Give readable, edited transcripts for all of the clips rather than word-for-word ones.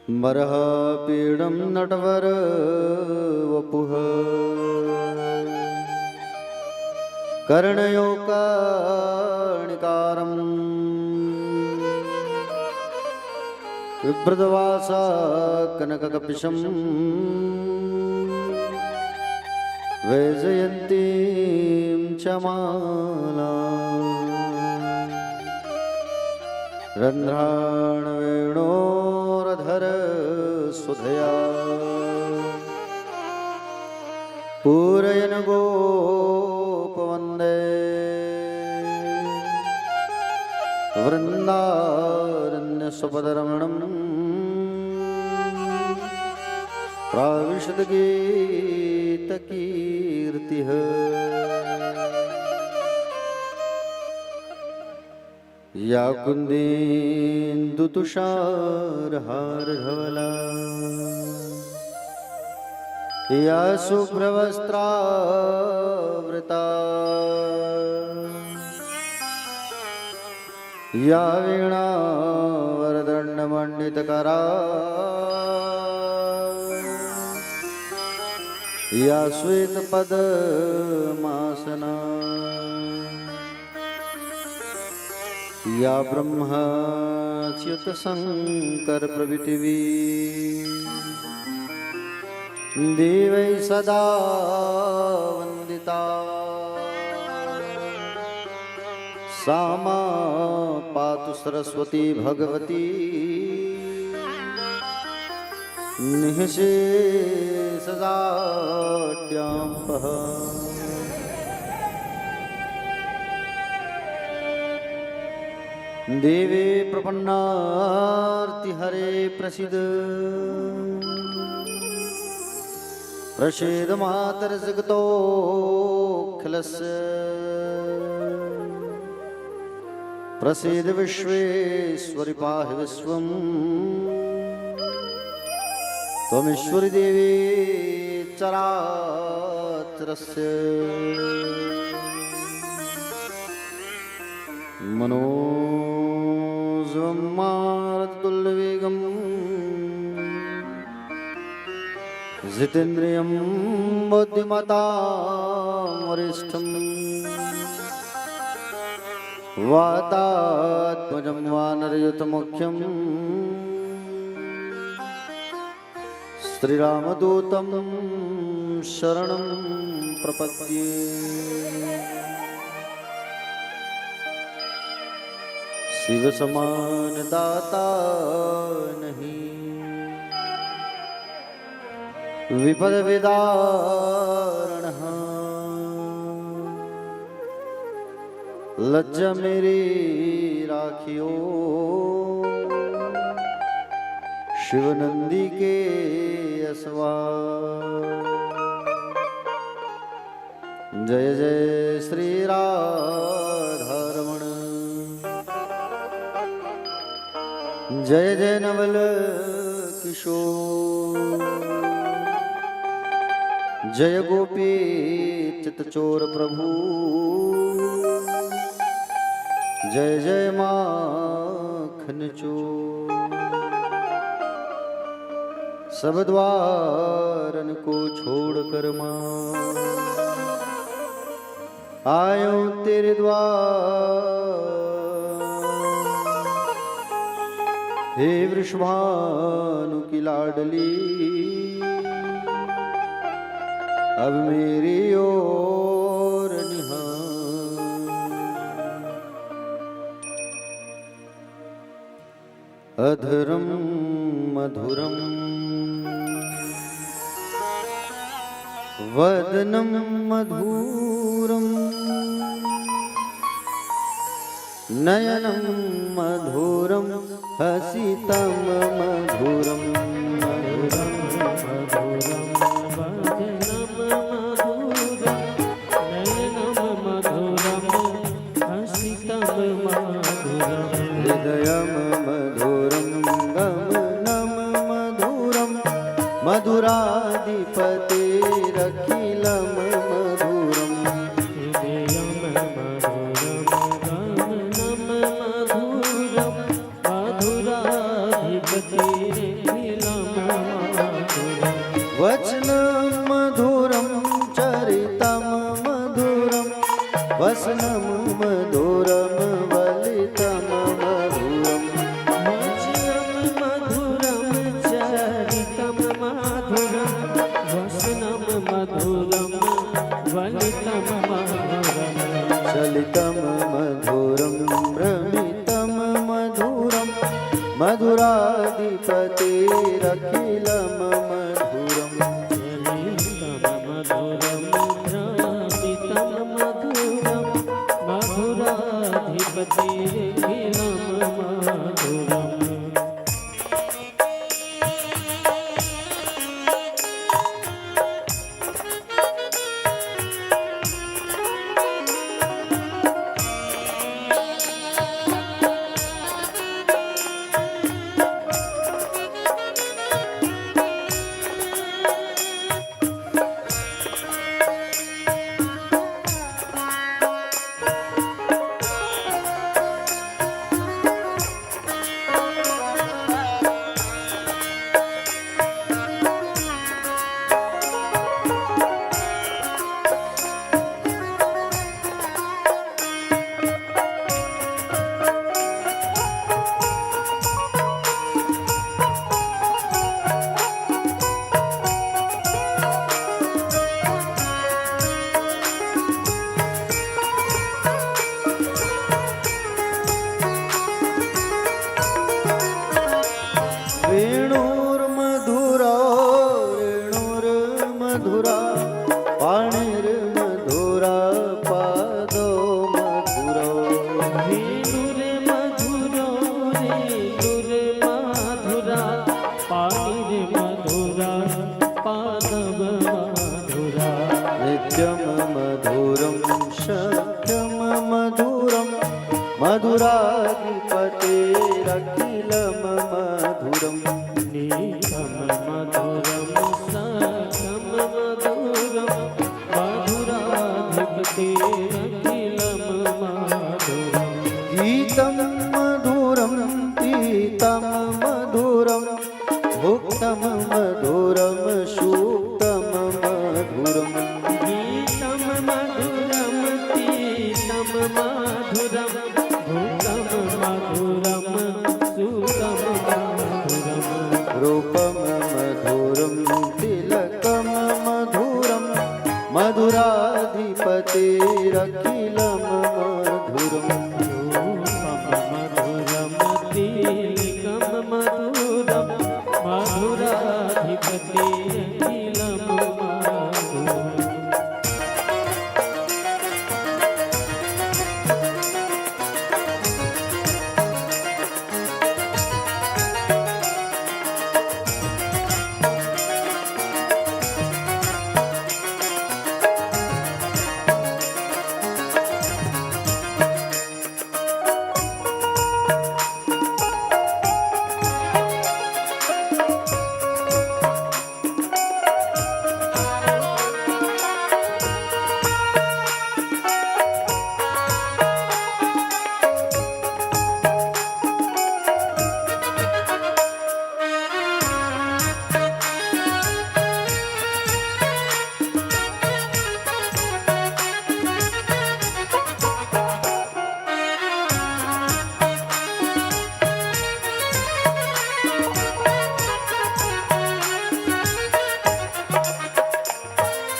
बर्हापीडं नटवर वपुः कर्णयोकाणिकारं विभ्रतवासा कनककपिशं वैजयन्तीं च मालाम् रन्ध्राणवेणोरधर सुधया पूरयन् गोपवन्दे वृन्दारण्यसुपदरमणं प्राविशद्गीतकीर्तिः या कुन्देन्दुतुषारहारधवला या शुभ्रवस्त्रावृता या वीणावरदण्डमण्डितकरा या श्वेतपद्मासना या ब्रह्मच्युतशङ्कर प्रभृतिवी देवै सदा वन्दिता सा मा पातु सरस्वती भगवती निःशेषजाड्याम्पः देवे प्रपन्नार्तिहरे प्रसीद प्रसीद मातर्जगतोऽखिलस्य प्रसीद विश्वेश्वरि पाहि विश्वं त्वमीश्वरि देवी चराचरस्य मनोजवं मारुततुल्यवेगं जितेन्द्रियं बुद्धिमतां वरिष्ठं वातात्मजं वानरयुतमुख्यं श्रीरामदूतं शरणं प्रपद्ये। शिव समान दाता नहीं विपद विदारणः लज्जा मेरी राखियो शिव नंदी के असवा। जय जय श्री राधारमण जय जय नवल किशोर जय गोपी चितचोर प्रभु जय जय माखन चोर। सब द्वारन को छोड़कर मां आयो तेरे द्वार। हे वृषभानु की लाडली अब मेरी ओर निहार। अधरम मधुरम वदनम मधुरम नयनम मधुरम हसितम मधुरम मधुरम मधुरम वदनम मधुरम नयनम मधुरम हसितम मधुरम हृदयम मधुरम गमनम मधुरम मधुराधिपतिरखिलम मधुरम हृदयम मधुरम गमनम मधुरम मधुराधिपतिरखिलम वसनं मधुरं वलितं मधुरम् चरितं मधुरं वसनं मधुरं वलितं मधुरं चलितं मधुरं भ्रमितं मधुरं मधुराधिपतेरखिलं मधुरम् वेणुर्मधुरा रेणुर्मधुरा पाणिर्मधुरा पादो मधुरो वेणुर्मधुरो रेणुर्मधुरा पाणिर्मधुरा पादव मधुरा नित्यं मधुरं सत्यं मधुरं मधुराधिपतेरखिलं मधुरम् नित्यं मधुरं सत्यं मधुरं मधुराधिपतेरखिलं मधुरम् गीतं मधुरं पीतं मधुरं भुक्तं मधुरं सुप्तं मधुरम् गीतं मधुरं पीतं मधुरं भुक्तं मधुरं सुतं मधुरम् रूपं मधुरं तिलकं मधुरं मधुराधिपतेरखिलं मधुरम् मधुरं तिलकं मधुरं मधुराधिपतेरखिलं मधुरम्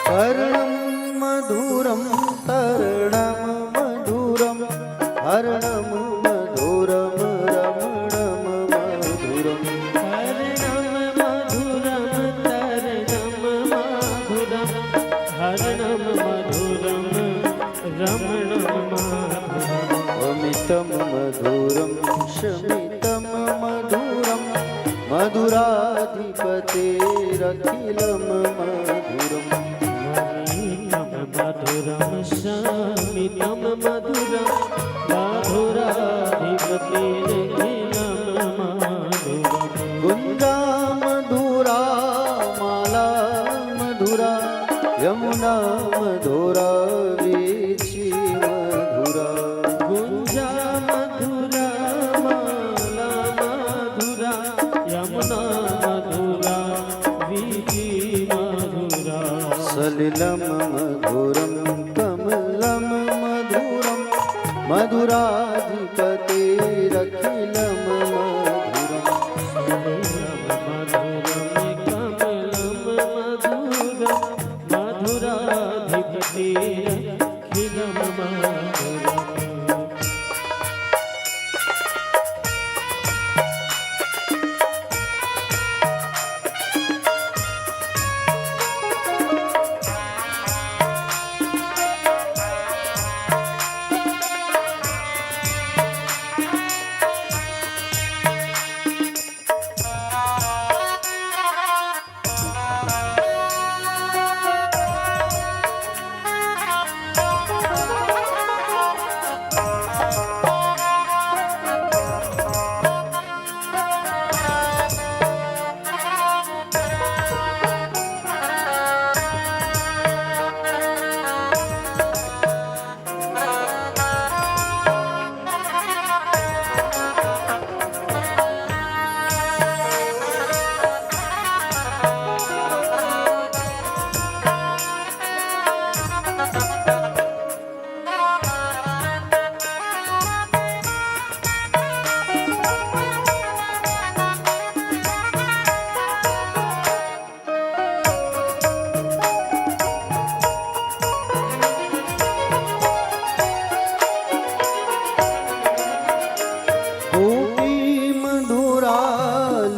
कर्णं मधुरं तरणं मधुरं हरणं मधुरं रमणं मधुरम् हरणं मधुरं तरणं मधुरं हरणं मधुरं रमणं मधुरम् अमितं मधुरं शमितं मधुरं मधुराधिपतेरखिलं मधुरम् मधुरं शमितं मधुरं मधुराधिपतेरखिलं मधुरम् गुञ्जा मधुरा माला मधुरा यमुना मधुरा वीची मधुरा गुञ्जा मधुरा माला मधुरा यमुना मधुरा वीची मधुरा सलिलं मधुरं कमलं मधुरं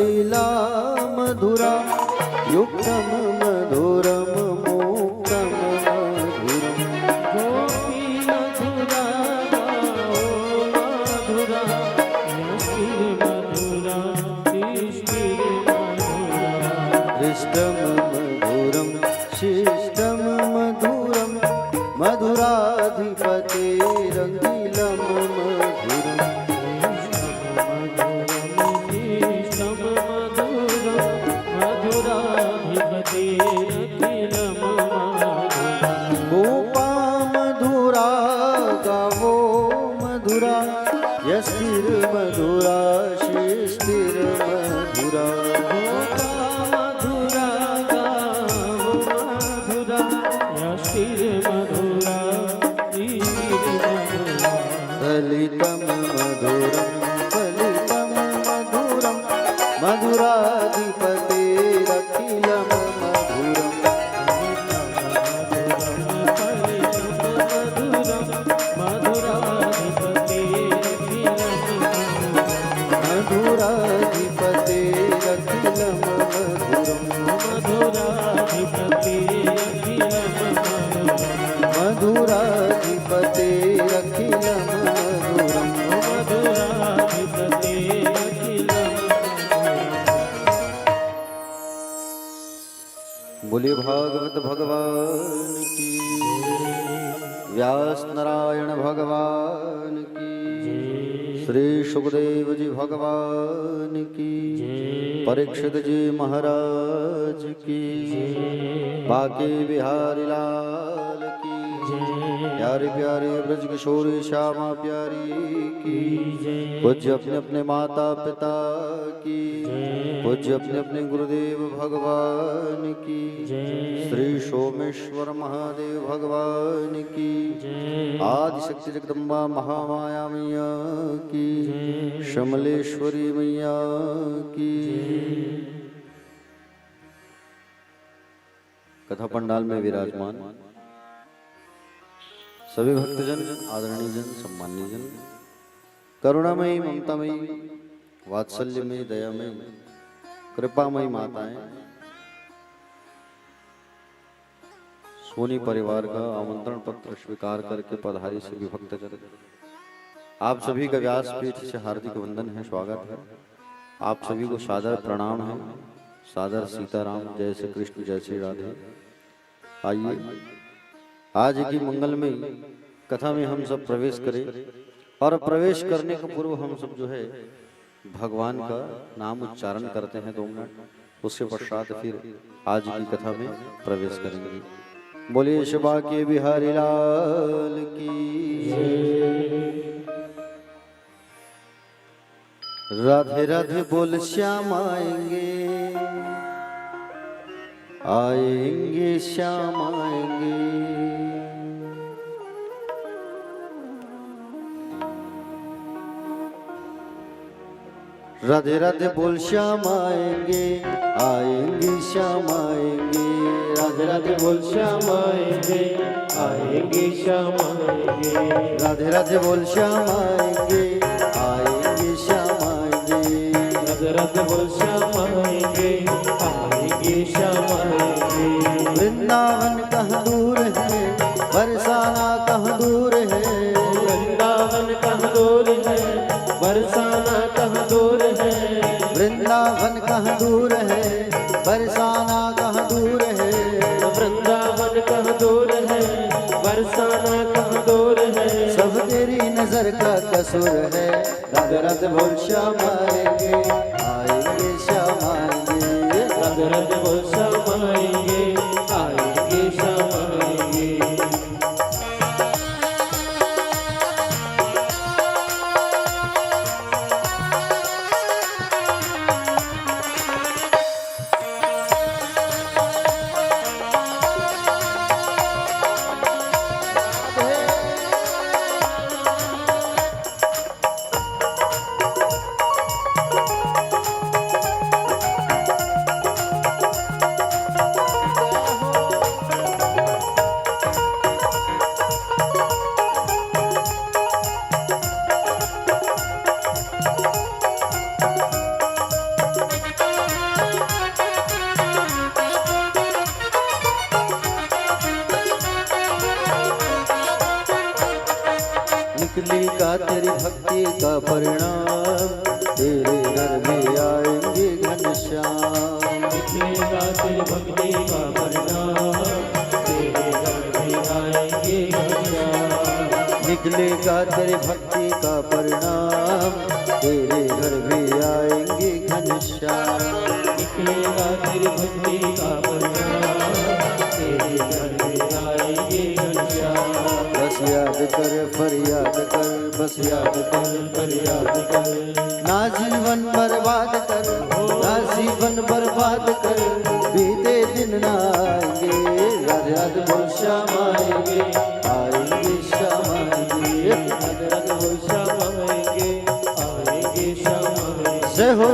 लीला मधुरा युक्तम मधुरम मुक्तम मधुरम गोपी मधुरा गाओ मधुरा यस्मिन् मधुरा तिष्ठिर मधुरा दृष्टम मधुरम शिष्टम मधुरम मधुराधिपतेरखिलं मधुरम गोपा मधुरा गावो मधुरा यस्तिर मधुरा शिष्टिर मधुरा फलितं मधुरं फलितं मधुरं मधुराधिपतेरखिलं मधुरम् मधुराधिपतेरखिलं मधुरम् मधुराधिपतेरखिलं मधुरम् बोलिए भागवत भगवान की, व्यास नारायण भगवान की, श्री सुखदेव जी भगवान की, परीक्षित जी महाराज की, बाके बिहारी लाल की, प्यारे प्यारे ब्रज किशोरी श्यामा प्यारी की, पूज्य अपने अपने माता पिता की, पूज्य अपने अपने गुरुदेव भगवान की, श्री सोमेश्वर महादेव भगवान की, आदि शक्ति जगदम्बा महामाया मैया की, शमलेश्वरी मैया की। कथा पंडाल में विराजमान सभी भक्तजन, आदरणीय जन, सम्मानीय जन, करुणामयी, ममतामयी, वात्सल्यमयी, दयामयी, कृपामयी माताएं, सोनी परिवार का आमंत्रण पत्र स्वीकार करके पधारी सभी भक्तजन, आप सभी का व्यासपीठ से हार्दिक वंदन है, स्वागत है। आप सभी को सादर प्रणाम है, सादर सीताराम, जय श्री कृष्ण, जय श्री राधे। आइए आज की मंगलमय कथा में हम सब प्रवेश करें, और प्रवेश करने के पूर्व हम सब जो है भगवान का नाम उच्चारण करते हैं 2 मिनट, उसके पश्चात फिर आज की कथा में प्रवेश करेंगे। बोलिए शिवा के बिहारी लाल की, राधे राधे बोल श्याम आएंगे, आएंगे श्याम आएंगे, राधे राधे बोल श्याम आएंगे, आएंगे श्याम आएंगे, राधे राधे बोल श्याम आएंगे, आएंगे श्याम आएंगे, राधे राधे बोल श्याम आएंगे, आएंगे श्याम आएंगे, राधे राधे बोल श्याम आएंगे, आएंगे श्याम आएंगे। वृंदावन कहाँ दूर है, बरसाना कहाँ दूर है, वृंदावन कहाँ दूर है, बरसाना कहाँ दूर है, वृंदावन कहाँ दूर है, बरसाना कहाँ दूर है, वृंदावन कहाँ दूर है, बरसाना कहाँ दूर है, सब तेरी नजर का कसूर है। राधे राधे बोल श्याम आएंगे, आएंगे श्याम आएंगे, राधे राधे बोल श्याम आएंगे, आएंगे श्याम आएंगे। निकलेगा तेरी भक्ति का परिणाम, तेरे घर में आएंगे घनश्याम। निकलेगा तेरी भक्ति का परिणाम, तेरे घर में आएंगे घनश्याम। निकलेगा तेरी भक्ति का परिणाम, तेरे घर में आएंगे घनश्याम। निकलेगा तेरी भक्ति का परिणाम, तेरे घर में आएंगे घनश्याम। बस याद कर फरियाद कर, बस याद कर फरियाद कर, ना जीवन बर्बाद कर, ना जीवन बर्बाद कर, बीते दिन ना आएंगे, राधे राधे बोल श्याम आएंगे, आएंगे श्याम आएंगे, राधे राधे बोल श्याम आएंगे, आएंगे श्याम आएंगे। जय हो।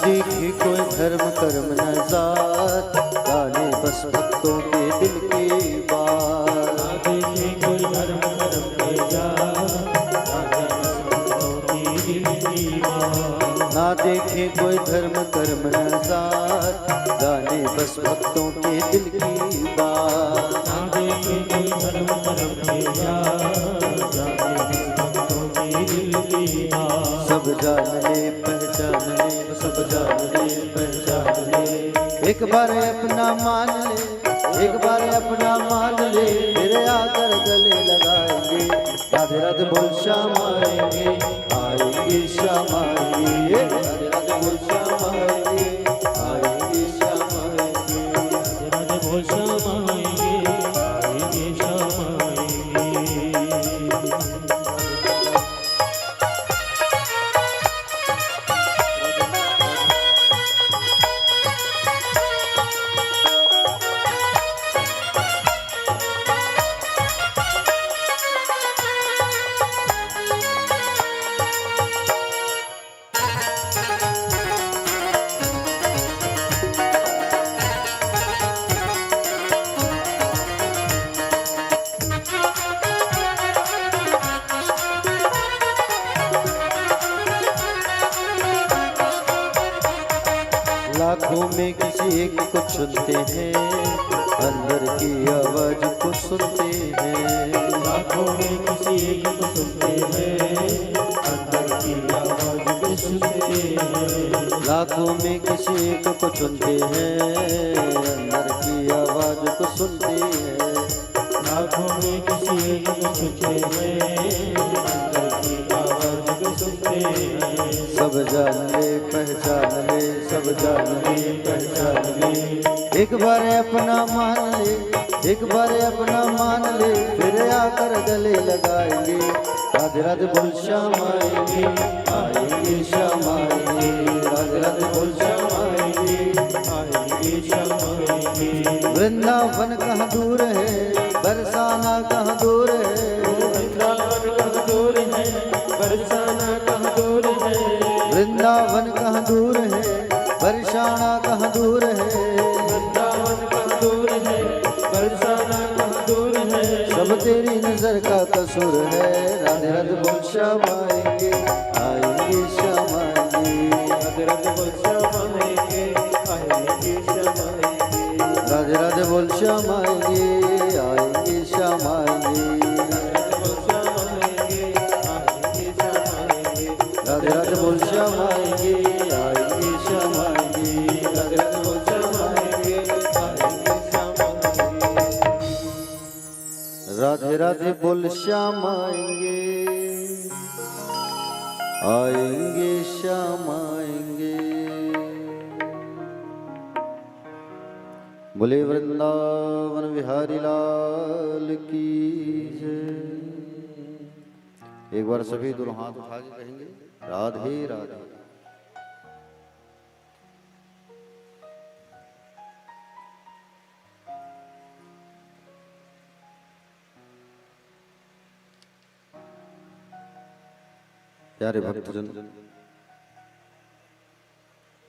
देखी कोई धर्म कर्म न जात, गाने बस भक्तों के दिल की बात। ना देखे कोई धर्म कर्म के जात, गाने बस भक्तों की दिल की बात। ना देखे कोई धर्म कर्म न जात, गाने बस भक्तों के दिल की बात। ना देखे कोई धर्म कर्म के जात, गाने बस भक्तों की दिल की बात। सब जान ले पहचान ले, सब जान ले पहचान ले, एक बार अपना मान ले, एक बार अपना मान ले, फिर आकर गले लगाएंगे, राधे राधे बोल श्याम आएंगे, आएंगे श्याम आएंगे, राधे राधे बोल श्याम आएंगे, आएंगे श्याम आएंगे, राधे राधे बोल श्याम आएंगे, आएंगे श्याम आएंगे। लाखों में किसी एक को चुनते हैं, अंदर की आवाज को सुनते हैं। लाखों में किसी एक को सुनते हैं, अंदर की आवाज को सुनते हैं। लाखों में किसी एक को चुनते हैं, अंदर की आवाज को सुनते हैं। लाखों में किसी एक को सुनते हैं, अंदर की आवाज को सुनते हैं। सब जान ले पहचान ले, सब जान ले पहचान ले, एक बार अपना मान ले, एक बार अपना मान ले, फिर आकर गले लगाएंगे, राधे राधे बोल श्याम आएंगे, आएंगे श्याम आएंगे, राधे राधे बोल श्याम आएंगे, आएंगे श्याम आएंगे। वृंदावन कहाँ दूर है, बरसाना कहाँ दूर है, वृंदावन कहाँ दूर है, बरसाना कहाँ दूर है। वृंदावन कहाँ दूर है, बरसाना कहाँ दूर है। वृंदावन कहाँ दूर है, बरसाना कहाँ दूर है। सब तेरी नजर का कसूर है, राधे राधे बोल श्याम आएंगे, आएंगे श्याम आएंगे, राधे राधे बोल श्याम आएंगे, आएंगे श्याम आएंगे। राधे राधे बोल श्याम आएंगे, आएंगे श्याम आएंगे, राधे राधे बोल श्याम आएंगे, आएंगे श्याम आएंगे, राधे राधे बोल श्याम आएंगे, आएंगे श्याम आएंगे, राधे राधे बोल श्याम आएंगे, आएंगे श्याम आएंगे। बोले वृंदावन बिहारी लाल की जय। एक बार सभी दोनों हाथ उठा के कहेंगे राधे राधे। प्यारे भक्तजन,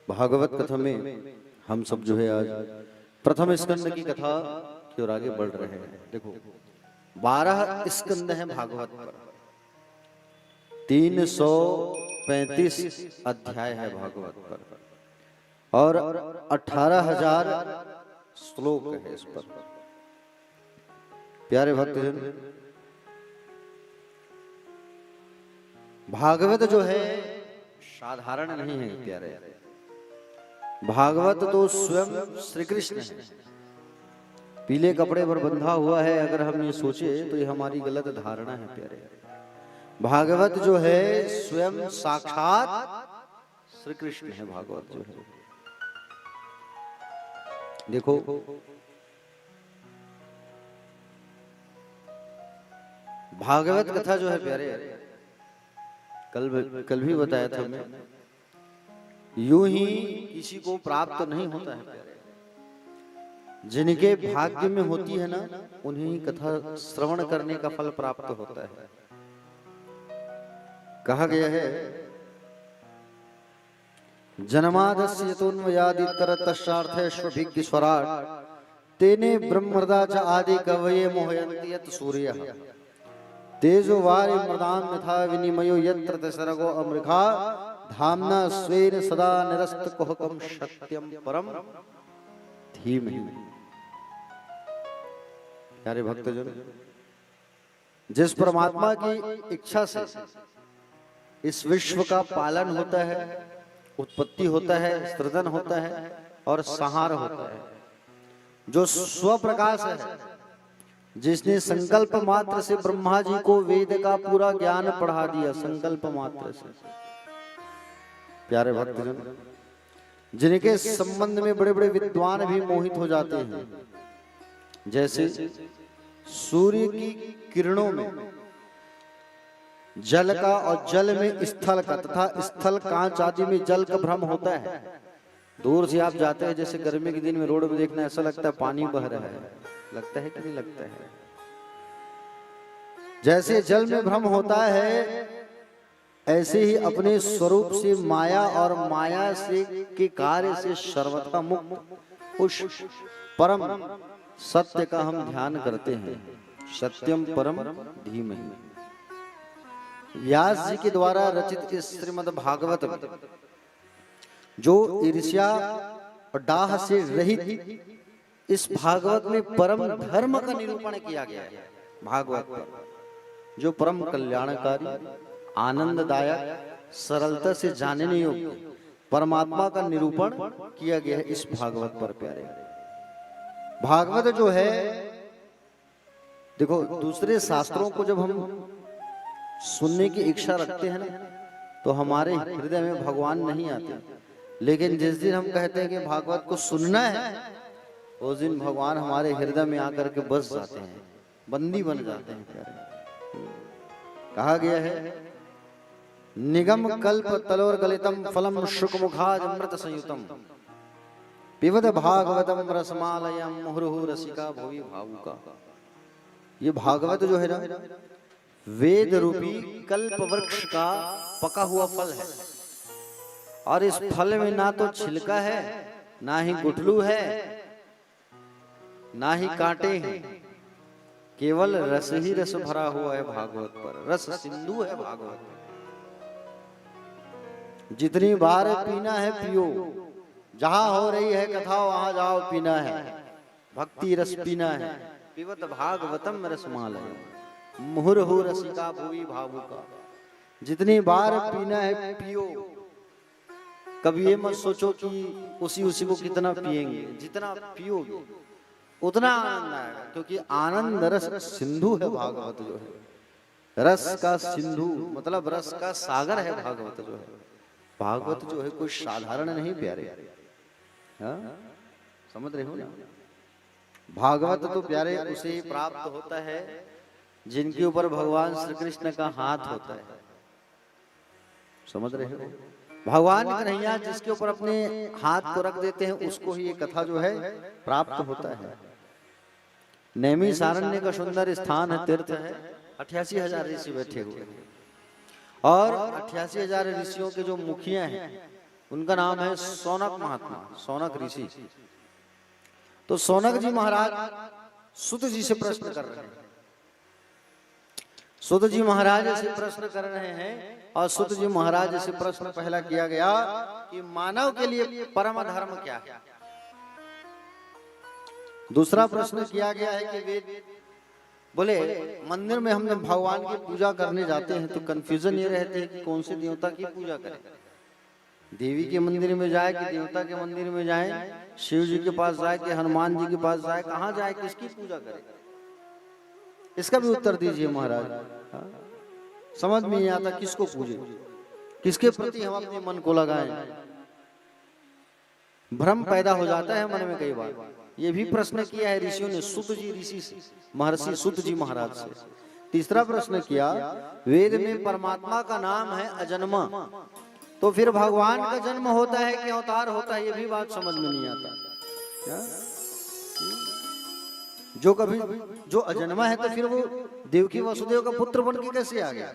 भागवत कथा में हम सब जो है आज प्रथम स्कंद की कथा की ओर आगे बढ़ रहे हैं। देखो 12 स्कंद हैं भागवत पर, 335 अध्याय है भागवत पर और 18,000 श्लोक है इस पर। प्यारे भक्तजन, भागवत जो है साधारण नहीं है प्यारे। भागवत तो स्वयं श्री कृष्ण है, पीले कपड़े पर बंधा हुआ है। अगर हम ये सोचे तो ये हमारी गलत धारणा है प्यारे। भागवत जो है स्वयं साक्षात श्री कृष्ण है। भागवत जो है देखो, भागवत कथा जो है प्यारे, कल भी बताया था मैं, यूं ही किसी को प्राप्त नहीं होता है प्यारे। जिनके भाग्य में होती है ना, उन्हें कथा श्रवण करने का फल प्राप्त होता है। कहा गया है जन्मादस्य यतोन्वयादितरतश्चार्थेष्वभिज्ञ स्वराट तेने ब्रह्मर्दा च आदि कवये मोहयन्ति यत् सूर्यः तेजो वारि मृदां यथा विनिमयो यत्र तसर्गो अमृखा धाम्ना स्वेन सदा निरस्तकुहकं सत्यं परम धीमहि। प्यारे भक्तजन, जिस परमात्मा की इच्छा से इस विश्व का पालन होता है, उत्पत्ति होता है, सृजन होता है और संहार होता है, जो स्वप्रकाश है, जिसने संकल्प मात्र से ब्रह्मा जी को वेद का पूरा ज्ञान पढ़ा दिया, संकल्प मात्र से। प्यारे भक्तजन, जिनके संबंध में बड़े बड़े विद्वान भी मोहित हो जाते हैं, जैसे सूर्य की किरणों में जल का और जल में स्थल का तथा स्थल कांच आदि में जल का भ्रम होता है। दूर से आप जाते हैं, जैसे गर्मी के दिन में रोड में देखना ऐसा लगता है पानी बह रहा है, लगता है कि नहीं लगता है? जैसे जल में भ्रम होता है, ऐसे ही अपने स्वरूप से माया और माया से के कार्य से सर्वथा मुक्त उस परम सत्य का हम ध्यान करते हैं। सत्यम परम धीमहि। व्यास जी के द्वारा रचित इस श्रीमद् भागवत में जो ईर्ष्या और डाह से रहित इस भागवत में परम धर्म का निरूपण किया गया है। भागवत पर जो परम कल्याणकारी, आनंददायक, सरलता से जानने योग्य परमात्मा का निरूपण किया गया है इस भागवत पर प्यारे। भागवत जो है देखो, दूसरे शास्त्रों को जब हम सुनने की इच्छा रखते हैं ना, तो हमारे हृदय में भगवान नहीं आते, लेकिन जिस दिन हम कहते हैं कि भागवत को सुनना है, उस दिन भगवान हमारे हृदय में आकर के बस जाते हैं, बंदी बन जाते हैं प्यारे। कहा गया है निगम कल्प तलोर गलितम फलम शुकमुखाज अमृत संयुतम पिबद भागवतम रसमालयम मुहुर्हु रसिका भुवि भावुका। ये भागवत जो है ना, वेद रूपी कल्प वृक्ष का पका हुआ फल है, और इस फल में ना तो छिलका है, ना ही गुठलू है, ना ही कांटे हैं, केवल रस ही रस भरा हुआ है भागवत पर। रस सिंधु है भागवत। जितनी बार पीना है पियो, जहां हो रही है कथा वहां जाओ पीना है, भक्ति रस पीना है। पिबत भागवतम रसमालय मुहुर्हु रसिका भुवि भावुका। जितनी बार पीना है पियो, कभी ये मत सोचो कि उसी को कितना पिएंगे, जितना पियोगे उतना आनंद आएगा, क्योंकि आनंद रस सिंधु है भागवत जो है। रस का सिंधु मतलब रस का सागर है भागवत जो है। भागवत जो है कोई साधारण नहीं प्यारे, हाँ समझ रहे हो ना। भागवत तो प्यारे उसे ही प्राप्त होता है जिनके ऊपर भगवान श्री कृष्ण का हाथ होता है। समझ रहे हो? भगवान कन्हैया जिसके ऊपर अपने हाथ को रख देते हैं उसको ही ये कथा जो है प्राप्त होता है। नैमी सारण्य का सुंदर स्थान है, तीर्थ है। 88,000 ऋषि बैठे हुए हैं और 88,000 ऋषियों के जो मुखिया हैं उनका नाम है सौनक महात्मा, सौनक ऋषि। तो सौनक जी महाराज सुत जी से प्रश्न कर रहे हैं। सुत जी महाराज से प्रश्न कर रहे हैं और सुत जी महाराज से प्रश्न पहला किया गया कि मानव के लिए परम धर्म क्या है। दूसरा प्रश्न किया गया है कि वेद बोले मंदिर में हम जब भगवान की पूजा करने जाते हैं तो कंफ्यूजन ये रहती है कि कौन से देवता की पूजा करें। देवी के मंदिर में जाए कि देवता के मंदिर में जाए, शिव जी के पास जाए कि हनुमान जी के पास जाए, कहाँ जाए, किसकी पूजा करें? इसका भी उत्तर दीजिए महाराज। समझ में नहीं आता किसको पूजे, किसके प्रति हम अपने मन को लगाएं। भ्रम पैदा हो जाता है मन में कई बार। ये भी प्रश्न किया है ऋषियों ने, सुत जी ऋषि से, महर्षि सुत जी महाराज से। तीसरा प्रश्न किया, वेद में परमात्मा का नाम है अजन्मा, तो फिर भगवान का जन्म होता है कि अवतार होता है? ये भी बात समझ में नहीं आता क्या? जो अजन्मा है तो फिर वो देवकी वसुदेव का पुत्र बन के कैसे आ गया?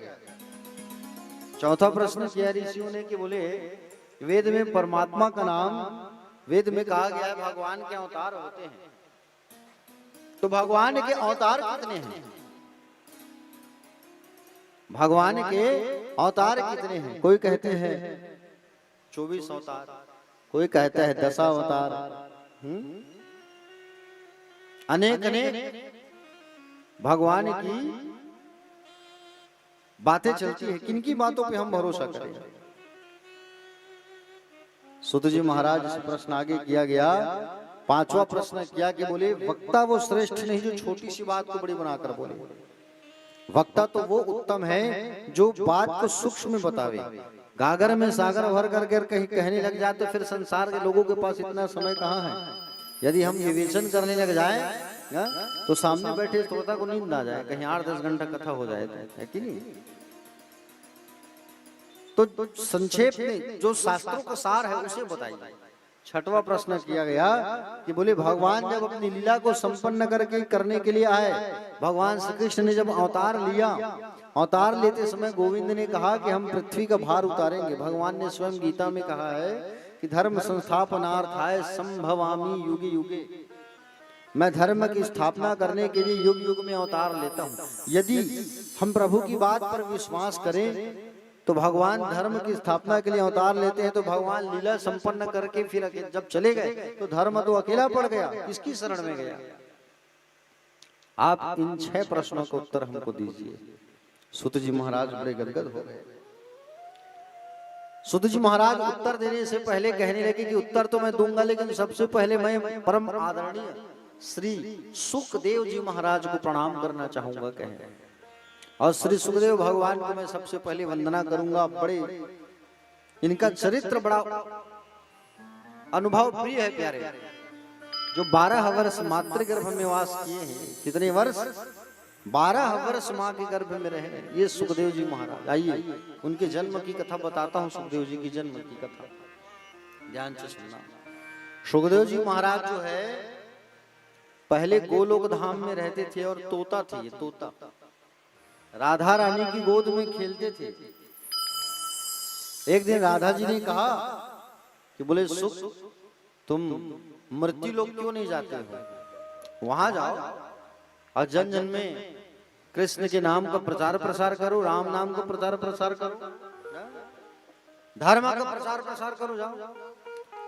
चौथा प्रश्न किया ऋषियों ने कि बोले वेद में परमात्मा का नाम, वेद में कहा गया है भगवान के अवतार होते हैं, तो भगवान के अवतार कितने हैं? भगवान के अवतार कितने हैं? कोई कहते हैं 24 अवतार, कोई कहता है 10 अवतार। अनेक अनेक भगवान की बातें चलती है। किन की बातों पे हम भरोसा करें? सुत जी महाराज से प्रश्न आगे किया गया। पांचवा प्रश्न किया कि बोले वक्ता वो श्रेष्ठ नहीं जो छोटी सी बात को बड़ी बनाकर बोले। वक्ता तो वो उत्तम है जो बात को सूक्ष्म में बतावे। गागर में सागर भर करके कहीं कहने लग जाए तो फिर संसार के लोगों के पास इतना समय कहाँ है। यदि हम विवेचन करने लग जाए तो सामने बैठे श्रोता को नींद आ जाए, कहीं 8-10 घंटा कथा हो जाए, है कि नहीं? तो संक्षेप में जो शास्त्रों का सार है उसे बताइए। छठवां प्रश्न किया गया कि बोले भगवान जब अपनी लीला को संपन्न करने के लिए आए, भगवान श्री कृष्ण ने जब अवतार लिया, अवतार लेते समय गोविंद ने कहा कि हम पृथ्वी का भार उतारेंगे। भगवान ने स्वयं गीता में कहा है कि धर्म संस्थापनार्थाय संभवामि युगे युगे, मैं धर्म की स्थापना करने के लिए युग युग में अवतार लेता हूँ। यदि हम प्रभु की बात पर विश्वास करें तो भगवान धर्म की स्थापना के लिए अवतार लेते हैं, तो भगवान लीला संपन्न करके फिर जब चले गए तो धर्म तो अकेला पड़ गया, किसकी शरण में गया? आप इन 6 प्रश्नों का उत्तर हमको दीजिए। सुत जी महाराज बड़े गदगद हो गए। सुत जी महाराज उत्तर देने से पहले कहने लगे कि उत्तर तो मैं दूंगा, लेकिन सबसे पहले मैं परम आदरणीय श्री सुखदेव जी महाराज को प्रणाम करना चाहूंगा कहे। और श्री सुखदेव भगवान को मैं सबसे पहले वंदना करूंगा। बड़े इनका चरित्र बड़ा अनुभव प्रिय है प्यारे। जो 12 वर्ष मातृगर्भ में वास किए हैं, कितने वर्ष? 12 वर्ष माँ के गर्भ में रहे ये सुखदेव जी महाराज। आइए उनके जन्म की कथा बताता हूँ, सुखदेव जी की जन्म की कथा ध्यान से सुनना। सुखदेव जी महाराज जो है पहले गोलोक धाम में रहते थे और तोता थे, ये तोता राधा रानी की गोद में खेलते थे। एक दिन राधा जी ने कहा कि बोले सुख तुम मृत्यु लोक क्यों नहीं जाते हो, वहां जाओ और जन जन में कृष्ण के नाम का प्रचार प्रसार करो, राम नाम का प्रचार प्रसार करो, धर्म का प्रचार प्रसार करो, जाओ।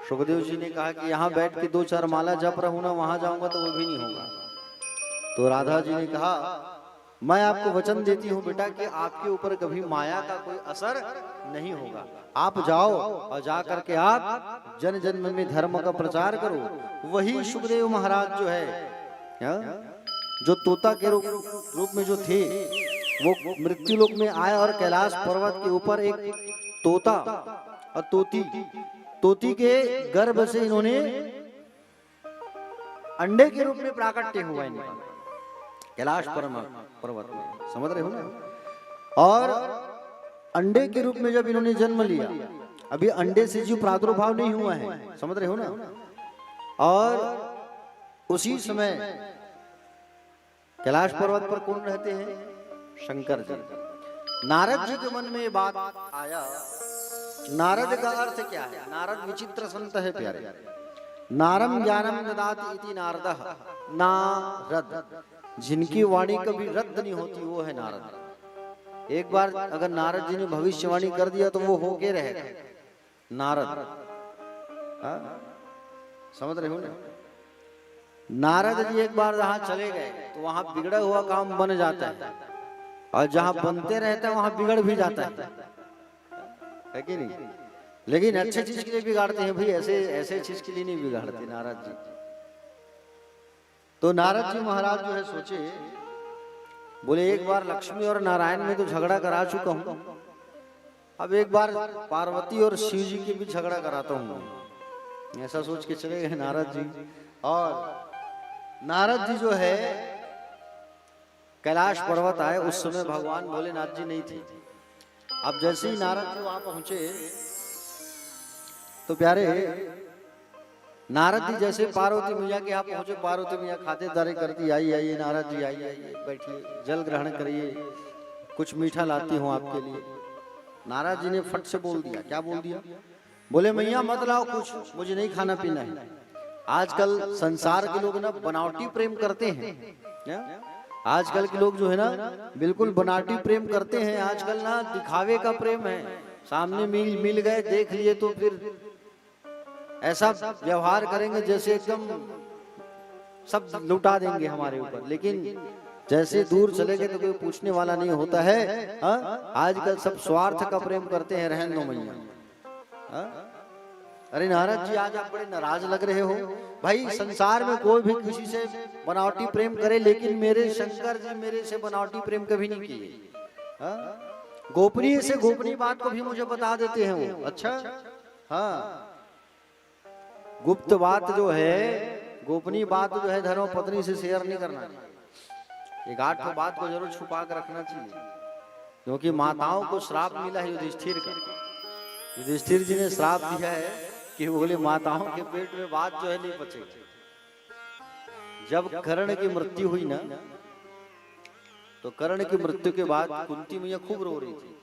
सुखदेव जी ने कहा कि यहाँ बैठ के 2-4 माला जप रहूं ना, वहां जाऊंगा तो वो भी नहीं होगा। तो राधा जी ने कहा मैं आपको वचन देती हूँ बेटा कि आपके ऊपर कभी माया का कोई असर नहीं होगा। आप जाओ और जा करके आप जन जन में धर्म का प्रचार करो। वही सुखदेव महाराज जो है जो तोता के रूप में जो थे, वो मृत्यु लोक में आए और कैलाश पर्वत के ऊपर एक तोता और तोती के गर्भ से इन्होंने अंडे के रूप में प्राकट्य हुआ इनका कैलाश पर्वत में, समझ रहे हो ना। और अंडे के रूप में जब इन्होंने जन्म लिया, अभी अंडे से जीव प्रादुर्भाव नहीं हुआ है, समझ रहे हो ना। और उसी समय कैलाश पर्वत पर कौन रहते हैं? शंकर जी। नारद जी के मन में ये बात आया। नारद का अर्थ क्या है? नारद विचित्र संत है प्यारे। नारम ज्ञानम ददाति इति नारदः। नारद, जिनकी वाणी कभी रद्द नहीं होती, वो है नारद। एक बार अगर नारद जी ने भविष्यवाणी कर दिया तो वो होके रहेगा नारद। समझ रहे हो ना। नारद जी एक बार जहां चले गए तो वहां बिगड़ा हुआ काम बन जाता है, और जहां बनते रहते हैं वहां बिगड़ भी जाता है कि नहीं। लेकिन अच्छे चीज के लिए बिगाड़ते हैं भाई, ऐसे चीज के लिए नहीं बिगाड़ते नारद जी। तो नारद जी महाराज जो है सोचे, बोले एक बार लक्ष्मी और नारायण में तो झगड़ा करा चुका हूं, अब एक बार पार्वती और शिव जी के भी झगड़ा कराता हूं। ऐसा सोच के चले गए नारद जी। और नारद जी जो है कैलाश पर्वत आए, उस समय भगवान भोलेनाथ जी नहीं थे। अब जैसे ही नारद जी वहां पहुंचे तो प्यारे नारद जी जैसे पार्वती मैया के यहाँ पहुंचे, पार्वती मैया खातिरदारी करती, आई आइए नारद जी, आइए बैठिए, जल ग्रहण करिए, कुछ मीठा लाती हूँ आपके लिए। नारद जी ने फट से बोल दिया। क्या बोल दिया? बोले मैया मत लाओ कुछ, मुझे नहीं खाना पीना है। आजकल संसार के लोग ना बनावटी प्रेम करते हैं। आजकल के लोग जो है ना बिल्कुल बनावटी प्रेम करते हैं। आजकल ना दिखावे का प्रेम है। सामने मिल गए, देख लिए तो फिर ऐसा व्यवहार करेंगे जैसे एकदम सब लुटा देंगे हमारे ऊपर। लेकिन जैसे दूर चले गए तो कोई पूछने वाला नहीं होता है। आजकल सब स्वार्थ का प्रेम करते हैं। रहन दो मैया। अरे नारद जी आज आप बड़े नाराज लग रहे हो। भाई संसार में कोई भी किसी से बनावटी प्रेम करे, लेकिन मेरे शंकर जी मेरे से बनावटी प्रेम कभी नहीं किए। गोपनीय से गोपनीय बात को भी मुझे बता देते हैं वो। अच्छा, हाँ, गुप्त बात जो है, गोपनीय बात जो है धर्म पत्नी से शेयर नहीं करना चाहिए। एक 8 बात को जरूर छुपा कर रखना चाहिए, क्योंकि माताओं को श्राप मिला है युधिष्ठिर का। युधिष्ठिर जी ने श्राप दिया है कि बोले माताओं के पेट में बात जो है नहीं पचेगी। जब कर्ण की मृत्यु हुई ना, तो कर्ण की मृत्यु के बाद कुंती मैया खूब रो रही थी।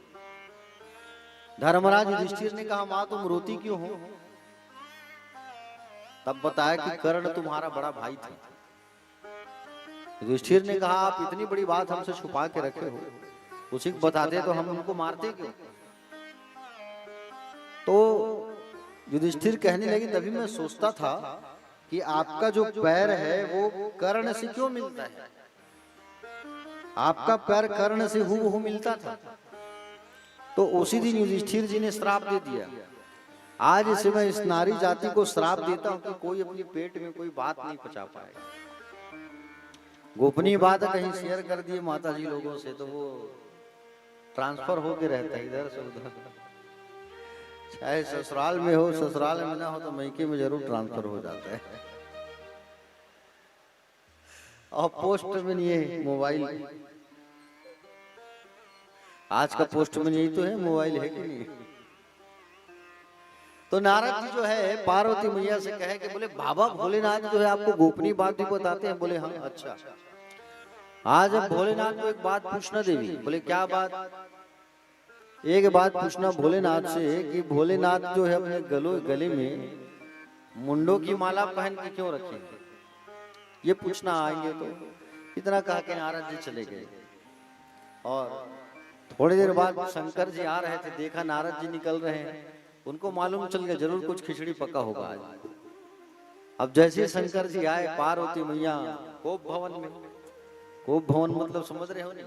धर्मराज युधिष्ठिर ने कहा माँ तुम रोती क्यों हो? तब बताया कि कर्ण तुम्हारा बड़ा भाई था। युधिष्ठिर ने कहा आप इतनी बड़ी बात हमसे छुपा के रखे हो, उसी को बताते तो हम उनको मारते क्यों? तो युधिष्ठिर कहने लगे तभी मैं सोचता था कि आपका जो पैर है वो कर्ण से क्यों मिलता है। आपका पैर कर्ण से हूबहू मिलता था। तो उसी दिन युधिष्ठिर जी ने श्राप दे दिया। आज इसे मैं इस नारी जाति को श्राप देता हूं कि कोई अपने पेट में कोई बात नहीं पचा पाएगा। गोपनीय बात कहीं शेयर कर दिए माता जी लोगों से तो वो ट्रांसफर होके रहता है इधर से उधर। चाहे ससुराल में हो, ससुराल में ना हो तो मैके में जरूर ट्रांसफर हो जाता है। और पोस्टमैन ये मोबाइल, आज का पोस्टमैन यही तो है, मोबाइल है कि नहीं। तो नारद जी जो है पार्वती मैया से कहे कि बोले बाबा भोलेनाथ जो है आपको गोपनीय बात भी बताते हैं। बोले हाँ अच्छा। आज अब भोलेनाथ को एक बात पूछना देवी। बोले क्या बात? एक बात पूछना भोलेनाथ से कि भोलेनाथ जो है अपने गले में मुंडों की माला पहन के क्यों रखे, ये पूछना आएंगे। तो इतना कहा कि नारद जी चले गए। और थोड़ी देर बाद शंकर जी आ रहे थे, देखा नारद जी निकल रहे हैं, उनको मालूम चल गया जरूर कुछ खिचड़ी पका होगा आज। अब जैसे शंकर जी आए, पार्वती मैया कोप भवन में। कोप भवन मतलब समझ रहे हो नहीं?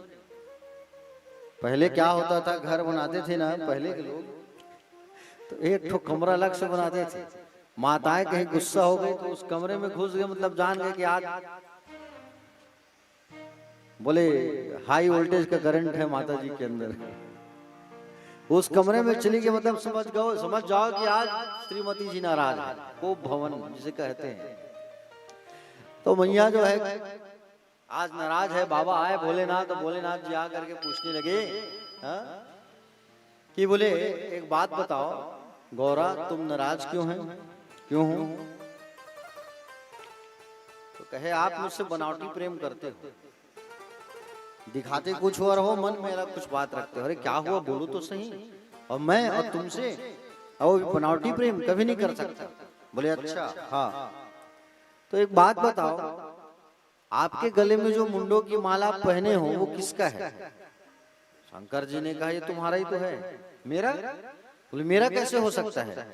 पहले क्या होता था, घर बनाते थे ना पहले के लोग, तो एक ठो कमरा अलग से बनाते थे। माताएं कहीं गुस्सा हो गई तो उस कमरे में घुस गए, मतलब जान गए कि आज बोले हाई वोल्टेज का करंट है माता जी के अंदर। उस कमरे में चली गई, मतलब समझ जाओ कि आज श्रीमती जी नाराज है। कोप भवन जिसे कहते हैं। तो मैया जो है आज नाराज है, बाबा आए भोलेनाथ, तो भोलेनाथ जी आकर के पूछने लगे हाँ? कि बोले एक बात बताओ गौरा, तुम नाराज क्यों हैं, क्यों हो? तो कहे आप मुझसे बनावटी प्रेम करते हो, दिखाते कुछ और हो, मन मेरा कुछ बात रखते हो। अरे क्या हुआ बोलो तो सही, और मैं और तुमसे और बनावटी प्रेम कभी नहीं कर सकता। बोले अच्छा हाँ, तो एक बात बताओ, आपके गले में जो मुंडों की माला पहने हो वो किसका है? शंकर जी ने कहा ये तुम्हारा ही तो है। मेरा? बोले मेरा कैसे हो सकता है?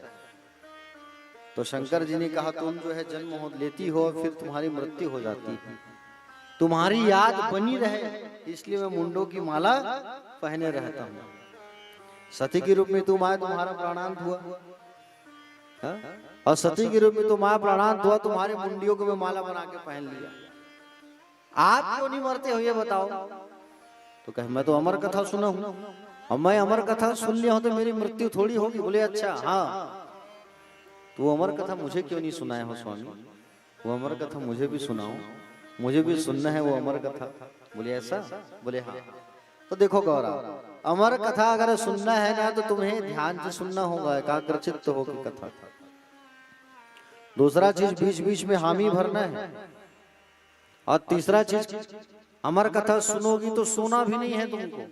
तो शंकर जी ने कहा तुम जो है जन्म हो लेती हो, फिर तुम्हारी मृत्यु हो जाती है, तुम्हारी याद बनी रहे इसलिए मैं मुंडों की माला पहने रहता हूँ। सती के रूप में तुम आए, तुम्हारा प्राणांत हुआ हा? और सती के रूप में तुम्हारा प्राणांत हुआ, तुम्हारे मुंडियों को मैं माला बना के पहन लिया। आप क्यों नहीं मरते हो ये बताओ? तो कहे मैं तो अमर कथा सुना हूं, और मैं अमर कथा सुन लिया हूं तो मेरी मृत्यु थोड़ी होगी। बोले अच्छा हाँ, तो अमर कथा मुझे क्यों नहीं सुनाए हो स्वामी? वो अमर कथा मुझे भी सुनाओ, मुझे भी सुनना है वो अमर कथा। बोले ऐसा? बोले हाँ। तो देखो गौरा, अमर कथा अगर सुनना है ना तो तुम्हें ध्यान से सुनना होगा, एकाग्रचित्त होकर कथा। दूसरा चीज बीच बीच में हामी भरना है, और तीसरा चीज अमर कथा सुनोगी तो सोना भी नहीं है तुमको,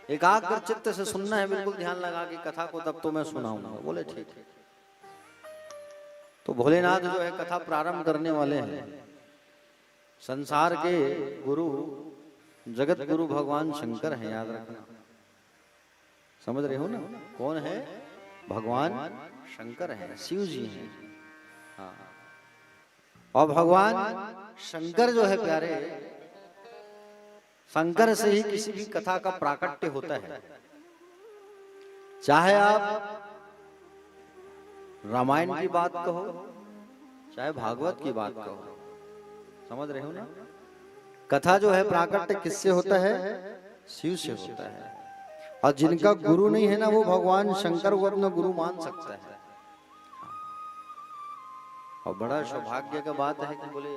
एकाग्र चित्त से सुनना है, बिल्कुल ध्यान लगा के कथा को, तब तो मैं सुनाऊंगा। बोले ठीक है। तो भोलेनाथ जो है कथा प्रारंभ करने वाले हैं। संसार के गुरु जगत गुरु भगवान शंकर हैं, याद रखना। समझ रहे हो ना कौन है? भगवान शंकर हैं, शिव जी हैं। हाँ। और भगवान शंकर जो है प्यारे, शंकर से ही किसी भी कथा का प्राकट्य होता है। चाहे आप रामायण की बात कहो, चाहे भागवत की बात कहो, समझ रहे हो ना? कथा जो है प्राकट्य किससे होता है? शिव से होता है। और जिनका गुरु नहीं है ना, वो भगवान शंकर को अपना गुरु मान सकता है। और बड़ा सौभाग्य का बात है कि बोले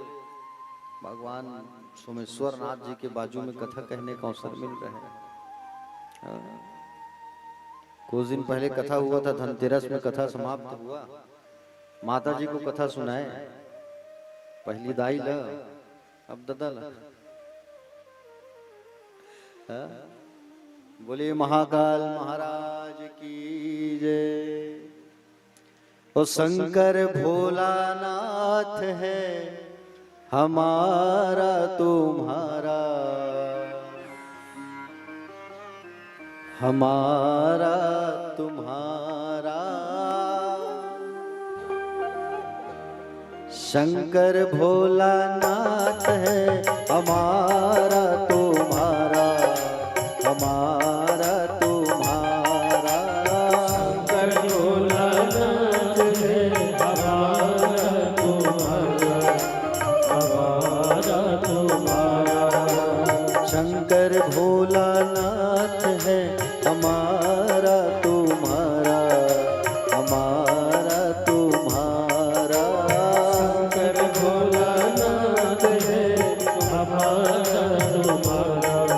भगवान सोमेश्वर नाथ जी के बाजू में कथा कहने का अवसर मिल रहा है। कुछ दिन पहले कथा हुआ था, धनतेरस में कथा समाप्त हुआ। माता जी को कथा सुनाए, पहली दाई ल अब ददा ल। बोले महाकाल महाराज की जय। ओ शंकर भोलानाथ है हमारा तुम्हारा, हमारा तुम्हारा। शंकर भोलानाथ है हमारा तुम्हारा, हमारा तुम्हारा। शंकर भोलानाथ है हमारा तुम्हारा, हमारा तुम्हारा। शंकर भोलानाथ है हमारा तुम्हारा, हमारा तुम्हारा। शंकर भोलानाथ है हमारा तुम्हारा,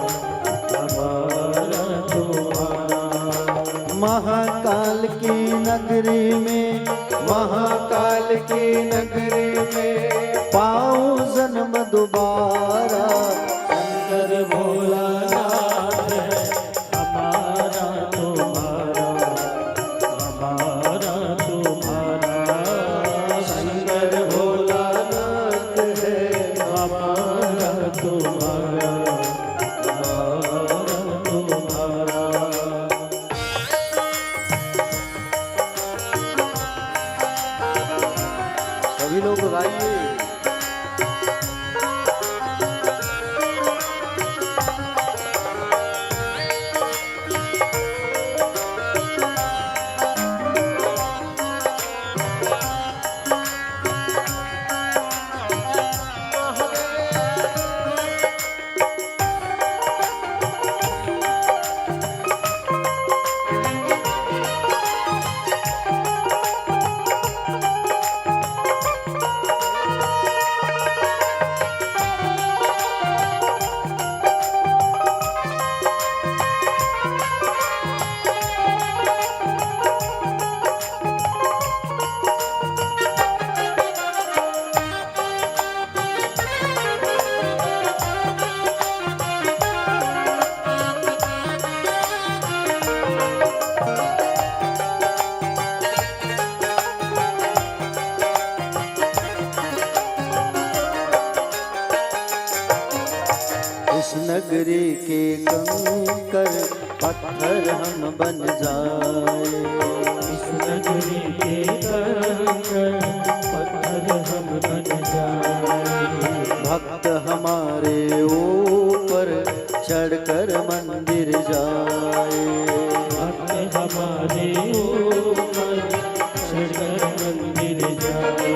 हमारा तुम्हारा। महाकाल की नगरी में, महाकाल की नगरी में पाऊं जन्म दोबारा। शंकर भोलानाथ है हमारा तुम्हारा, हमारा तुम्हारा। शंकर भोलानाथ है हमारा तुम्हारा, हमारा तुम्हारा। सभी लोग गाइए। नगरी के कंकर पत्थर हम बन जाए, इस नगरी के कंकर पत्थर हम बन जाए। भक्त हमारे ऊपर चढ़कर मंदिर जाए, भक्त हमारे ऊपर चढ़कर मंदिर जाए।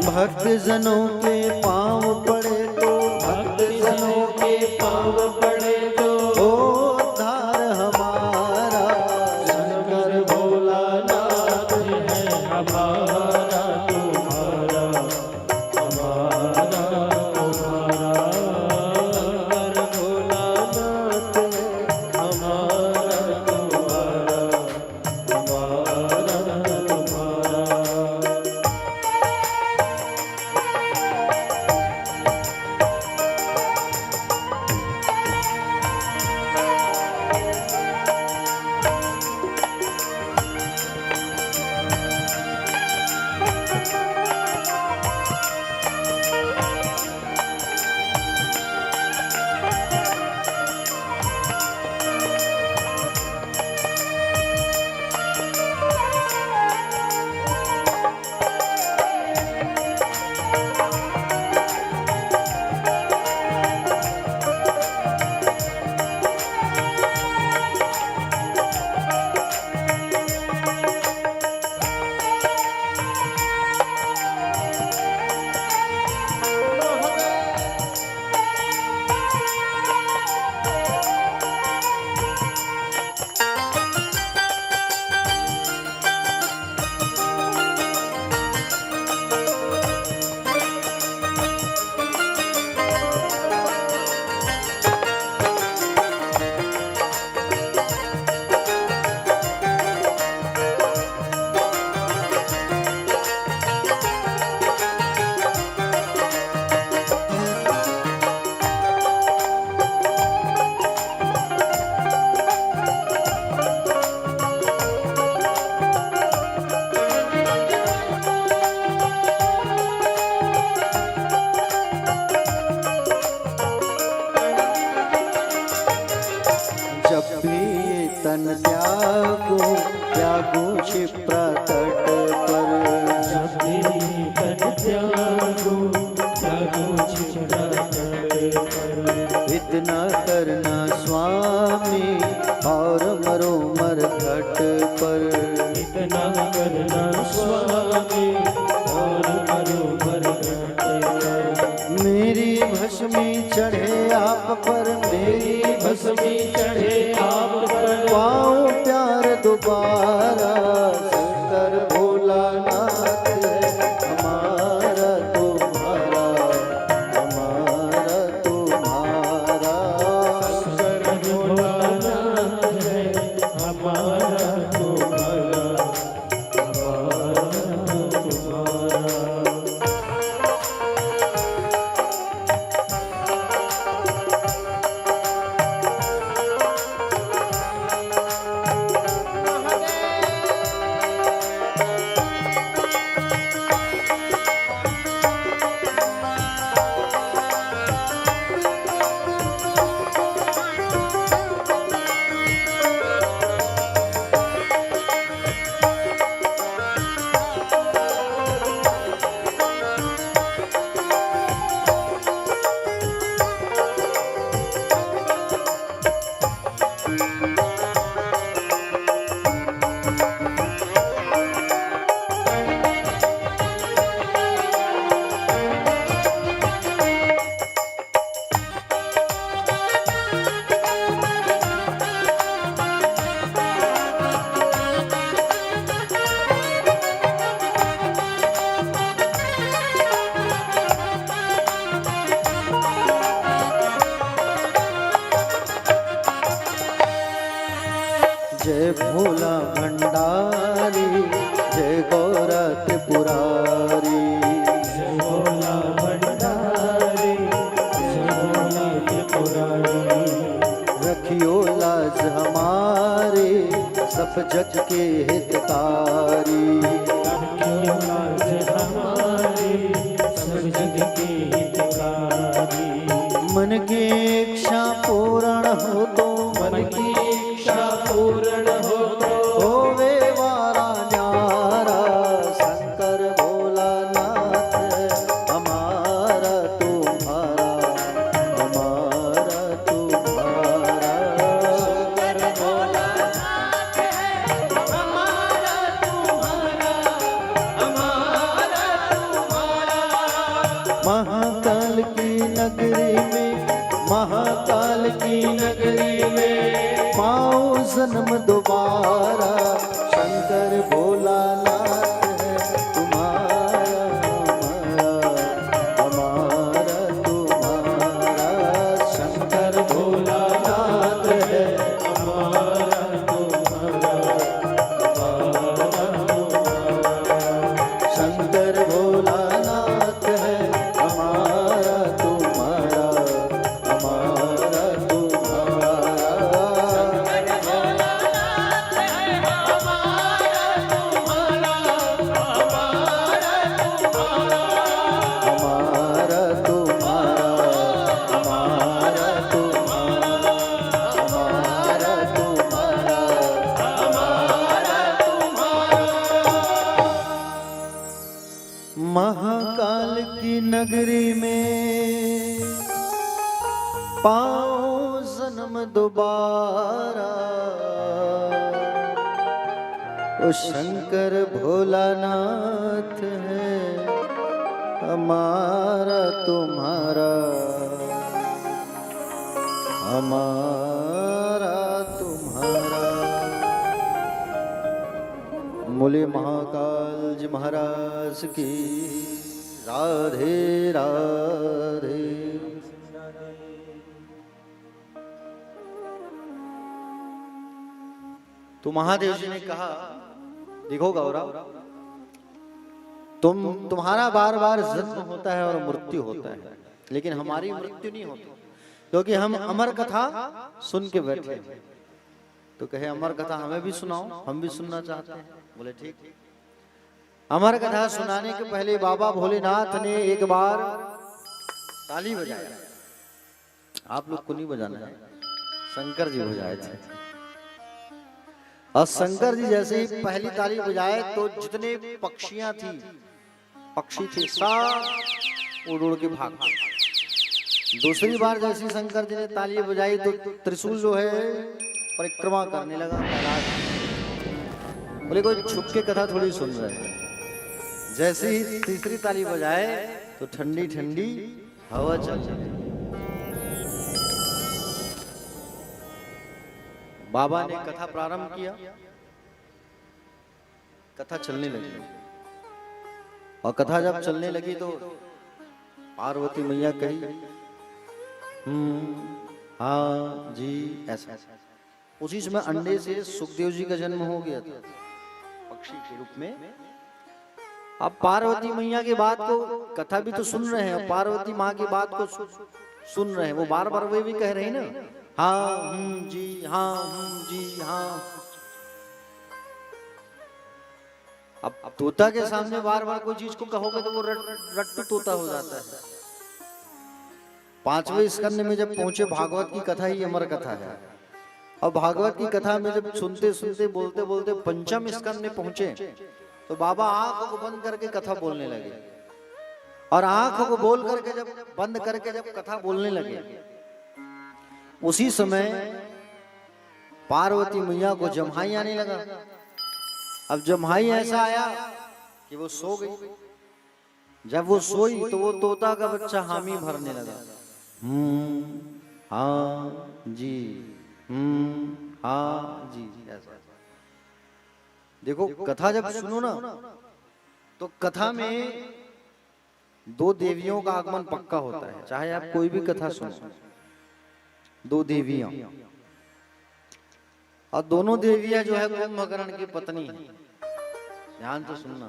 भक्त जनों के पांव पड़े तो, भक्त जनों के पाँव पड़े तो उद्धार हमारा, शंकर भोलानाथ है हमारा तुम्हारा, हमारा तुम्हारा। शंकर भोलानाथ है हमारा तुम्हारा, हमारा तुम्हारा। जब भी ये तन त्यागो त्यागो क्षिप्रा तट पर, जब भी तन त्यागो त्यागो छिपरा तट पर। इतना करना स्वामी और मरो मर घट पर, इतना करना स्वामी और मरो मर घट पर। मेरी भस्मी चढ़े आप पर, मेरी भस्मी चढ़े आप पर। पाओ प्यार दोबारा, शंकर भोलानाथ है हमारा तुम्हारा, हमारा तुम्हारा। शंकर भोलानाथ है हमारा तुम्हारा, हमारा तुम्हारा। जय भोला भंडारी, जय गौरा त्रिपुरारी। जय भोला भंडारी, जय भोला त्रिपुरारी। रखियो लाज हमारे सब जग के हितकारी। रखियो लाज हमारे सब जग के हितकारी। मन की इच्छा नगरी में, महाकाल की नगरी में पाओ जन्म दोबारा। शंकर भोलानाथ है तुम्हारा हमारा तुम्हारा। शंकर भोलानाथ है हमारा तुम्हारा। शंकर भोलानाथ है हमारा तुम्हारा हमारा तुम्हारा। हमारा तुम्हारा हमारा तुम्हारा हमारा तुम्हारा हमारा तुम्हारा। महाकाल की नगरी में पाओ जन्म दोबारा। ओ शंकर भोलानाथ है हमारा तुम्हारा हमारा तुम्हारा। बोले महाकाल जी महाराज की राधे राधे। तो महादेव जी ने कहा, देखो गौरव, तुम्हारा बार बार जन्म होता है और मृत्यु होता है, लेकिन हमारी मृत्यु नहीं होती, क्योंकि हम अमर कथा सुन के बैठे हैं। तो कहे अमर कथा हमें भी सुनाओ, हम भी सुनना चाहते हैं। बोले ठीक। अमर कथा सुनाने के पहले बाबा भोलेनाथ ने एक बार ताली बजाया। आप लोग को नहीं बजाना है, शंकर जी बजाए थे। और शंकर जी जैसे ही पहली ताली बजाए तो जितने पक्षियां थी, पक्षी थे, सब उड़ उड़ के भाग गए। दूसरी बार जैसे शंकर जी ने ताली बजाई तो त्रिशूल जो है परिक्रमा करने लगा कैलाश। बोले कोई छुप के कथा थोड़ी सुन रहे हैं। जैसे ही तीसरी ताली बजाए तो ठंडी ठंडी हवा चल रही। बाबा ने कथा प्रारंभ किया, कथा चलने लगी। और कथा जब चलने लगी तो पार्वती मैया कही हाँ जी ऐसा। उसी समय अंडे से सुखदेव जी का जन्म हो गया था पक्षी के रूप में। अब पार्वती मैया की बात को, कथा भी तो सुन रहे हैं, पार्वती माँ की बात को सुन रहे हैं। वो बार बार वे भी कह रही ना हाँ जी हाँ जी हाँ। अब तोता के सामने बार बार कोई चीज को कहोगे तो वो रट्टू तोता हो जाता है। 5वें स्कंद में जब पहुंचे, भागवत की कथा ही अमर कथा है। अब भागवत की कथा में जब सुनते सुनते बोलते बोलते 5वें स्कंद में पहुंचे तो बाबा आंखों को बंद करके कथा बोलने लगे। और आंखों को बोल करके जब बंद करके जब कथा बोलने लगे, उसी समय पार्वती मैया को जम्हाई आने लगा। अब जम्हाई ऐसा आया कि वो सो गई। जब वो सोई तो वो तोता का बच्चा हामी भरने लगा। हाँ जी हाँ जी ऐसा। देखो कथा जब सुनो ना तो कथा में 2 देवियों का आगमन पक्का होता है। चाहे आप कोई भी कथा सुनो, 2 देवियां, और दोनों देवियां जो है कुंभकर्ण की पत्नी है। ध्यान से सुनना।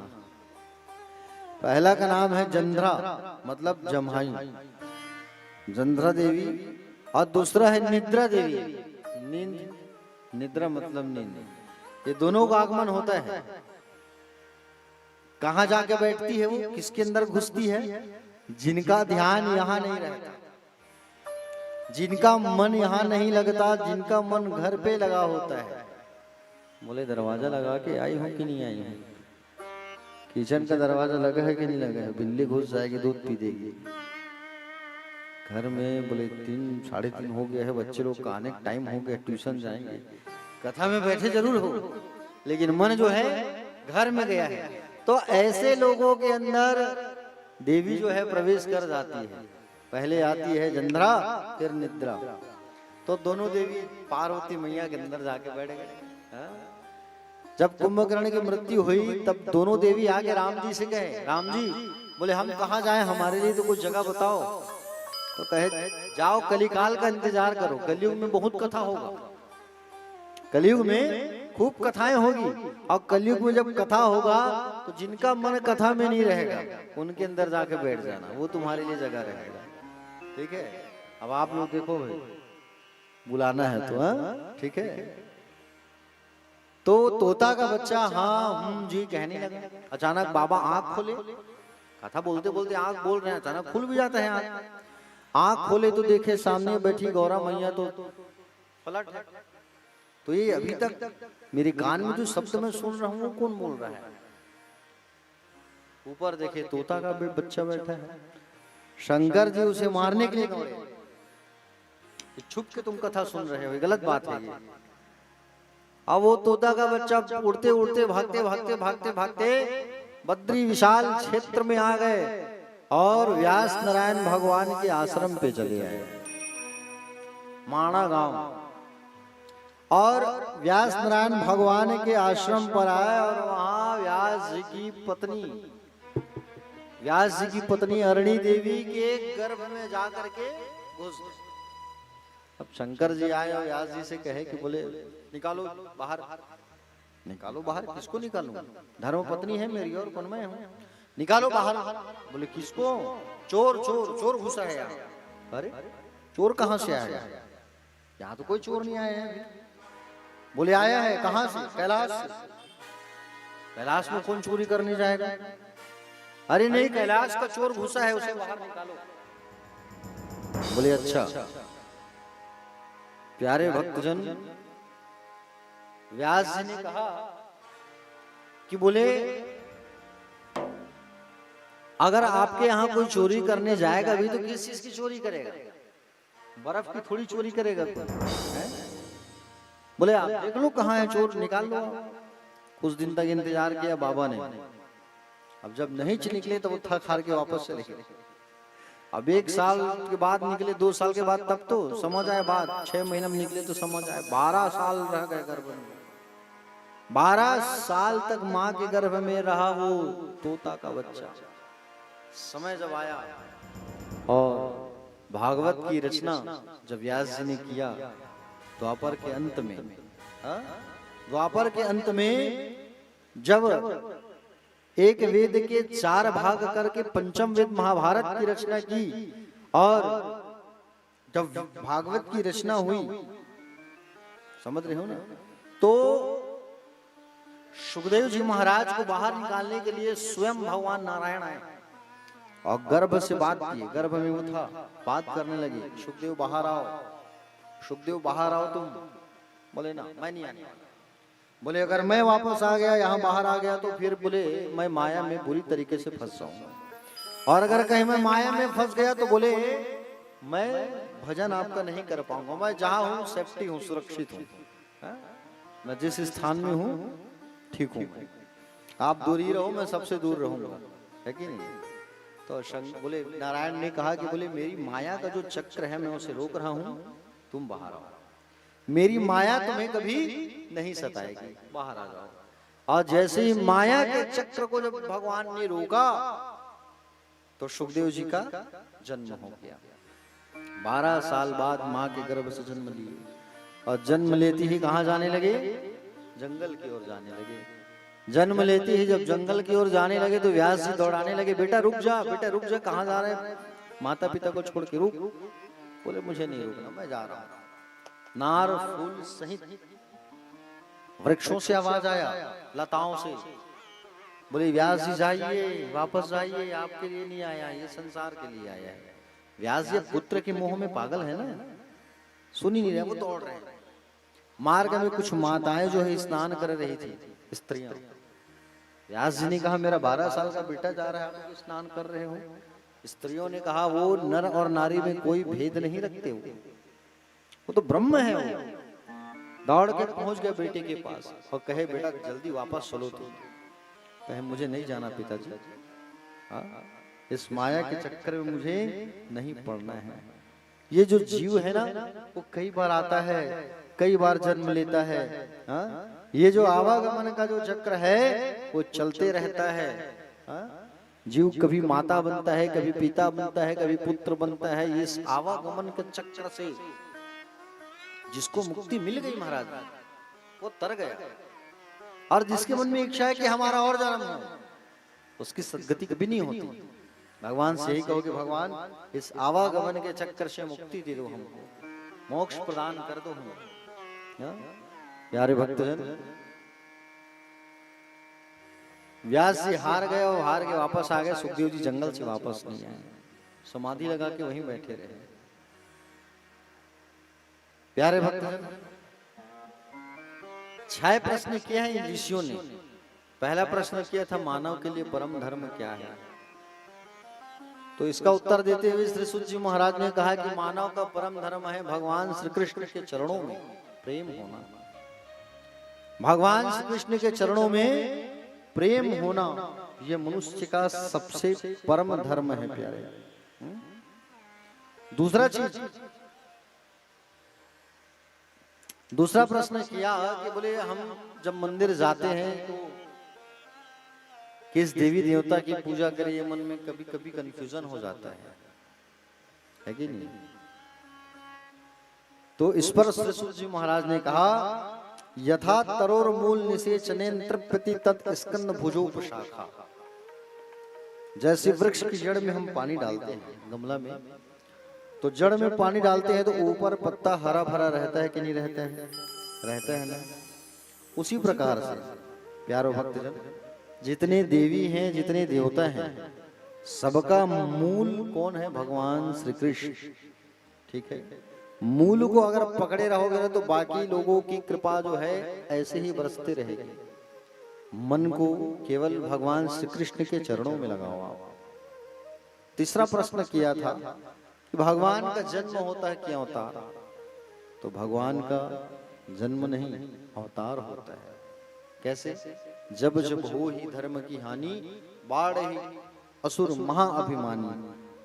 पहला का नाम है जंध्रा, मतलब जम्हाई, जंध्रा देवी। और दूसरा है निद्रा देवी, नींद, निद्रा मतलब नींद। ये दोनों का आगमन होता है। कहां जाके बैठती है वो, किसके अंदर घुसती है? जिनका ध्यान यहाँ नहीं रहता, जिनका मन यहाँ नहीं लगता, जिनका मन घर पे लगा होता है। बोले दरवाजा लगा के आई हूँ कि नहीं आई हूँ? किचन का दरवाजा लगा है कि नहीं लगा है? बिल्ली घुस जाएगी, दूध पी देगी। घर में बोले 3 साढ़े 3 हो गया है, बच्चे लोग का आने का टाइम हो गया, ट्यूशन जाएंगे। कथा में बैठे जरूर हो, लेकिन मन जो है घर में गया है। तो ऐसे लोगों के अंदर देवी जो है प्रवेश कर जाती है। पहले आती है जंद्रा फिर निद्रा। तो दोनों देवी पार्वती मैया के अंदर जाके बैठ गए। हाँ? जब कुंभकर्ण की मृत्यु हुई तब दोनों देवी आके राम जी से कहे, राम जी बोले हम कहाँ जाएं, हमारे लिए तो कुछ जगह बताओ। तो कहे जाओ कलिकाल का इंतजार करो, कलयुग में बहुत कथा होगा, कलयुग में खूब कथाएं होगी। और कलयुग में जब कथा होगा तो जिनका मन कथा में नहीं रहेगा उनके अंदर जाके बैठ जाना, वो तुम्हारे लिए जगह रहेगा। ठीक है, अब आप लोग देखो भाई, बुलाना है तो हाँ ठीक है। तो तोता का बच्चा हाँ जी कहने लगा। अचानक बाबा आंख खोले, कथा बोलते बोलते आंख बोल रहे हैं, अचानक खुल भी जाता है आंख। आंख खोले तो देखे सामने बैठी गौरा मैया तो पलट है। तो ये अभी तक मेरे कान में जो शब्द मैं सुन रहा हूँ वो कौन बोल रहा है? ऊपर देखे तोता का बच्चा बैठा है। शंकर जी उसे मारने के लिए दौड़े, छुप के तुम कथा सुन रहे हो, गलत बात है ये। अब वो तोता का बच्चा उड़ते उड़ते भागते भागते भागते भागते बद्री विशाल क्षेत्र में आ गए और व्यास नारायण भगवान के आश्रम पे चले आए, माणा गांव। और व्यास नारायण भगवान के आश्रम पर आए और वहां व्यास जी की पत्नी अरणी देवी के गर्भ में जाकर के घुस। अब शंकर जी आए और व्यास जी से कहे कि बोले निकालो बाहर, निकालो बाहर। किसको निकालूं? धर्म पत्नी है मेरी और कौन मैं हूं, निकालो बाहर। बोले किसको? चोर चोर चोर घुसा है यहाँ। अरे चोर कहाँ से आया? यहाँ तो कोई चोर नहीं आया है। बोले आया है, कहाँ से? कैलाश से। कैलाश में कौन चोरी करने जाएगा? अरे नहीं, कैलाश का चोर घुसा है, उसे बाहर निकालो। बोले अच्छा। प्यारे भक्तजन, व्यास जी ने कहा कि बोले अगर आपके यहाँ कोई चोरी करने जाएगा भी तो किस चीज की चोरी करेगा? बर्फ की थोड़ी चोरी करेगा है? बोले आप देख लो कहाँ है चोर, निकाल लो। कुछ दिन तक इंतजार किया बाबा ने, अब जब नहीं निकले तो वो थक हार के वापस चले गए। अब 1 साल के बाद निकले, 2 साल के बाद तब तो समझ आए बात, 6 महीने में निकले तो समझ आए। 12 साल रह गए गर्भ में, 12 साल तक माँ के गर्भ में रहा वो तोता का बच्चा। समय जब आया और भागवत की रचना जब व्यास जी ने किया द्वापर के अंत में, द्वापर के अंत में जब एक वेद के 4 भाग करके पंचम वेद महाभारत की रचना की और जब भागवत की रचना हुई, समझ रहे हो ना, तो सुखदेव जी महाराज को बाहर निकालने के लिए स्वयं भगवान नारायण आए और गर्भ से बात की। गर्भ में वो था, बात करने लगे, सुखदेव बाहर आओ, सुखदेव बाहर आओ तुम। बोले ना मैं नहीं आने। बोले अगर मैं वापस आ गया, यहाँ बाहर आ गया तो फिर बोले मैं माया में बुरी तरीके से फंस जाऊंगा, और अगर कहीं मैं माया में फंस गया तो बोले मैं भजन आपका नहीं कर पाऊंगा। मैं जहाँ हूँ सेफ्टी हूँ, सुरक्षित हूँ, मैं जिस स्थान में हूँ ठीक हूँ, आप दूर ही रहो, मैं सबसे दूर रहूंगा, है कि नहीं? तो बोले नारायण ने कहा कि बोले मेरी माया का जो चक्र है मैं उसे रोक रहा हूँ, तुम बाहर आओ, मेरी माया तुम्हें कभी नहीं सताएगी, बाहर आ जाओ। और जैसे ही माया के चक्र को जब भगवान ने रोका तो सुखदेव जी का जन्म हो गया। 12 साल बाद माँ के गर्भ से जन्म लिए और जन्म लेती ही कहाँ जाने लगे? जंगल की ओर जाने लगे। जन्म लेती ही जब जंगल की ओर जाने लगे तो व्यास जी दौड़ाने लगे, बेटा रुक जा, बेटा रुक जा, कहाँ जा रहे हैं? माता पिता को छोड़ के रुक। बोले मुझे नहीं रुकना, मैं जा रहा हूँ। नार फूल सहित वृक्षों से आवाज आया, लताओं से। बोले व्यास जी जाइए, वापस जाइए, आपके लिए नहीं आया, ये संसार के लिए आया है। व्यास जी पुत्र के मोह में पागल है ना, सुन ही नहीं रहे, वो दौड़ रहे हैं। मार्ग में कुछ माताएं जो है स्नान कर रही थी, स्त्रियां। व्यास जी ने कहा मेरा 12 साल का बेटा जा रहा है, आप स्नान कर रहे हो? स्त्रियों ने कहा वो नर और नारी में कोई भेद नहीं रखते, वो तो ब्रह्म है। वो दौड़ के पहुंच गए बेटे के पास और कहे बेटा जल्दी वापस चलो तुम। कहे मुझे नहीं जाना पिताजी। इस माया के चक्कर में मुझे नहीं पड़ना है। ये जो जीव है ना, वो कई बार आता है, कई बार जन्म लेता है। हाँ? ये जो आवागमन का जो चक्र है वो चलते रहता है। हाँ? जीव कभी माता बनता है, कभी पिता बनता है, कभी पुत्र बनता है। ये इस आवागमन के चक्र से जिसको मुक्ति मिल गई महाराज, वो तर गया। और जिसके मन में इच्छा है कि हमारा और जन्म हो, उसकी सद्गति कभी नहीं होती। भगवान से ही कहो कि भगवान इस आवागमन के चक्कर से मुक्ति दे दो, हमको मोक्ष प्रदान कर दो हमको। प्यारे भक्तजन, व्यास जी हार गए और हार के वापस आ गए। सुखदेव जी जंगल से वापस नहीं आए, समाधि लगा के वहीं बैठे रहे। प्यारे भक्तजन, 6 प्रश्न किए हैं इन ऋषियों ने। पहला प्रश्न किया था मानव के लिए परम धर्म क्या है, तो इसका उत्तर देते हुए श्री सूत जी महाराज ने कहा कि मानव का परम धर्म है भगवान श्री कृष्ण के चरणों में प्रेम होना। भगवान श्री कृष्ण के चरणों में प्रेम होना, यह मनुष्य का सबसे परम धर्म है प्यारे। दूसरा प्रश्न किया कि बोले हम जब मंदिर जाते हैं तो किस देवी देवता की पूजा करें, ये मन में कभी कभी कंफ्यूजन हो जाता है कि नहीं। तो इस पर श्री सूत जी महाराज ने कहा यथा तरोर मूल निषेचनेन तृप्यति तत् स्कंद भुजोपशाखा। जैसे वृक्ष की जड़ में हम पानी डालते हैं गमला में, तो जड़ में पानी डालते हैं तो ऊपर पत्ता हरा भरा रहता है कि नहीं रहता है, रहता है ना। उसी प्रकार से प्यारो भक्तजन, जितने देवी हैं, जितने देवता हैं, सबका मूल कौन है, भगवान श्री कृष्ण। ठीक है, मूल को अगर पकड़े रहोगे ना तो बाकी लोगों की कृपा जो है ऐसे ही बरसते रहेगी। मन को केवल भगवान श्री कृष्ण के चरणों में लगाओ आप। तीसरा प्रश्न किया था कि भगवान का जन्म होता है कि अवतार, तो भगवान का जन्म नहीं अवतार होता है। कैसे? जब जब हो ही धर्म की हानि, बाढ़ ही असुर महाअभिमानी,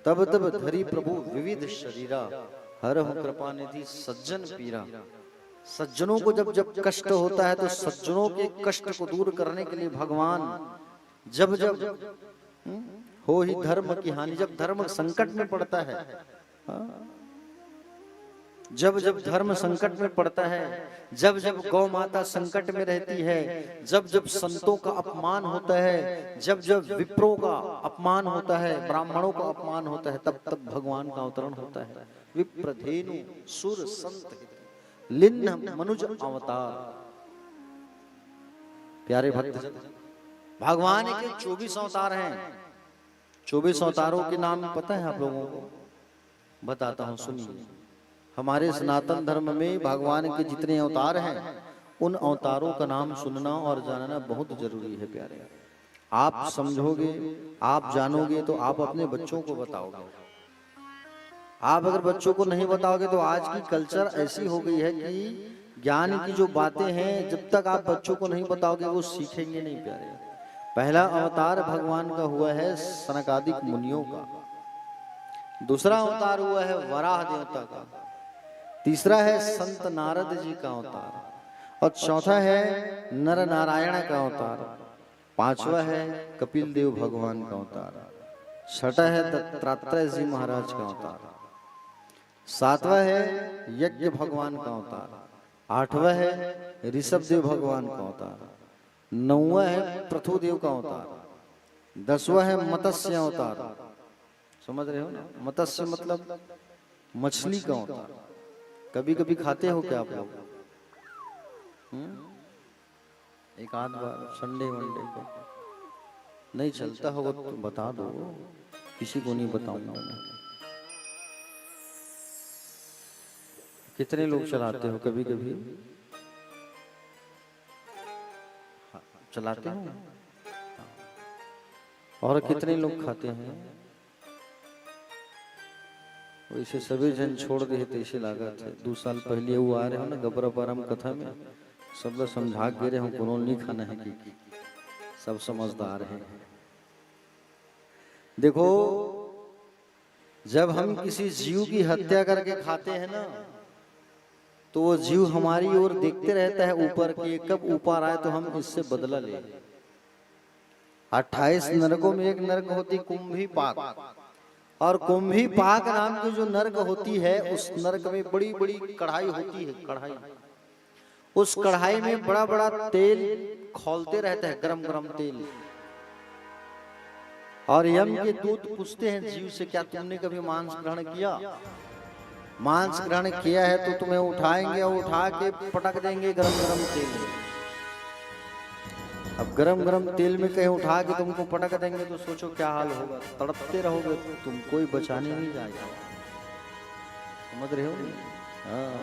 तब तब धरी प्रभु विविध शरीरा, हरहु कृपा निधि सज्जन पीरा। सज्जनों को जब जब कष्ट होता है तो सज्जनों के कष्ट को दूर करने के लिए भगवान जब जब हो ही धर्म की हानि, जब धर्म संकट में पड़ता है, जब जब धर्म संकट में पड़ता है, जब जब गौ माता संकट में रहती है, जब जब संतों का अपमान होता है, जब जब विप्रों का अपमान होता है, ब्राह्मणों का अपमान होता है, तब तब भगवान का अवतरण होता है। विप्रधेनु सुर संत लिन्न मनुज अवतार। प्यारे भक्त, भगवान के 24 अवतार हैं। 24 अवतारों के नाम पता है आप लोगों को? बताता हूं, सुनिए। हमारे सनातन धर्म में भगवान के जितने अवतार हैं, उन अवतारों का नाम सुनना और जानना बहुत जरूरी है प्यारे। आप समझोगे, आप जानोगे तो आप अपने बच्चों को बताओगे। आप अगर बच्चों को नहीं बताओगे तो आज की कल्चर ऐसी हो गई है कि ज्ञान की जो बातें हैं, जब तक आप बच्चों को नहीं बताओगे वो सीखेंगे नहीं प्यारे। पहला अवतार भगवान का हुआ है सनकादिक मुनियों का, दूसरा अवतार हुआ है वराह देवता का, तीसरा है संत नारद जी का अवतार, और चौथा है नर नारायण का अवतार, पांचवा है कपिल देव भगवान का अवतार, छठा है दत्तात्रेय जी महाराज का अवतार, सातवां है यज्ञ भगवान का अवतार, आठवां है ऋषभ देव भगवान का अवतार, नौवां है पृथुदेव का अवतार, 10वां है मत्स्य अवतार। समझ रहे हो ना? मत्स्य मतलब मछली का अवतार। कभी कभी खाते हो क्या आप लोग? एक आध बार संडे वनडे को नहीं चलता होगा तो बता दो, किसी को नहीं बताऊंगा मैं। कितने लोग चलाते हो? कभी कभी चलाते हो? और कितने लोग खाते हैं? वैसे सभी जन छोड़ दे तो ऐसे लागत है। 2 साल पहले वो आ रहे हो ना गबरा परम कथा में, सब लोग समझा के रहे हो कोनो नहीं खाना है कि सब समझदार हैं। देखो, जब हम किसी जीव की हत्या करके खाते हैं ना, तो वो जीव हमारी ओर देखते रहता है ऊपर कि कब ऊपर आए तो हम इससे बदला ले। 28 नरकों में एक नरक होती कुंभी पाक, और कुंभी पाक नाम की जो नरक होती है, उस नरक में बड़ी बड़ी कढ़ाई होती है। कढ़ाई, उस कढ़ाई में बड़ा बड़ा तेल खौलते रहता है, गरम गरम तेल। और यम के दूत पूछते हैं जीव से, क्या तुमने कभी मांस ग्रहण किया? मांस ग्रहण किया है तो तुम्हें उठाएंगे और उठा के पटक देंगे गरम गरम तेल में। अब गरम गरम तेल में कहीं उठा के तुमको पटक देंगे तो सोचो क्या हाल होगा। तड़पते रहोगे तुम, कोई बचाने नहीं जाएगा। समझ रहे हो? हाँ,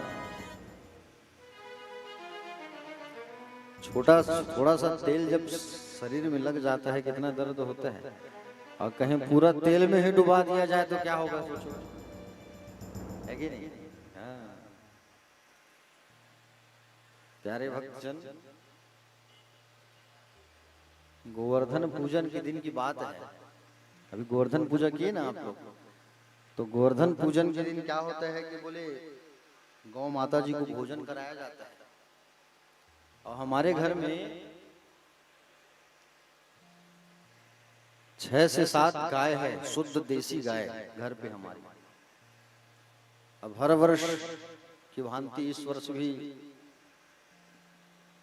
थोड़ा सा तेल जब शरीर में लग जाता है कितना दर्द होता है, और कहीं पूरा तेल में ही डुबा दिया जाए तो क्या होगा सोचो, है कि नहीं? हाँ, प्यारे भक्तजन, गोवर्धन पूजन के दिन की बात है। अभी गोवर्धन पूजा किए ना आप लोग, तो गोवर्धन पूजन के दिन क्या होता है कि बोले गौ माता जी को भोजन कराया जाता है। और हमारे घर में 6 से 7 गाय है, शुद्ध देसी गाय घर पे हमारी। अब हर वर्ष की भांति इस वर्ष भी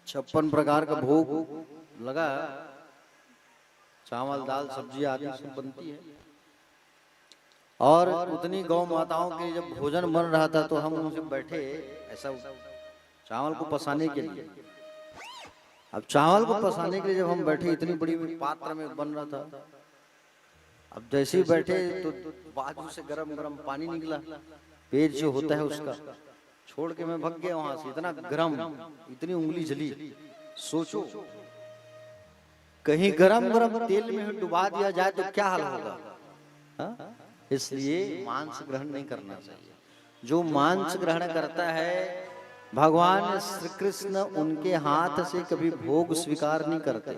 56 प्रकार का भोग लगा, चावल दाल सब्जी आदि सब बनती है। और उतनी गौ माताओं के जब भोजन बन रहा था तो हम उनसे बैठे ऐसा चावल को पसाने के लिए। अब चावल को पसाने के लिए जब हम बैठे, इतनी बड़ी पात्र में बन रहा था। अब जैसे ही बैठे तो बाजू से गरम गरम पानी निकला, पेट जो होता है उसका, छोड़ के मैं भाग गया वहां से। इतना गरम, इतनी उंगली जली। सोचो कहीं गरम गरम तेल में डुबा दिया जाए तो क्या हाल होगा। हा? इसलिए मांस ग्रहण नहीं करना चाहिए। जो मांस ग्रहण करता है, भगवान श्री कृष्ण उनके हाथ से कभी भोग स्वीकार नहीं करते।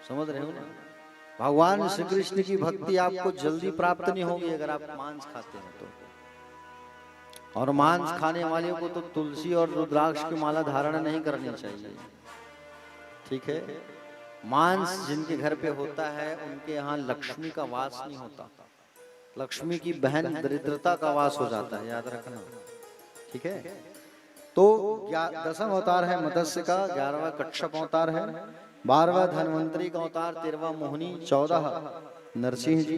समझ रहे हो ना? भगवान श्री कृष्ण की भक्ति आपको जल्दी प्राप्त नहीं होगी अगर आप मांस खाते हैं तो। और मांस खाने वाले को तो तुलसी और रुद्राक्ष की माला धारण नहीं करनी चाहिए, ठीक है? मांस जिनके घर पे होता है उनके यहाँ लक्ष्मी का वास नहीं होता। लक्ष्मी की बहन दरिद्रता का वास हो जाता है, याद रखना, ठीक है? तो 10वां अवतार है मत्स्य का, 11वां कच्छप अवतार है, 12वां धन्वंतरी का अवतार, 13वां मोहिनी, 14 नरसिंह जी,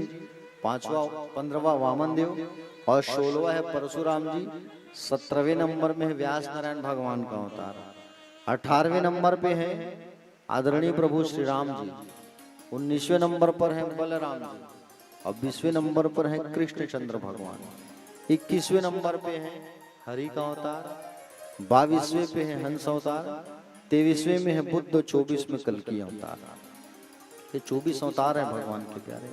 15वां वामन देव, और 16वां है परशुराम जी, 17वें नंबर में है व्यास नारायण भगवान का अवतार, 18वें नंबर पे है आदरणीय प्रभु श्री राम जी, 19वें नंबर पर है बलराम जी, और 20वें नंबर पर है कृष्णचंद्र भगवान, 21वें नंबर पे है हरि का अवतार, 22वें पे है हंस अवतार, 23वें में है बुद्ध, 24 में कल्कि अवतार। ये 24 अवतार है भगवान के प्यारे।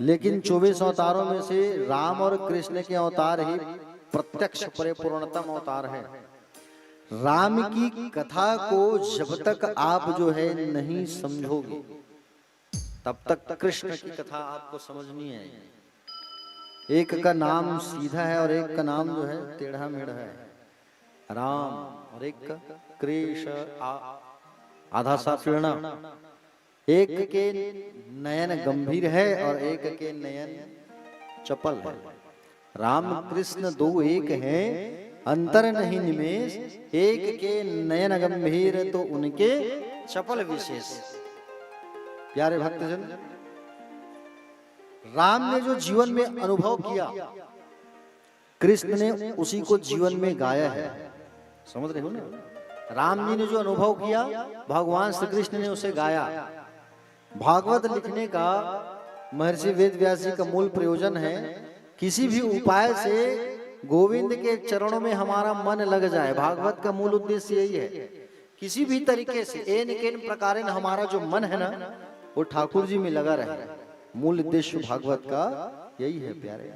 लेकिन 24 अवतारों में से राम और कृष्ण के अवतार ही प्रत्यक्ष परिपूर्णतम अवतार है। राम की कथा को जब तक आप जो है नहीं समझोगे तब तक कृष्ण की कथा आपको समझ नहीं आएगी। एक का नाम सीधा है और एक का नाम जो है टेढ़ा मेढ़ा है, राम, और एक का कृष्ण आधा सा पीढ़ा। एक के नयन गंभीर है और एक के नयन चपल है। राम कृष्ण दो एक हैं, अंतर नहीं निमेष, एक के नयन गंभीर तो उनके चपल विशेष। प्यारे भक्तजन, राम ने जो जीवन में अनुभव किया, कृष्ण ने उसी को जीवन में गाया है। समझ रहे हो ना? राम जी ने जो अनुभव किया, भगवान श्री कृष्ण ने उसे गाया। भागवत लिखने का महर्षि वेद व्यास जी का मूल प्रयोजन है किसी भी उपाय से गोविंद के चरणों में हमारा मन लग जाए। भागवत का मूल उद्देश्य यही है, किसी भी तरीके से एन केन प्रकार हमारा जो मन है ना, वो ठाकुर जी में लगा रहे। मूल उद्देश्य भागवत का यही है प्यारे।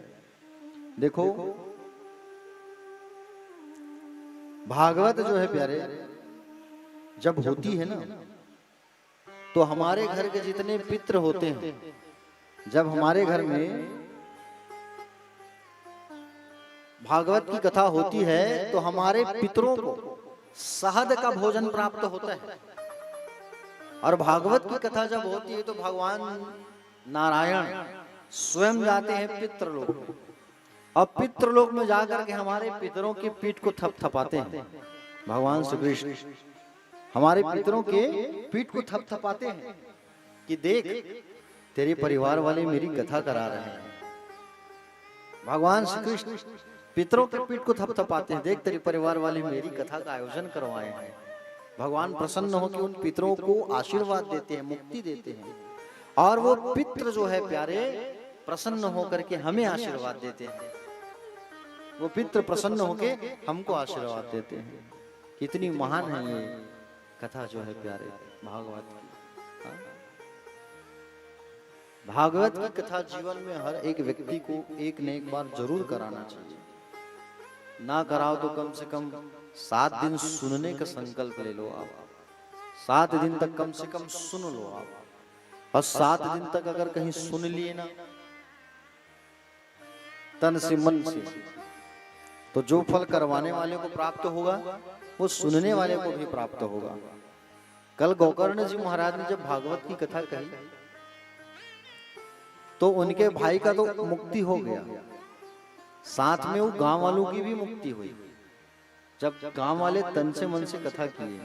देखो भागवत जो है प्यारे, जब होती है ना तो हमारे घर के जितने पितृ होते हैं, जब हमारे घर में भागवत की कथा होती है तो हमारे पितरों को शहद का भोजन प्राप्त होता है। और भागवत की कथा जब होती है तो भगवान नारायण स्वयं जाते हैं पितृलोक में, और पितृलोक में जाकर के हमारे पितरों की पीठ को थपथपाते हैं। भगवान श्री कृष्ण हमारे पितरों के पीठ को थपथपाते हैं कि देख तेरे परिवार वाले मेरी कथा करा रहे हैं। भगवान श्री कृष्ण पितरों के पीठ को थपथपाते हैं, देख तेरे परिवार वाले मेरी कथा का आयोजन करवाए हैं। भगवान प्रसन्न होकर उन पितरों को आशीर्वाद देते हैं, मुक्ति देते हैं, और वो पितृ जो है प्यारे प्रसन्न होकर के हमें आशीर्वाद देते हैं। वो पितृ प्रसन्न होकर हमको आशीर्वाद देते हैं। कितनी महान है ये कथा जो है प्यारे भागवत की। हाँ? भागवत की कथा जीवन में हर एक व्यक्ति को एक न एक बार जरूर कराना चाहिए। ना कराओ तो कम से कम 7 दिन सुनने का संकल्प ले लो आप। 7 दिन तक कम से कम सुन लो आप, और 7 दिन तक अगर कहीं सुन लिए ना तन से मन से, तो जो फल करवाने वाले को प्राप्त होगा वो सुनने वाले को भी प्राप्त होगा। कल गोकर्ण जी महाराज ने जब भागवत की कथा कही तो उनके भाई का तो मुक्ति हो गया, साथ में वो गांव वालों की भी मुक्ति हुई। जब गांव वाले तन से मन से कथा किए,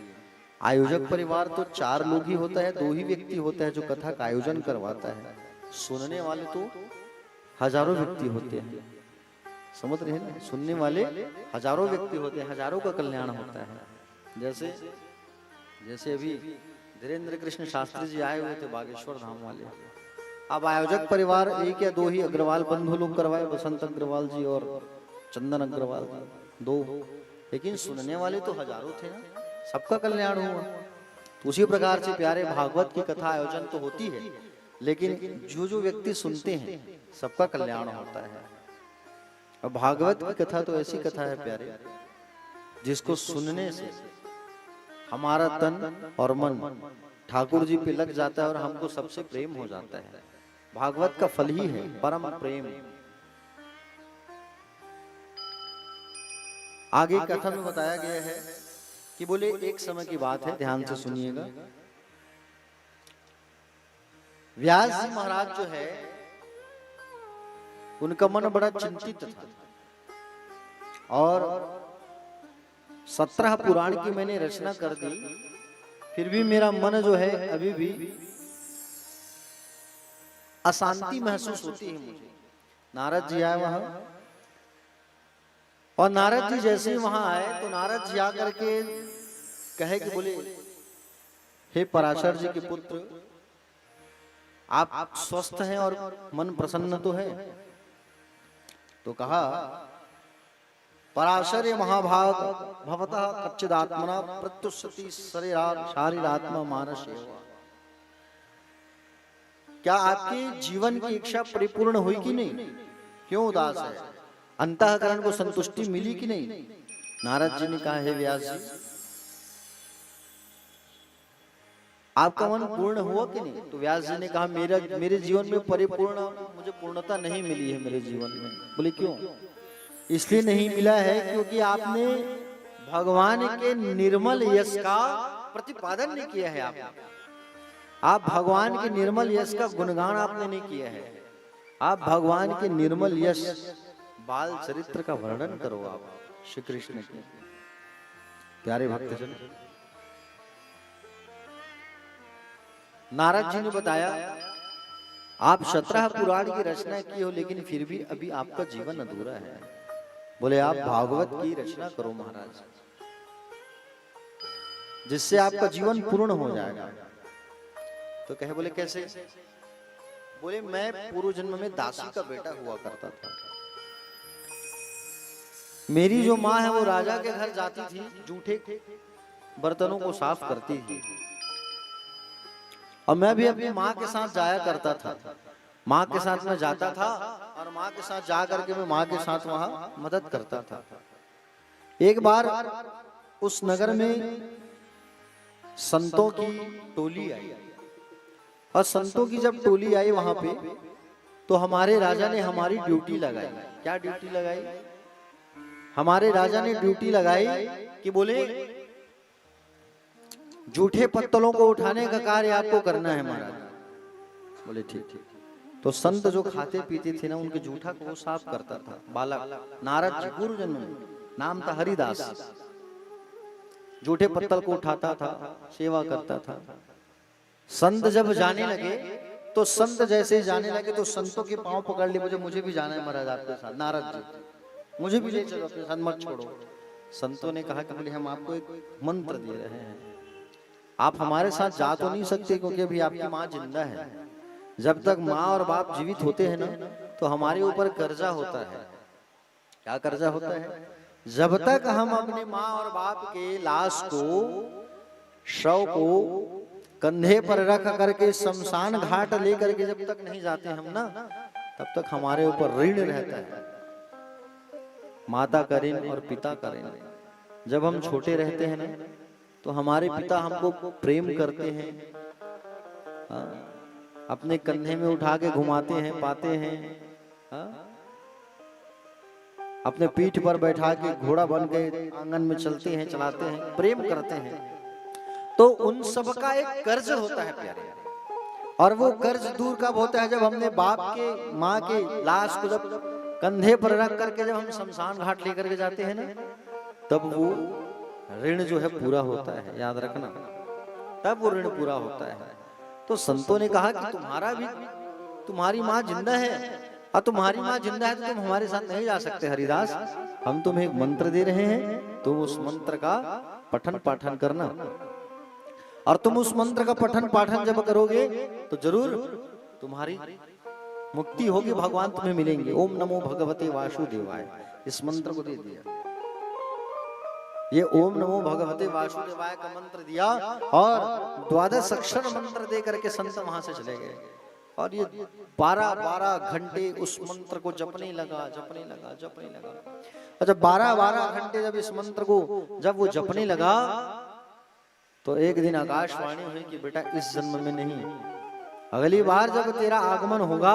आयोजक परिवार तो 4 लोग ही होता है, 2 ही व्यक्ति होता है जो कथा का आयोजन करवाता है, सुनने वाले तो हजारों व्यक्ति होते हैं। समझ रहे हैं? सुनने वाले हजारों व्यक्ति होते हैं, हजारों का कल्याण होता है। जैसे अभी धीरेन्द्र कृष्ण शास्त्री जी आए हुए थे बागेश्वर धाम वाले। अब आयोजक परिवार 1 या 2 ही अग्रवाल बंधु लोग करवाए, बसंत अग्रवाल जी और चंदन अग्रवाल जी 2, लेकिन सुनने वाले तो हजारों थे ना, सबका कल्याण हुआ। तो उसी प्रकार से प्यारे भागवत की कथा आयोजन तो होती है, लेकिन जो व्यक्ति सुनते हैं सबका कल्याण होता है। और भागवत की कथा तो ऐसी कथा है प्यारे, जिसको सुनने से हमारा तन और मन ठाकुर जी पे लग जाता है और हमको सबसे प्रेम हो जाता है। भागवत का फल ही है परम प्रेम। आगे कथा में बताया गया है कि बोले एक समय की बात है, ध्यान से सुनिएगा। व्यास जी महाराज जो है उनका मन बड़ा चिंतित था, और 17 पुराण की मैंने रचना कर दी, फिर भी मेरा मन जो है अभी भी अशांति महसूस होती है मुझे। नारद जी आए वहां, और नारद जी जैसे ही वहां आए तो नारद जी आकर के कहे कि बोले हे पराशर जी के पुत्र, आप स्वस्थ हैं और मन प्रसन्न तो है? तो कहा पराशर महाभाग भवतः कच्चिदात्मना प्रत्युषति शरीरात्मा मानसेव। क्या आपके जीवन की इच्छा परिपूर्ण हुई कि नहीं? क्यों उदास है? अंतःकरण को संतुष्टि मिली कि नहीं? नारद जी ने कहा हे व्यास जी, आपका मन पूर्ण हुआ कि नहीं? तो व्यास जी ने कहा मेरे जीवन में परिपूर्ण मुझे पूर्णता नहीं मिली है मेरे जीवन में। बोले क्यों? इसलिए नहीं मिला है क्योंकि आपने भगवान के निर्मल यश का प्रतिपादन नहीं किया है। आप भगवान के निर्मल यश का गुणगान आपने नहीं किया है। आप भगवान के निर्मल यश बाल चरित्र का वर्णन करो आप श्री कृष्ण के। प्यारे भक्तजन, नारद जी ने बताया आप 17 पुराण की रचना की हो, लेकिन फिर भी अभी आपका जीवन अधूरा है। बोले आप भागवत की रचना करो महाराज, जिससे आपका जीवन पूर्ण हो जाएगा। तो कहे बोले कैसे? बोले मैं पूर्व जन्म में दासी का बेटा हुआ करता था। मेरी जो माँ है वो राजा के घर जाती थी, जूठे बर्तनों को साफ करती थी, और मैं भी अपनी माँ के साथ जाया करता था। माँ के साथ मैं जाता था और माँ के साथ जा करके मैं माँ के साथ वहां मदद करता था। एक बार उस नगर में संतों की टोली आई, और संतों की जब टोली आई वहां पे, तो हमारे राजा ने हमारी ड्यूटी लगाई। क्या ड्यूटी लगाई? हमारे राजा ने ड्यूटी लगाई कि बोले जूठे पत्तलों को उठाने का कार्य आपको करना है महाराज। बोले ठीक ठीक। तो संत जो खाते पीते थे ना, उनके जूठा को वो साफ करता था। बालक नारद जी, पूर्व जन्म में नाम था हरिदास, जूठे पत्तल को उठाता था, सेवा करता था। संत जब जाने लगे, तो संत जैसे ही जाने लगे तो संतों के पांव पकड़ लिए, मुझे भी जाना है महाराज आपके साथ, नारद जी मुझे भी ले चलो अपने साथ, मत छोड़ो। संतों ने कहा कि बोले हम आपको एक मंत्र दे रहे हैं, आप हमारे साथ जा तो नहीं सकते क्योंकि अभी आपकी माँ जिंदा है। जब तक माँ और बाप जीवित होते हैं ना, तो हमारे ऊपर कर्जा होता है। क्या कर्जा होता है? जब तक हम अपने माँ और बाप के लाश को, शव को कंधे पर रख करके शमशान घाट लेकर के जब तक नहीं जाते हम ना, तब तक हमारे ऊपर ऋण रहता है। माता का ऋण और पिता का ऋण। जब हम छोटे रहते हैं ना, तो हमारे पिता हमको प्रेम करते हैं, अपने कंधे में उठा के घुमाते हैं, पाते हैं, अपने पीठ पर बैठा के घोड़ा बन के आंगन में चलते हैं, चलाते हैं, प्रेम करते हैं। तो उन सब का एक कर्ज होता है प्यारे, और वो कर्ज दूर कब होता है? जब हमने बाप के, माँ के लाश को जब कंधे पर रख करके जब हम शमशान घाट लेकर के जाते हैं ना, तब वो ऋण जो है पूरा होता है। याद रखना, तब वो ऋण पूरा होता है। तो संतों ने कहा कि तुम्हारा भी, तुम्हारी माँ जिंदा है, और तुम्हारी माँ जिंदा है तो तुम हमारे साथ नहीं जा सकते हरिदास। हम तुम्हें एक मंत्र दे रहे हैं, तुम उस मंत्र का पठन पाठन करना, और तुम उस मंत्र का पठन पाठन जब करोगे तो जरूर तुम्हारी मुक्ति होगी, भगवान तुम्हें मिलेंगे। ओम नमो भगवते वासुदेवाय, इस मंत्र को दे दिया। ये ओम नमो भगवते वासुदेवाय का मंत्र दिया, और 12 अक्षर मंत्र दे करके संत वहां से चले गए। और ये 12 घंटे उस मंत्र को जपने लगा, जपने लगा, जपने लगा। और जब 12 घंटे जब इस मंत्र को जब वो जपने लगा, तो एक दिन आकाशवाणी हुई कि बेटा इस जन्म में नहीं, अगली बार जब तेरा आगमन होगा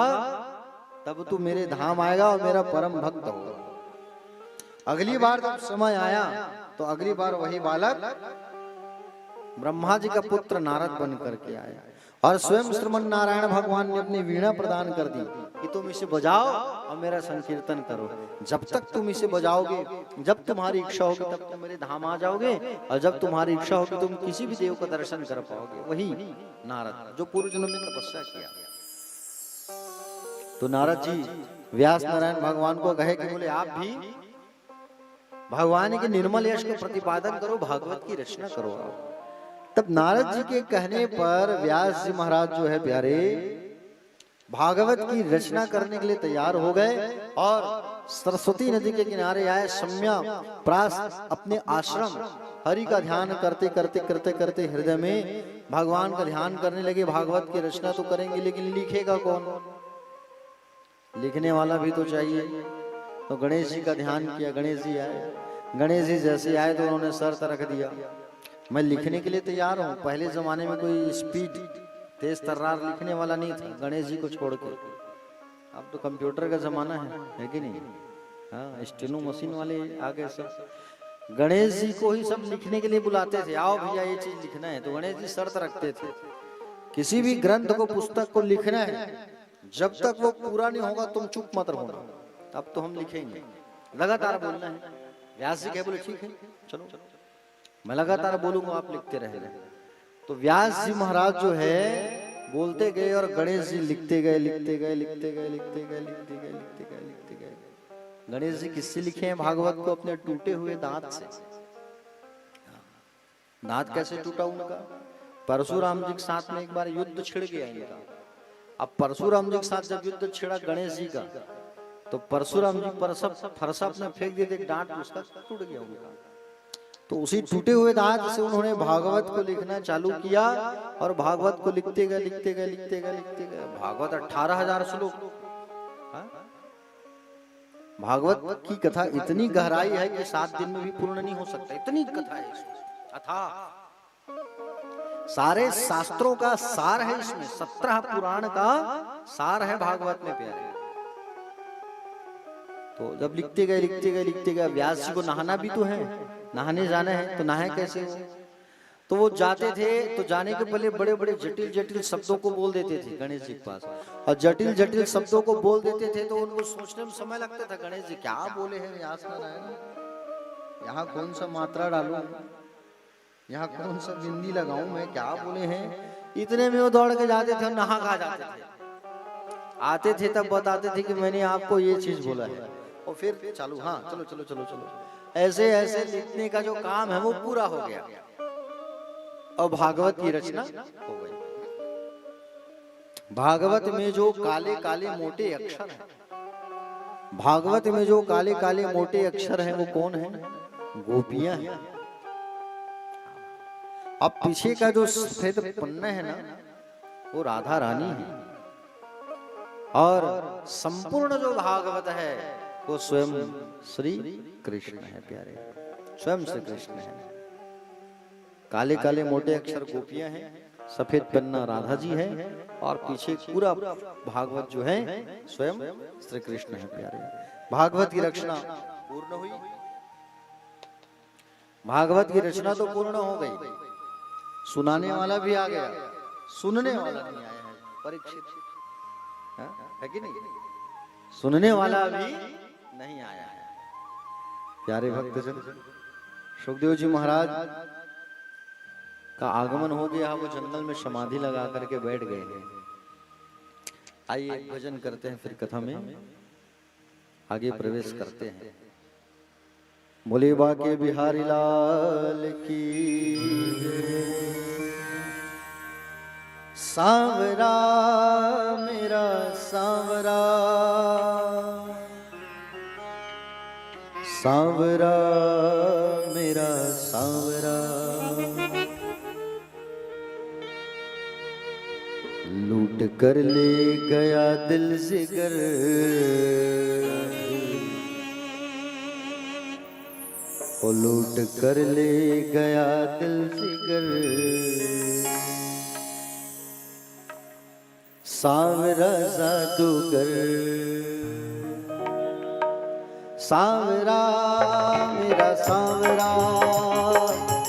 तब तू मेरे धाम आएगा और मेरा परम भक्त होगा। अगली बार जब समय आया, तो अगली बार वही बालक ब्रह्मा जी का पुत्र नारद बन करके आया, और स्वयं श्रीमन नारायण भगवान ने अपनी वीणा प्रदान कर दी कि तुम इसे बजाओ और मेरा संकीर्तन करो। जब तक तुम इसे बजाओगे, जब तुम्हारी इच्छा होगी तब तुम मेरे धाम आ जाओगे, और जब तुम्हारी इच्छा होगी तुम किसी भी देव का दर्शन कर पाओगे। वही नारद जो पूर्व जन्म में तपस्या किया। तो नारद जी व्यास नारायण भगवान को कहे कि बोले आप भी भगवान के निर्मल यश का प्रतिपादन करो, भागवत की रचना करो। तब नारद जी के कहने पर व्यास जी महाराज जो है प्यारे, भागवत की रचना करने के लिए तैयार हो गए, और सरस्वती नदी के किनारे आए, सम्या प्रास अपने आश्रम हरि का ध्यान करते करते करते करते हृदय में भगवान का ध्यान करने लगे। भागवत की रचना तो करेंगे, लेकिन लिखेगा कौन? लिखने वाला भी तो चाहिए। तो गणेश जी का ध्यान किया, गणेश जी आए। गणेश जी जैसे आए तो उन्होंने शर्त रख दिया, मैं लिखने के लिए तैयार हूँ। पहले जमाने में कोई स्पीड तेज तर्रार लिखने वाला नहीं था, गणेश जी को छोड़ के। अब तो कंप्यूटर का जमाना है कि नहीं? हाँ, स्टेनो मशीन वाले आ गए सब। गणेश जी को ही सब लिखने के लिए बुलाते थे, आओ भैया ये चीज लिखना है। तो गणेश जी शर्त रखते थे, किसी भी ग्रंथ को, पुस्तक को लिखना है, जब तक वो पूरा नहीं होगा तुम चुप मत रहना, तब तो हम लिखेंगे। लगातार बोलना है। व्यास जी कहे बोले ठीक है चलो, मैं लगातार बोलूंगा, आप लिखते रहे। तो व्यास जी महाराज जो है बोलते गए, और गणेश जी लिखते गए, लिखते गए, लिखते गए, लिखते गए, लिखते गए, लिखते गए, लिखते गए। गणेश जी किससे लिखे हैं भागवत को? अपने टूटे हुए दांत से। दांत कैसे टूटा उनका? परशुराम जी के साथ में एक बार युद्ध छिड़ गया इनका। अब परशुराम जी के साथ जब युद्ध छिड़ा गणेश जी का, तो परशुराम जी फरसा अपने फेंक दिए थे, डांट उसका टूट गया उनका। तो उसी टूटे हुए दांत से उन्होंने भागवत को लिखना चालू किया, और भागवत को लिखते गए, लिखते गए, लिखते गए, लिखते गए। भागवत 18,000 श्लोक। भागवत की कथा इतनी गहराई है कि 7 दिन में भी पूर्ण नहीं हो सकता, इतनी कथा है इसमें अथाह। सारे शास्त्रों का सार है इसमें, 17 पुराण का सार है भागवत में प्यारे। तो जब लिखते गए व्यास जी को नहाना भी तो है, नहाने जाना है, तो नहाए कैसे हो? तो वो जाते थे, तो जाने के पहले बड़े बड़े जटिल शब्दों को बोल देते थे गणेश जी के पास, और जटिल शब्दों को बोल देते थे तो उनको सोचने में समय लगता था, गणेश जी क्या बोले हैं, यहाँ कौन सा मात्रा डालूं, यहाँ कौन सा बिंदी लगाऊं, मैं क्या बोले हैं। इतने में वो दौड़ के जाते थे और नहा खा जाते थे, आते थे तब बताते थे कि मैंने आपको ये चीज बोला है, और फिर चालू, हाँ चलो ऐसे ऐसे लिखने का जो काम है वो पूरा हो गया, और भागवत की रचना हो गई। भागवत में जो काले काले मोटे अक्षर हैं, भागवत में जो काले काले मोटे अक्षर हैं वो कौन है? गोपियां हैं। अब पीछे का जो सफेद पन्ना है ना, वो राधा रानी है, और संपूर्ण जो भागवत है वो स्वयं श्री कृष्ण है प्यारे, स्वयं श्री कृष्ण है। काले काले मोटे अक्षर गोपियां हैं, सफेद पन्ना राधा जी है, और पीछे पूरा भागवत जो है स्वयं श्री कृष्ण है प्यारे। भागवत की रचना पूर्ण हुई, भागवत की रचना तो पूर्ण हो गई, सुनाने वाला भी आ गया, सुनने वाला नहीं आया है, परीक्षित है कि नहीं? सुनने वाला भी नहीं आया है प्यारे भक्तजन। सुखदेव जी महाराज का आगमन हो गया, वो जंगल में समाधि लगा करके बैठ गए हैं। आइए भजन करते हैं, फिर कथा में आगे प्रवेश करते हैं। बोले बाके बिहारी लाल की, सांवरा मेरा सांवरा, सांवरा मेरा सांवरा, लूट कर ले गया दिल जिगर, ओ लूट कर ले गया दिल जिगर, सांवरा जादूगर, सांवरा मेरा सांवरा,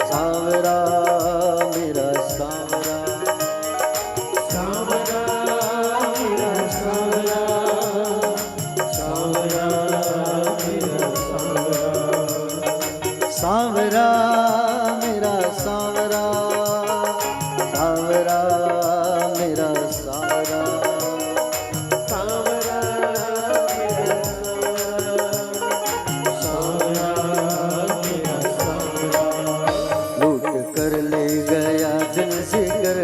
सांवरा मेरा सांवरा, सांवरा मेरा सांवरा, सांवरा मेरा सांवरा, सांवरा मेरा सांवरा, सांवरा मेरा सांवरा, सांवरा मेरा सांवरा, लूट कर ले गया दिल जिगर,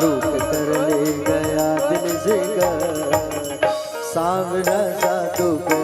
लूट कर ले गया दिल जिगर, सांवरा जादूगर,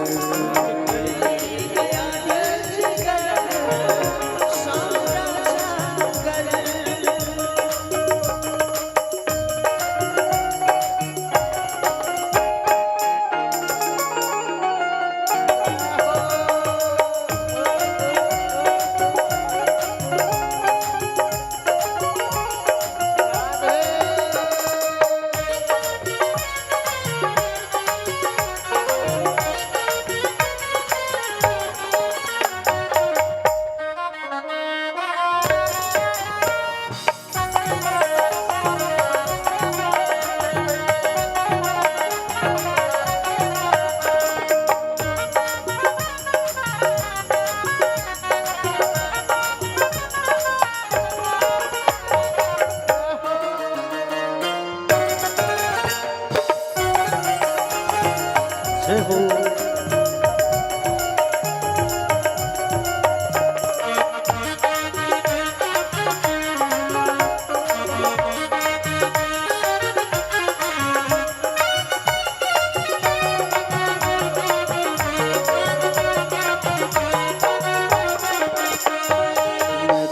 हो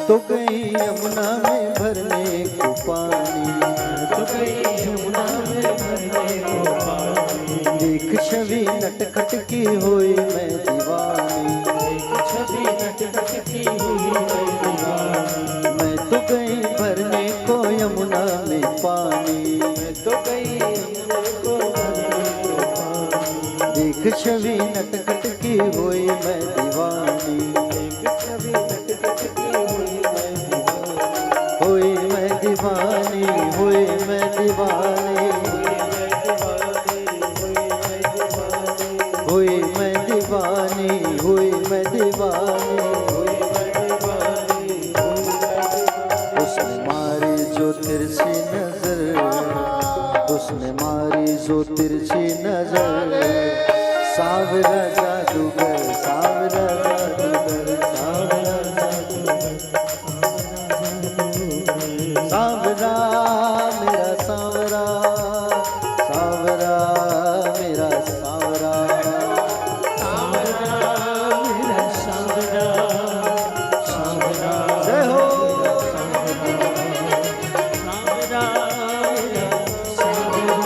तो गई यमुना में भरने को पानी, तो गई यमुना में भरने को पानी, देख छवि नटखट की हुई मैं दीवानी, देख छवि नटखट की हुई मैं दीवानी, मैं तो गई भरने छवि नटखट की हुई मैं दीवानी, हुई मैं दीवानी, हुई मैं दीवानी, हुई मैं दीवानी, हुई मैं दीवानी। उसने मारी जो तिरछी नजर, उसने मारी जो तिरछी नजर, सावरा जादूगर, सावरा जादूगर, सावरा जादूगर, सावरा मेरा सावरा, सावरा मेरा सावरा, सावरा मेरा सावरा, सावरा जय हो, सावरा मेरा सावरा,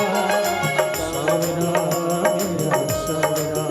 सावरा मेरा सावरा।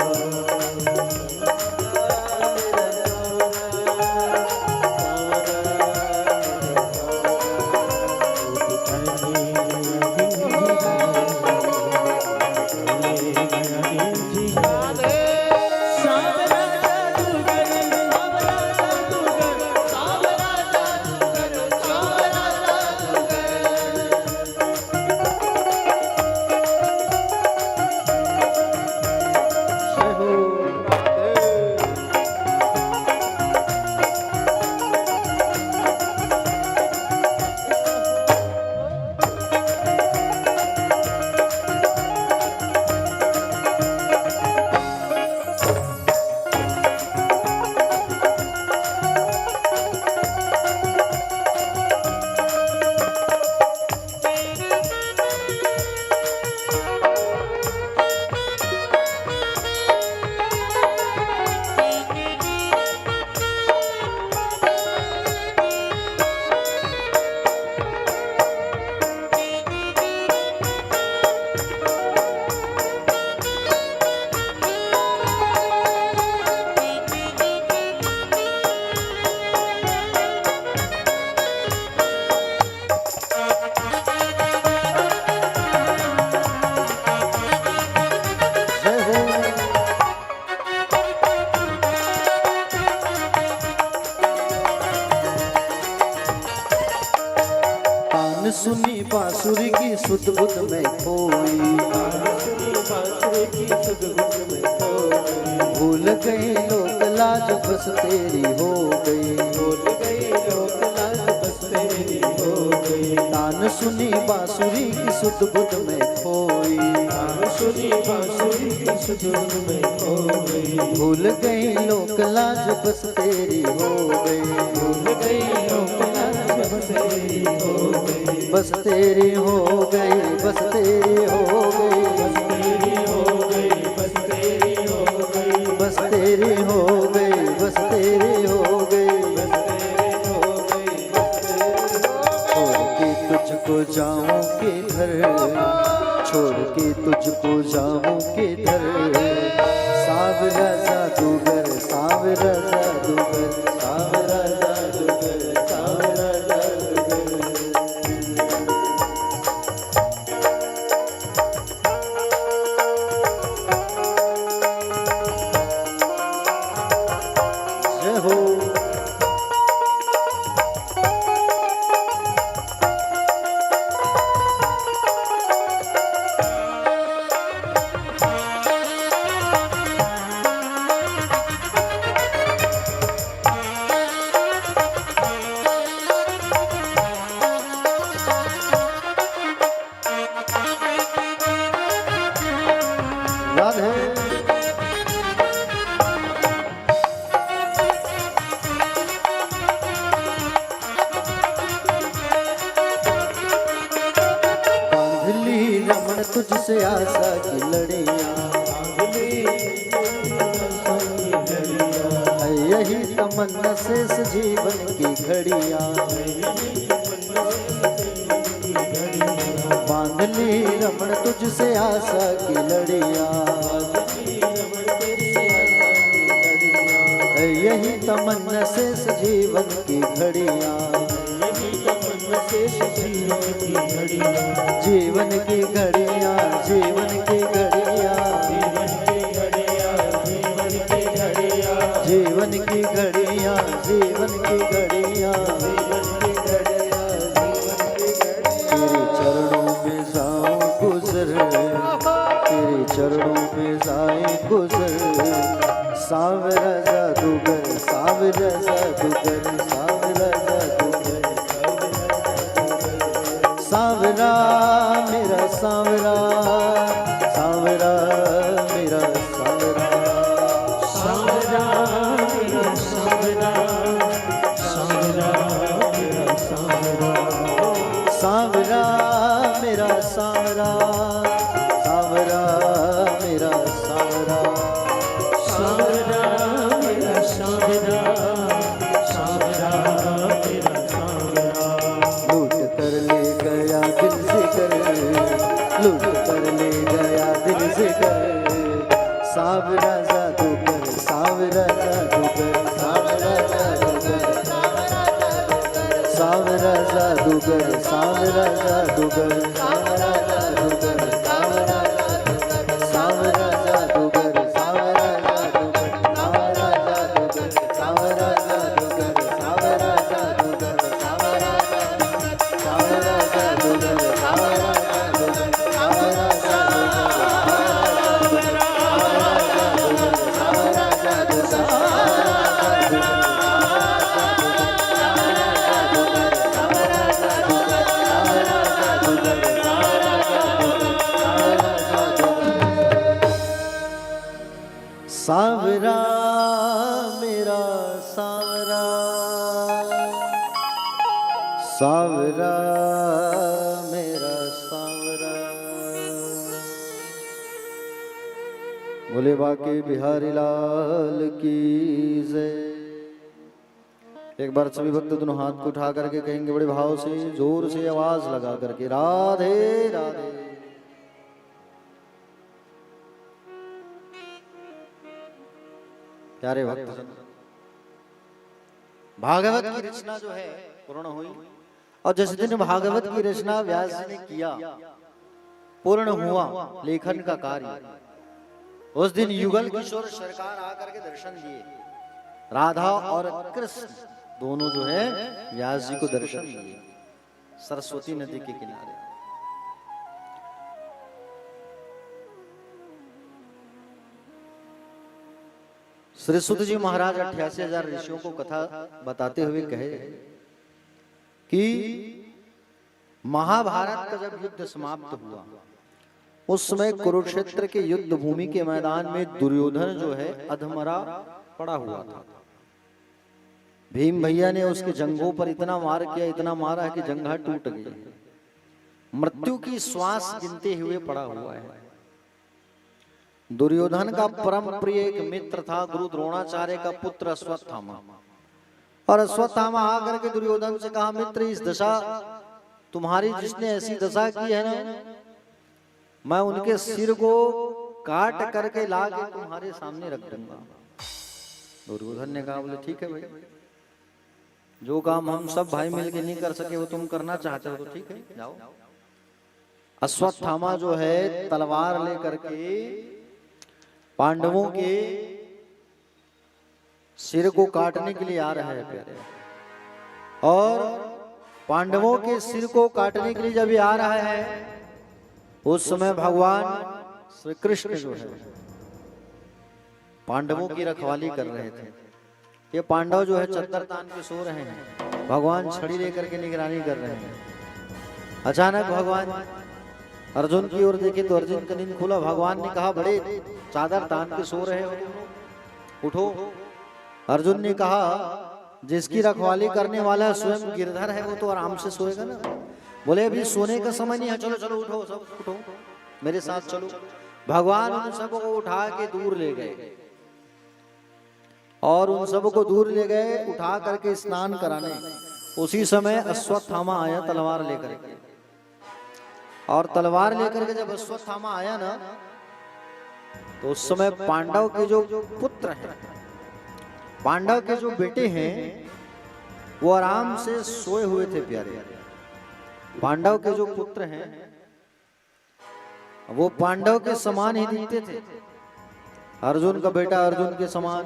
सुनी बांसुरी की सुध बुध में खोई, भूल गए लोक लाज बस तेरी हो गई, भूल गए लोक लाज बस तेरी हो गई। तान सुनी बांसुरी की सुध बुध में खोई, तान सुनी बांसुरी की सुध बुध में खोई, भूल गई लोक लाज बस तेरी हो गई, भूल गई लोक लाज बस तेरी हो गई, बस तेरी हो गई, बस तेरी हो गई, बस तेरी हो गई, बस तेरी हो गई, बस तेरी हो गई, बस तेरी हो गई, बस तेरी हो गई। छोड़ के तुझको जाऊं किधर, छोड़ के तुझको जाऊं किधर, सावरा जादूगर, सावरा जादूगर, सावरा जादूगर, सावरा जादूगर। जय हो। राधे बांधली रमण तुझसे आशा की लड़ियां, यही तमन्ना शेष जीवन की घड़ियां, बांधली रमण तुझसे आशा की लड़ियां, यही तमन्ना शेष जीवन की घड़ियां, जीवन की घड़ियां, जीवन की घड़ियां, जीवन की घड़ियाँ, जीवन की घड़ियाँ, जीवन की घड़ियाँ। तेरे चरणों में जाऊं गुजर, तेरे चरणों में जाए गुजर। सावरा जादूगर, सावरा जादूगर, सावरा जादूगर, सावरा मेरा सावरा, सावरा मेरा सावरा, सावरा मेरा सावरा, सावरा मेरा सावरा, सावरा मेरा सावरा, सावरा मेरा सावरा, सावरा मेरा सावरा, सावरा मेरा सावरा। लूट कर ले गया दिल से कर, लूट कर ले गया दिल से कर। सावरा जादूगर, सावरा जादूगर, सावरा जादूगर, सावरा जादूगर, सावरा जादूगर, सावरा जादूगर, सावरा जादूगर, सावरा जादूगर, सावरा जादूगर, सावरा जादूगर, सावरा जादूगर, सावरा जादूगर, सावरा जादूगर, सावरा जादूगर, सावरा सावरा मेरा सावरा, सावरा मेरा सावरा। बोले बाके बिहारी लाल की जय। एक बार सभी भक्त दोनों हाथ को उठा करके कहेंगे बड़े भाव से, जोर से आवाज लगा करके, राधे राधे। प्यारे भक्त, भागवत की रचना जो है पूर्ण हुई, और जिस दिन भागवत की रचना व्यास जी ने किया, पूर्ण हुआ लेखन का कार्य, उस दिन युगल किशोर सरकार आकर के दर्शन दिए। राधा और कृष्ण दोनों जो है व्यास जी को दर्शन दिए सरस्वती नदी के किनारे। श्री सुत जी महाराज 88,000 ऋषियों को कथा बताते हुए कहे कि महाभारत का जब युद्ध समाप्त हुआ, उस समय कुरुक्षेत्र के युद्ध भूमि के मैदान में दुर्योधन जो है अधमरा पड़ा हुआ था। भीम भैया ने उसके जंघों पर इतना मार किया, इतना मारा कि जंघा टूट गई, मृत्यु की श्वास गिनते हुए पड़ा हुआ है। दुर्योधन का परम प्रिय एक मित्र था गुरु द्रोणाचार्य का पुत्र अश्वत्थामा, और अश्वत्थामा आकर के दुर्योधन से कहा, मित्र इस दशा तुम्हारी जिसने ऐसी दशा की है ना, मैं उनके सिर को काट करके ला के तुम्हारे सामने रख दूंगा। दुर्योधन ने कहा, बोले ठीक है भाई, जो काम हम सब भाई मिलके नहीं कर सके वो तुम करना चाहते हो तो ठीक है, जाओ। अश्वत्थामा जो है तलवार लेकर के पांडवों के सिर को काटने के लिए आ रहा है प्यारे, और पांडवों के सिर को काटने के लिए जब आ रहा है, उस समय भगवान श्री कृष्ण जो है पांडवों की रखवाली कर रहे थे। ये पांडव जो है चद्दर तान के सो रहे हैं, भगवान छड़ी लेकर के निगरानी कर रहे हैं। अचानक भगवान अर्जुन की ओर देखे तो अर्जुन का नींद खुला। भगवान ने कहा, बड़े चादर तान के सो रहे हो, उठो। अर्जुन ने कहा, जिसकी रखवाली करने वाला स्वयं गिरधर है वो तो आराम से सोएगा ना। बोले अभी सोने का समय नहीं है, चलो चलो उठो, सब उठो, मेरे साथ चलो। भगवान उन सबको उठा के दूर ले गए, और उन सबको दूर ले गए उठा करके स्नान कराने। उसी समय अश्वत्थामा आया तलवार लेकर के, और तलवार लेकर के जब अश्वत्थामा आया ना, तो उस समय पांडव के जो पुत्र हैं, पांडव के जो बेटे हैं, वो आराम से सोए हुए थे प्यारे। पांडव के जो पुत्र हैं वो पांडव के समान ही दिखते थे। अर्जुन का बेटा अर्जुन के समान,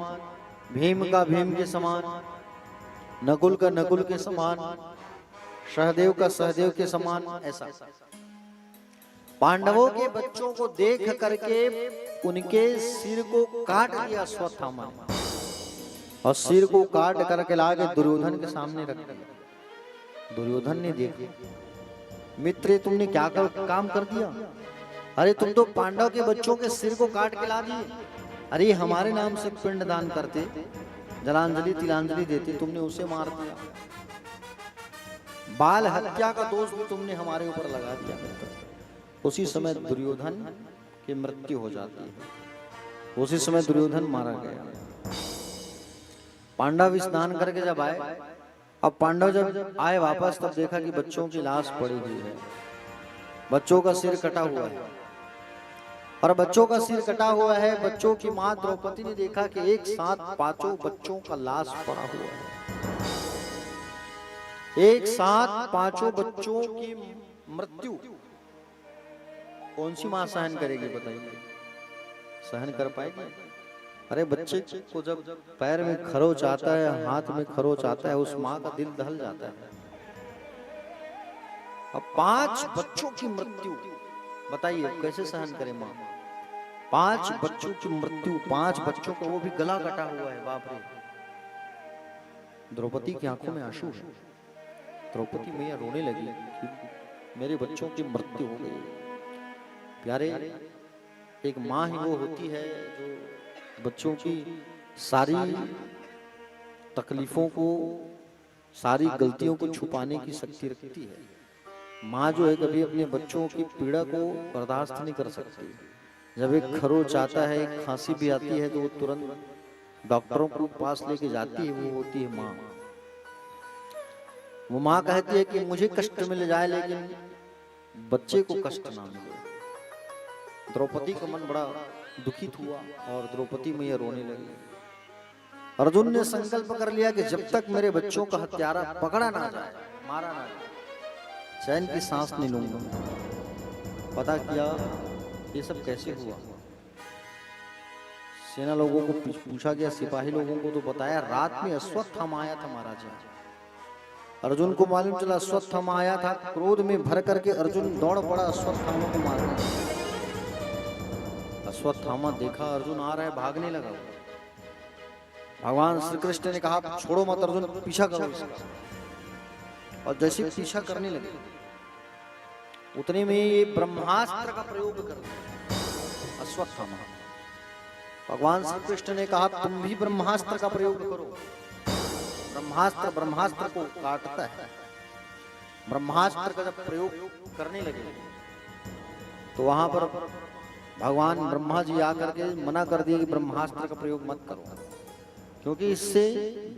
भीम का भीम के समान, नकुल का नकुल के समान, सहदेव का सहदेव के समान। ऐसा पांडवों के बच्चों को देख करके उनके सिर को काट दिया अश्वत्थामा ने, और सिर को काट करके लाके दुर्योधन के सामने रख दिया। दुर्योधन ने देखा, मित्र तुमने क्या काम कर दिया? अरे तुम तो पांडव के बच्चों के सिर को काट के ला दिए। अरे हमारे नाम से पिंडदान करते, जलांजलि तिलांजलि देते, तुमने उसे मार दिया। बाल हत्या का दोष भी तुमने हमारे ऊपर लगा दिया। उसी समय दुर्योधन की मृत्यु हो जाती है। उसी समय दुर्योधन मारा गया। पांडव स्नान करके जब आए, अब पांडव जब आए वापस, तब देखा कि बच्चों की लाश पड़ी हुई है, बच्चों का सिर कटा हुआ है। और बच्चों का सिर कटा हुआ है, बच्चों की मां द्रौपदी ने देखा कि एक साथ पांचों बच्चों का लाश पड़ा हुआ है। एक साथ पांचों बच्चों की मृत्यु कौन सी मां सहन करेगी बताइए? सहन कर पाएगी? अरे बच्चे को जब पैर में खरोच आता है, हाथ में खरोच आता है, उस मां का दिल दहल जाता है। अब 5 बच्चों की मृत्यु, बताइए कैसे सहन करे मां? 5 बच्चों की मृत्यु, 5 बच्चों का, वो भी गला कटा हुआ है। बाप रे! द्रौपदी की आंखों में आंसू है। द्रौपदी मैया रोने लगी कि मेरे बच्चों की मृत्यु हो गई। प्यारे, एक माँ ही वो होती है जो बच्चों की सारी तकलीफों को, सारी गलतियों को छुपाने की शक्ति रखती है। माँ जो है कभी अपने बच्चों की पीड़ा को बर्दाश्त नहीं कर सकती। जब एक खरोच आता है, एक खांसी भी आती है, तो वो तुरंत डॉक्टरों के पास लेके जाती है। वो होती है माँ। वो माँ कहती है कि मुझे कष्ट मिल जाए लेकिन बच्चे को कष्ट ना मिले। द्रौपदी का मन बड़ा दुखित हुआ और द्रौपदी मैया रोने लगी। अर्जुन ने संकल्प कर लिया कि जब तक मेरे बच्चों का हत्यारा पकड़ा ना जाए, मारा ना जाए, चैन की सांस नहीं लूंगा। पता किया ये सब कैसे हुआ। सेना लोगों को पूछा गया, सिपाही लोगों को तो बताया, रात में अश्वत्थामा आया था महाराज। अर्जुन को मालूम चला अश्वत्थामा आया था। क्रोध में भर करके अर्जुन दौड़ पड़ा अश्वत्थामा को मारने। अश्वत्थामा देखा अर्जुन आ रहा है, भागने लगा। भगवान श्री कृष्ण ने कहा छोड़ो मत अर्जुन, पीछा करो इसका। और जैसे पीछा करने लगे उतने में ये ब्रह्मास्त्र का प्रयोग कर दिया अश्वत्थामा। भगवान श्री कृष्ण ने कहा तुम भी ब्रह्मास्त्र का प्रयोग करो। ब्रह्मास्त्र ब्रह्मास्त्र को काटता है। ब्रह्मास्त्र का जब प्रयोग करने लगे तो वहां पर भगवान ब्रह्मा जी आकर के मना कर दिए कि ब्रह्मास्त्र का प्रयोग मत करो, क्योंकि इससे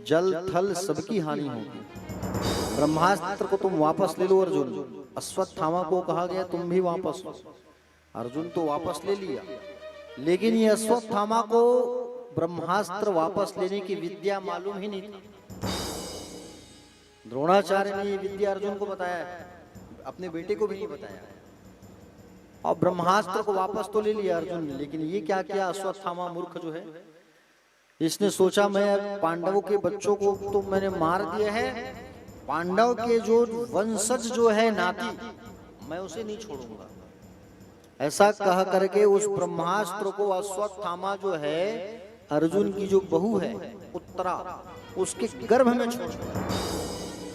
जल थल सबकी हानि होगी। ब्रह्मास्त्र को तुम वापस ले लो अर्जुन। अश्वत्थामा को कहा गया तुम भी वापस लो। अर्जुन तो वापस ले लिया, लेकिन ये अश्वत्थामा को ब्रह्मास्त्र वापस लेने की विद्या मालूम ही नहीं थी। द्रोणाचार्य ने ये विद्या अर्जुन को बताया है, अपने बेटे को भी नहीं बताया। और ब्रह्मास्त्र को वापस तो ले लिया अर्जुन ने, लेकिन ये क्या किया अश्वत्थामा मूर्ख जो है, इसने सोचा मैं पांडवों के बच्चों को तो मैंने मार दिया है, पांडव के जो वंशज जो है नाती, मैं उसे नहीं छोड़ूंगा। ऐसा कह करके उस ब्रह्मास्त्र को अश्वत्थामा जो है अर्जुन की जो बहू है उत्तरा, उसके गर्भ में छोड़ दिया।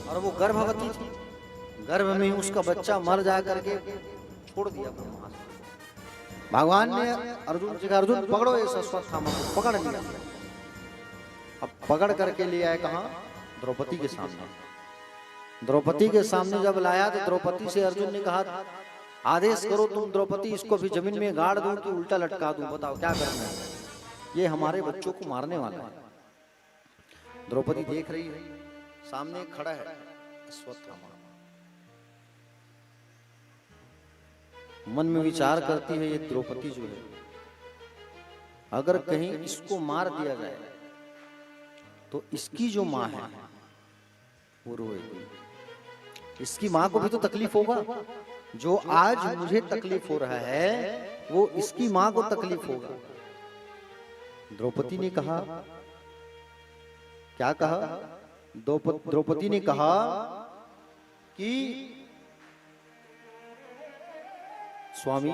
और वो गर्भवती थी, गर्भ में उसका बच्चा मर जा करके छोड़ दिया ब्रह्मास्त्र। भगवान ने अर्जुन से कहा अर्जुन पकड़ो इस अश्वत्थामा को। पकड़ लिया। अब पकड़ करके ले आए कहाँ? द्रौपदी के सामने। द्रौपदी के सामने जब लाया तो द्रौपदी से अर्जुन ने कहा आदेश करो तुम द्रौपदी, इसको भी जमीन में गाड़ दूं कि उल्टा लटका दूं, बताओ क्या करना है। ये हमारे बच्चों को मारने वाला है। द्रौपदी देख रही है, सामने खड़ा है अश्वत्थामा। मन में विचार करती है ये द्रौपदी जो है, अगर कहीं इसको मार दिया जाए तो इसकी जो माँ है वो रोएगी। इसकी माँ को भी तो तकलीफ होगा। जो आज मुझे तकलीफ हो रहा है वो इसकी माँ को तकलीफ होगा। द्रौपदी ने कहा, क्या कहा? द्रौपदी ने कहा कि स्वामी,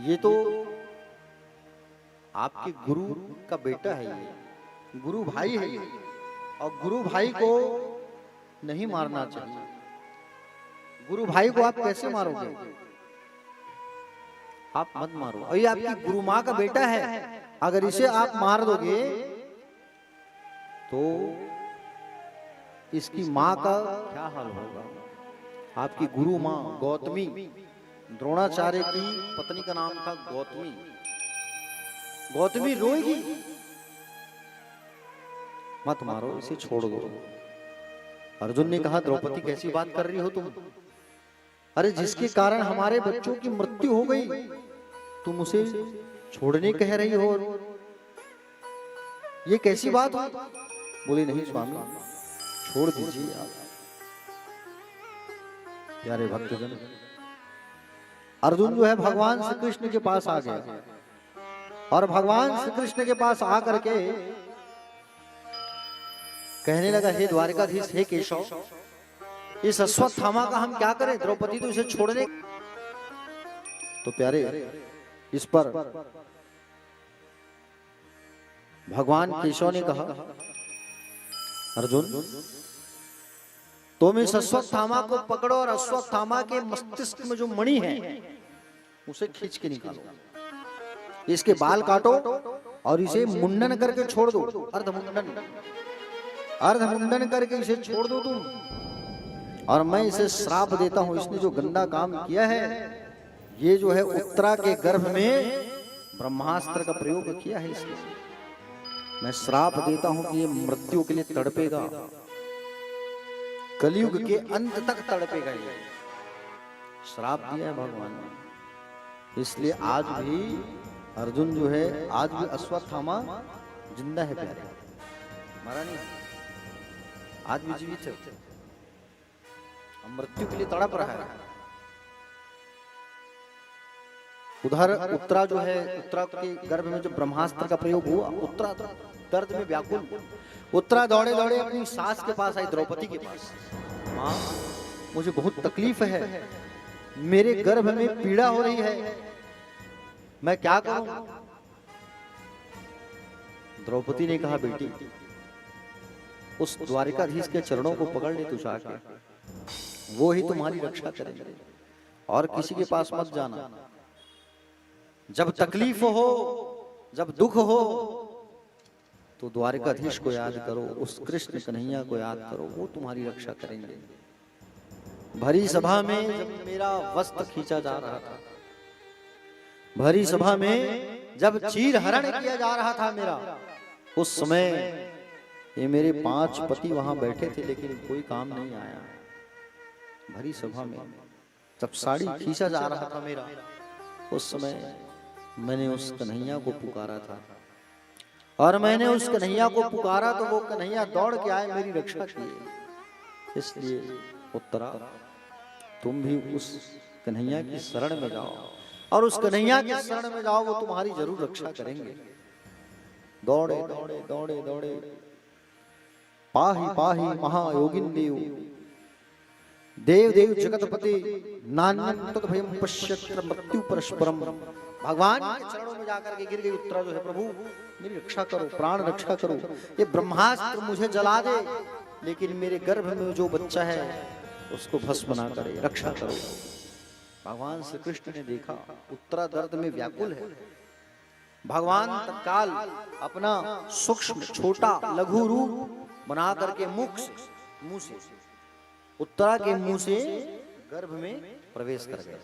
ये तो आपके गुरु का बेटा है, ये गुरु भाई है ये, और गुरु भाई को नहीं मारना चाहिए। गुरु भाई को आप कैसे मारोगे? आप मत मारो, और ये आपकी गुरु माँ का बेटा है, अगर इसे आप मार दोगे तो इसकी माँ का क्या हाल होगा? आपकी गुरु माँ गौतमी, द्रोणाचार्य की पत्नी का नाम था गौतमी, गौतमी रोएगी। मत मारो, इसे छोड़ दो। अर्जुन ने कहा द्रौपदी कैसी बात कर रही हो तुम? अरे जिसके कारण हमारे बच्चों की मृत्यु हो गई, तुम उसे छोड़ने कह रही हो? ये कैसी बात हुई? बोले नहीं स्वामी, छोड़ दीजिए आप। प्यारे भक्तजन, अर्जुन जो है भगवान श्री कृष्ण के पास आ गया, और भगवान श्री कृष्ण के पास आकर के कहने लगा, हे द्वारकाधीश, हे केशव, इस अश्वत्थामा का हम क्या करें? द्रौपदी तो इसे छोड़ने। तो प्यारे, इस पर भगवान केशव ने कहा, अर्जुन तुम इस अश्वत्थामा को पकड़ो और अश्वत्थामा के मस्तिष्क में जो मणि है उसे खींच के निकालो, इसके बाल काटो और इसे मुंडन करके छोड़ दो। अर्धमुंडन करके इसे छोड़ दो तुम, और मैं इसे श्राप देता हूं, इसने जो गंदा काम किया है, ये जो है उत्तरा के गर्भ में ब्रह्मास्त्र का प्रयोग किया है इसने, मैं श्राप देता हूं कि ये मृत्यु के लिए तड़पेगा, कलयुग के अंत तक तड़पेगा। ये श्राप दिया है भगवान ने। इसलिए आज भी अर्जुन जो है, आज भी अश्वत्थामा जिंदा है प्यारे, मरा नहीं, आज भी जीवित है, मृत्यु के लिए तड़प रहा है। उधर उत्तरा जो है, उत्तरा के गर्भ में जो ब्रह्मास्त्र का प्रयोग हुआ, उत्तरा दर्द में व्याकुल, उत्तरा दौड़े दौड़े अपनी सास के पास आई, द्रौपदी के पास। माँ, मुझे बहुत तकलीफ है, मेरे गर्भ में पीड़ा हो रही है, मैं क्या करूं? द्रौपदी ने कहा, बेटी उस द्वारिकाधीश के चरणों को पकड़ ले तू जाके, वो ही तुम्हारी रक्षा करेंगे, और किसी के पास मत जाना। जब तकलीफ हो, जब दुख हो, तो द्वारिकाधीश को याद करो, उस कृष्ण कन्हैया को याद करो, वो तुम्हारी रक्षा करेंगे। भरी सभा में जब मेरा वस्त्र खींचा जा रहा था, भरी सभा में जब चीर हरण किया जा रहा था मेरा, उस समय ये मेरे 5 पति वहां बैठे थे, लेकिन कोई काम नहीं आया। भरी सभा में जब साड़ी खींचा जा रहा था मेरा, उस समय मैंने उस कन्हैया को पुकारा था, और मैंने उस कन्हैया को पुकारा तो वो कन्हैया दौड़ के आए, मेरी रक्षा किए। इसलिए उत्तरा, तुम भी उस कन्हैया की शरण में जाओ, और उस कन्हैया की शरण में जाओ, वो तुम्हारी जरूर रक्षा करेंगे। दौड़े दौड़े दौड़े दौड़े, पाहि पाहि महायोगिन देव, देव देव जगतपति, नान्यं भयं पश्यत्र मृत्यु परस्परम। भगवान के चरणों में जाकर के गिर गई उत्तरा जो है, प्रभु मेरी रक्षा करो, प्राण रक्षा करो, ये ब्रह्मास्त्र मुझे जला दे, लेकिन मेरे गर्भ में जो बच्चा है उसको भस्म ना करे, रक्षा करो। भगवान श्री कृष्ण ने देखा उत्तरा दर्द में व्याकुल है, भगवान तत्काल अपना सूक्ष्म छोटा लघु रूप बना करके मुंह से उत्तरा के मुंह से गर्भ में प्रवेश कर गए।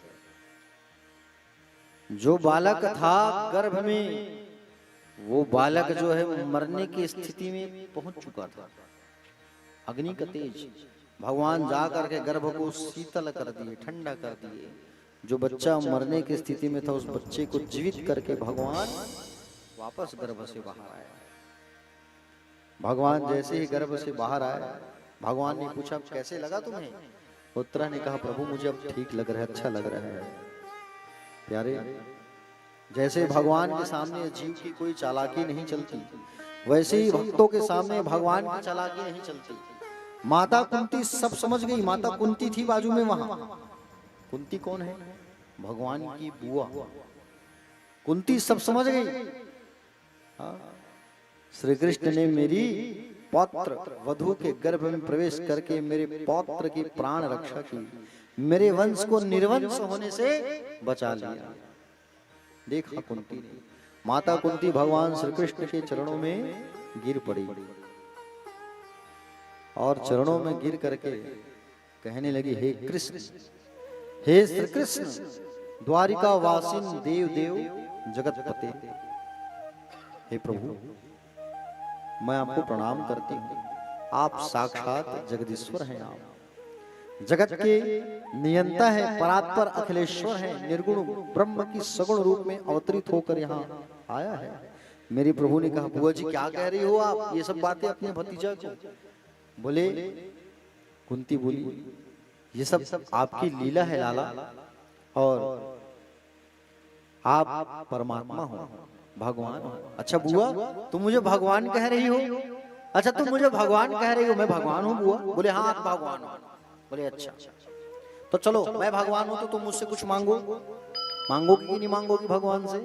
जो बालक था गर्भ में, वो बालक जो है मरने की स्थिति में पहुंच चुका था। अग्नि का तेज भगवान जा करके गर्भ को शीतल कर दिए, ठंडा कर दिए। जो बच्चा मरने की स्थिति में था, उस बच्चे को जीवित करके भगवान वापस गर्भ से बाहर आया। भगवान जैसे ही गर्भ से बाहर आए, भगवान ने पूछा कैसे लगा तुम्हें? उत्तरा ने कहा, प्रभु मुझे अब ठीक लग रहा है, अच्छा लग रहा है। प्यारे, जैसे भगवान के सामने जीव की कोई चालाकी नहीं चलती, वैसे ही भक्तों के सामने भगवान की चालाकी नहीं चलती। माता कुंती सब समझ गई। माता कुंती थी बाजू में वहां। कुंती कौन है? भगवान की बुआ। कुंती सब समझ गई। श्री कृष्ण ने मेरी पौत्र वधु के गर्भ में प्रवेश करके मेरे पौत्र की प्राण रक्षा की, मेरे वंश को निर्वंश होने से बचा लिया। देखा कुंती ने। माता कुंती भगवान श्री कृष्ण के चरणों में गिर पड़ी और चरणों में गिर करके कहने लगी, हे कृष्ण, हे श्री कृष्ण, द्वारिका वासिन देव देव जगतपते, हे प्रभु, मैं आपको प्रणाम करती हूँ। आप साक्षात जगदीश्वर हैं। आप जगत के नियंता है, परात्पर अखिलेश्वर है, निर्गुण ब्रह्म की सगुण रूप में अवतरित होकर यहाँ आया है। मेरे प्रभु ने कहा, बुआ जी क्या कह रही हो आप ये सब बातें अपने भतीजा को? बोले, कुंती बोली, ये सब आपकी लीला है लाला, और आप परमात्मा हो, भगवान हो। अच्छा बुआ, तुम मुझे भगवान कह रही हो? अच्छा तुम मुझे भगवान कह रही हो, मैं भगवान हूँ बुआ? बोले हाँ आप भगवान हो। बोले अच्छा, तो चलो मैं भगवान हूं तो तुम मुझसे कुछ मांगो। मांगोगी कि नहीं मांगोगी भगवान से?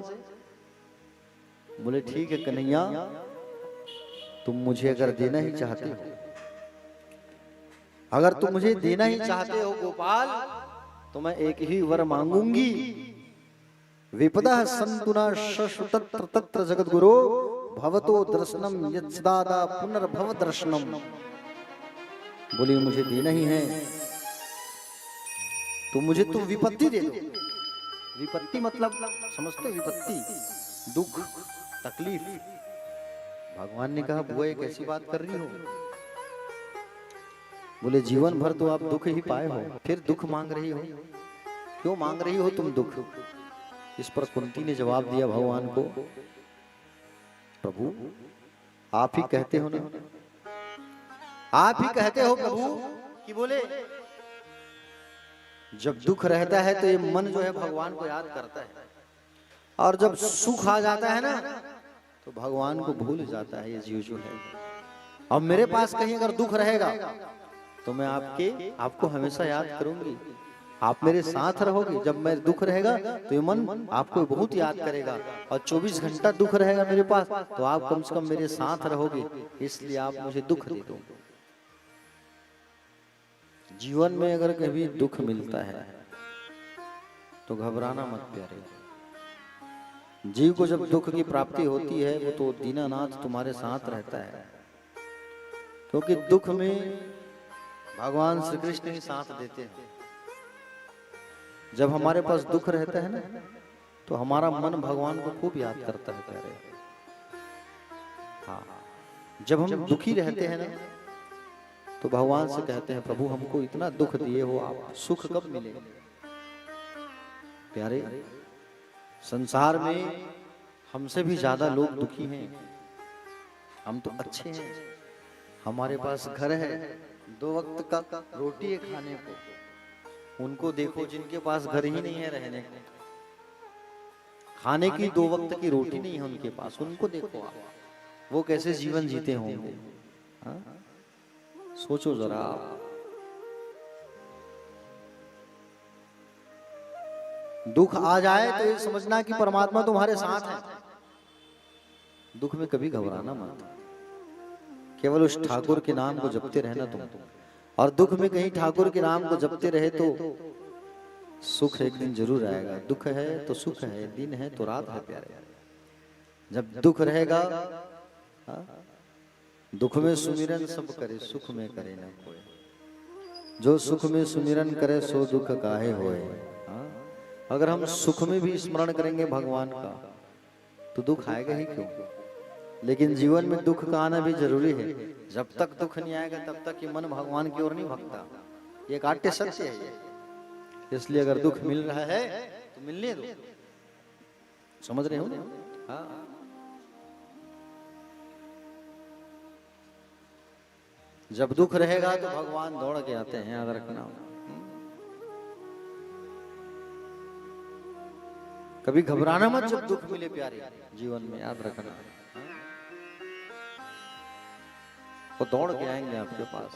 बोले ठीक है कन्हैया, तुम मुझे अगर देना ही चाहते हो, अगर तुम मुझे देना ही चाहते हो गोपाल, तो मैं एक ही वर मांगूंगी। विपदा संतुना शशु तत्र तत्र जगत गुरु भवतो दर्शनम यत्सदादा पुनर्भव दर्शनम। बोली मुझे देना ही है तो मुझे तुम विपत्ति दे दो। विपत्ति मतलब समझते? विपत्ति दुख तकलीफ। भगवान ने कहा, बुआ ये कैसी बात कर रही हो? बोले जीवन भर तो आप दुख ही पाए हो, फिर दुख मांग रही हो? क्यों मांग रही हो तुम दुख? इस पर कुंती ने जवाब दिया भगवान को, प्रभु आप ही कहते हो ना, आप ही कहते हो प्रभु कि बोले जब दुख रहता है तो ये मन जो है भगवान को याद करता है, और जब सुख आ जाता है ना तो भगवान को भूल जाता है ये जीव जो है। अब मेरे पास कहीं अगर दुख रहेगा तो मैं आपको हमेशा याद करूंगी, आप मेरे साथ रहोगे। जब मैं दुख रहेगा तो ये मन आपको बहुत याद करेगा, और 24 घंटा दुख रहेगा मेरे पास तो आप कम से कम मेरे साथ रहोगे, इसलिए आप मुझे दुख दे दो। जीवन में अगर कभी दुख मिलता है तो घबराना मत प्यारे। जीव को जब दुख की प्राप्ति होती है वो तो दीनानाथ तुम्हारे साथ रहता है, क्योंकि दुख में भगवान श्री कृष्ण ही साथ देते हैं। जब हमारे पास दुख रहता है ना तो हमारा मन भगवान को खूब याद करता है प्यारे। हाँ, जब हम दुखी रहते हैं ना तो भगवान से कहते हैं, प्रभु हमको इतना दुख दिए हो, आप सुख कब मिले? प्यारे, संसार में हमसे भी ज्यादा लोग दुखी हैं। हम तो अच्छे हैं, हमारे पास घर है, 2 वक्त का रोटी है खाने को। उनको देखो जिनके पास घर ही नहीं है रहने को, खाने की 2 वक्त की रोटी नहीं है उनके पास, उनको देखो आप, वो कैसे जीवन जीते होंगे। हाँ? सोचो जरा आप। दुख आ जाए तो ये समझना कि परमात्मा तुम्हारे साथ है। दुख में कभी घबराना मत, केवल उस ठाकुर के नाम को जपते रहना तुम। और दुख में कहीं ठाकुर के नाम को जपते रहे तो सुख एक दिन जरूर आएगा। दुख है तो सुख है, दिन है तो रात है प्यारे। जब दुख रहेगा, दुख में सुमिरन सब करे, सुख में करे न कोई। जो सुख में सुमिरन करे सो दुख काहे होए। अगर हम सुख में भी स्मरण करेंगे भगवान का तो दुख आएगा ही क्यों। लेकिन जीवन में दुख का आना भी जरूरी है। जब तक दुख नहीं आएगा तब तक ये मन भगवान की ओर नहीं भगता। ये काट्य सत्य है ये। इसलिए अगर दुख मिल रहा है तो मिलने दो। समझ रहे हो ना? हाँ। जब दुख रहेगा तो भगवान दौड़ के आते हैं, याद रखना। कभी घबराना मत जब दुख मिले प्यारे जीवन में, याद रखना। वो दौड़ के आएंगे आपके पास।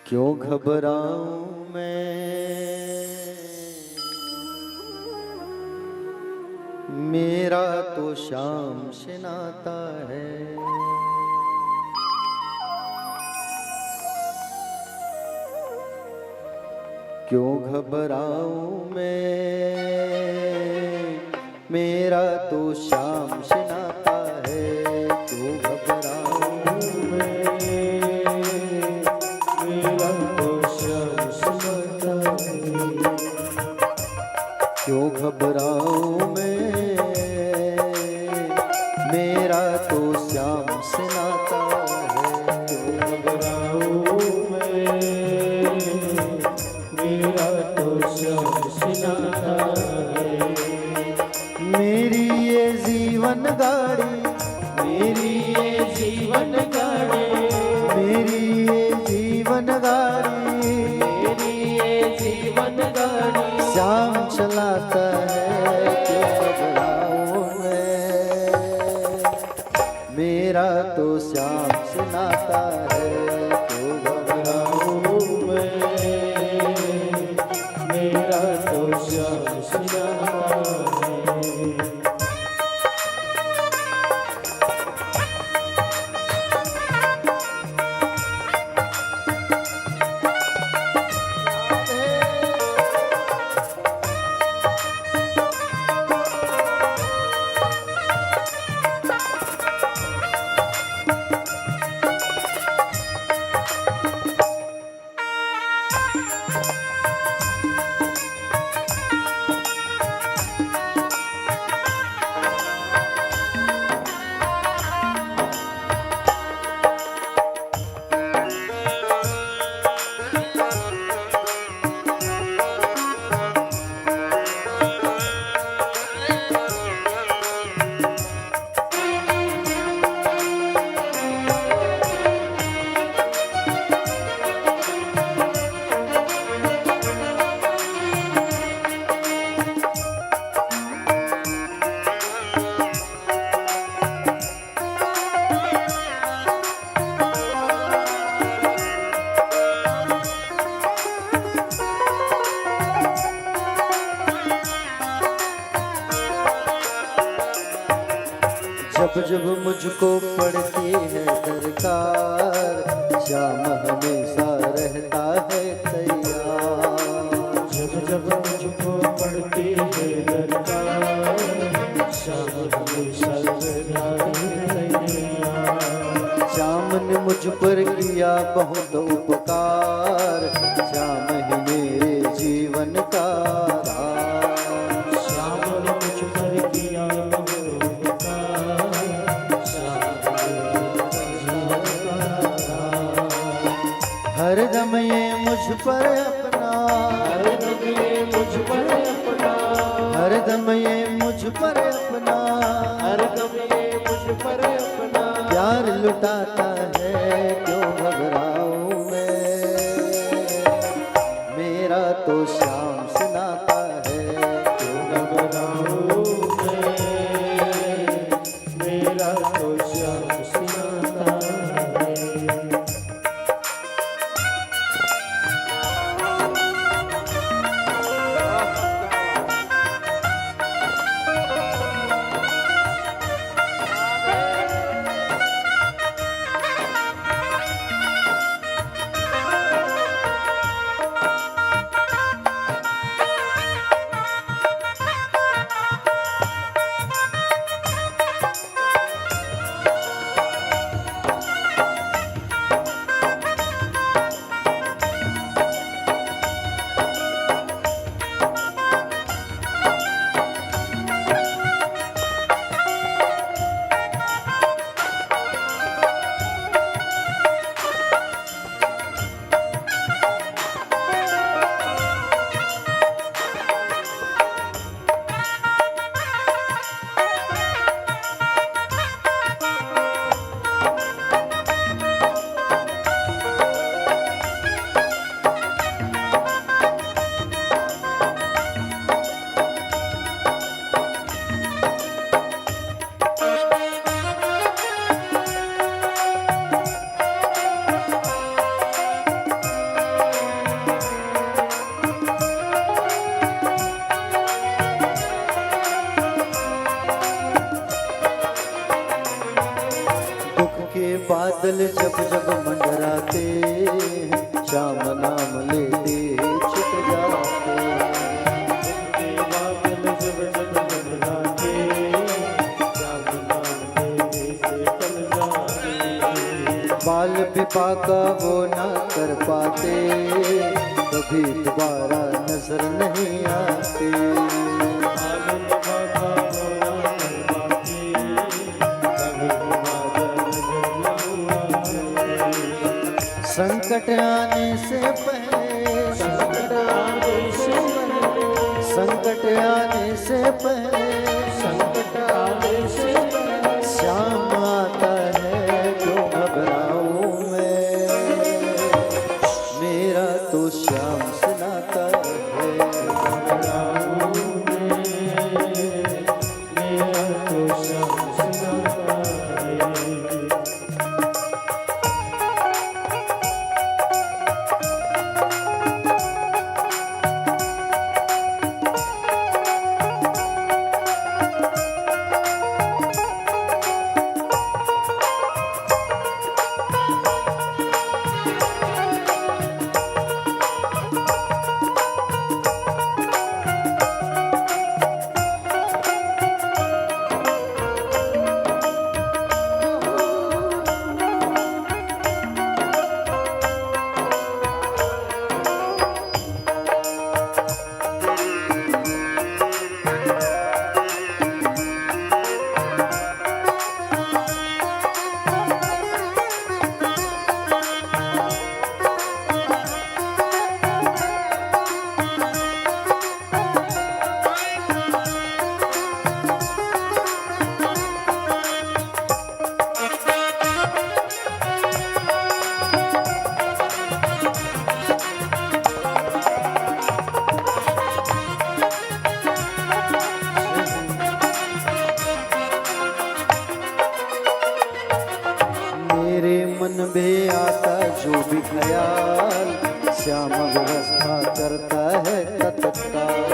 क्यों घबराऊं मैं, मेरा तो शाम से नाता है। क्यों घबराऊं मैं, मेरा तो शाम से नाता है। क्यों घबराऊं मैं, मेरा तो श्याम से नाता है। क्यों घबराऊं मैं, मेरा तो श्याम से नाता है। क्यों घबराऊं मैं, मेरा तो श्याम से नाता है। मेरी ये जीवन गाड़ी, मेरी ये जीवन गाड़ी, मेरी ये जीवन गाड़ी, मेरी ये जीवन गाड़ी, श्याम चलाता है। क्यों घबराऊं मैं, मेरा तो श्याम से नाता है। क्यों घबराऊं मैं, मेरा तो श्याम से नाता है। जब जब मुझको पड़ती है दरकार, श्याम हमेशा रहता है तैयार। जब जब मुझको पड़ती है दरकार, श्याम हमेशा रहता है तैयार। श्याम ने मुझ पर किया बहुत उपकार, श्याम ही मेरे जीवन का आधार। श्याम ने मुझ पर किया बहुत उपकार, श्याम मेरे जीवन का आधार। हरदम ये मुझ पर अपना, हरदम ये मुझ पर अपना, हरदम ये मुझ पर अपना हरदम ये मुझ पर अपना प्यार लुटाता है। क्यों घबराऊं मैं, मेरा तो श्याम से नाता है। क्यों घबराऊं मैं, मेरा तो श्याम से नाता है। बादल जब जब मंडराते हैं, श्याम नाम लेते छुट जाते हैं। के बादल जब जब मंडराते, श्याम नाम लेते से टल जाते। बाल विपाका वो ना कर पाते, कभी दोबारा नजर नहीं आते। आनंद बाबा बोला करवाते, कभी दोबारा नजर न आते। संकट आने से पहले, संकट आने से पहले, संकट आने से पहले, संकट आने से पहले, श्याम आता है क्यों घबराऊं मैं, मेरा तो श्याम से नाता है। घबराऊं मैं, मेरा तो श्याम से नाता है। मेरे मन में आता जो भी ख्याल, श्याम व्यवस्था करता है तत्काल।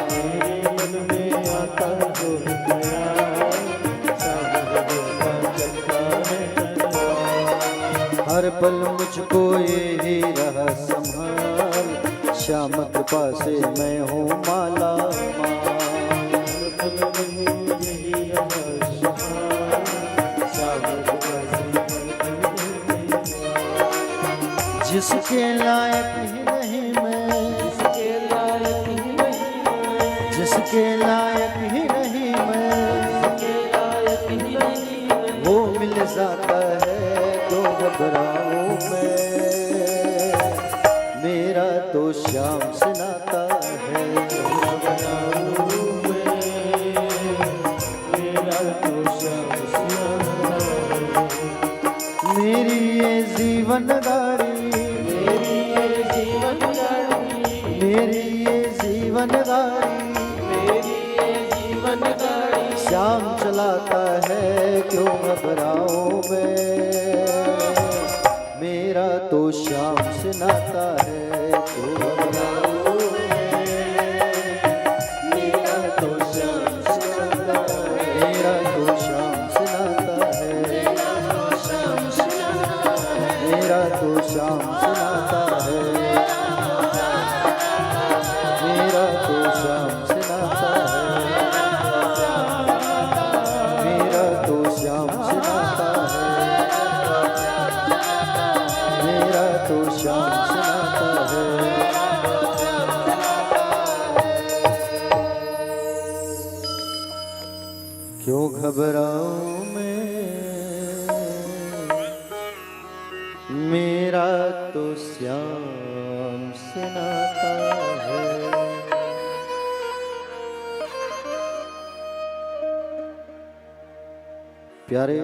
मेरे मन में आता जो ख्याल, श्याम व्यवस्था करता है तत्काल। हर पल मुझको यही रहा संभाल, श्याम कृपा से मैं हूँ माला माल। हर पल में यही रहस्य हाल, श्याम कृपा से जिसके लायक ही नहीं मैं, जिसके लायक ही नहीं मैं, जिसके लायक ही नहीं मैं, जिसके लायक ही नहीं मैं, वो मिल जाता है तो घबराऊं मैं, मेरा तो श्याम से नाता है। घबराऊं मैं, मेरा तो श्याम से नाता है। मेरी ये जीवन गाड़ी, मेरी ये जीवन गाड़ी, मेरी ये जीवन गाड़ी, मेरी ये जीवन गाड़ी, श्याम चलाता है क्यों घबराऊं मैं, मेरा तो श्याम से नाता है क्यों घबराऊं मैं, मेरा तो श्याम से नाता है। मेरा तो श्याम से नाता है, मेरा तो श्याम से नाता है, मेरा तो श्याम से नाता है, मेरा तो श्याम से नाता है, मेरा तो श्याम से नाता है। क्यों घबराऊं मैं, मेरा तो श्याम से नाता है। प्यारे,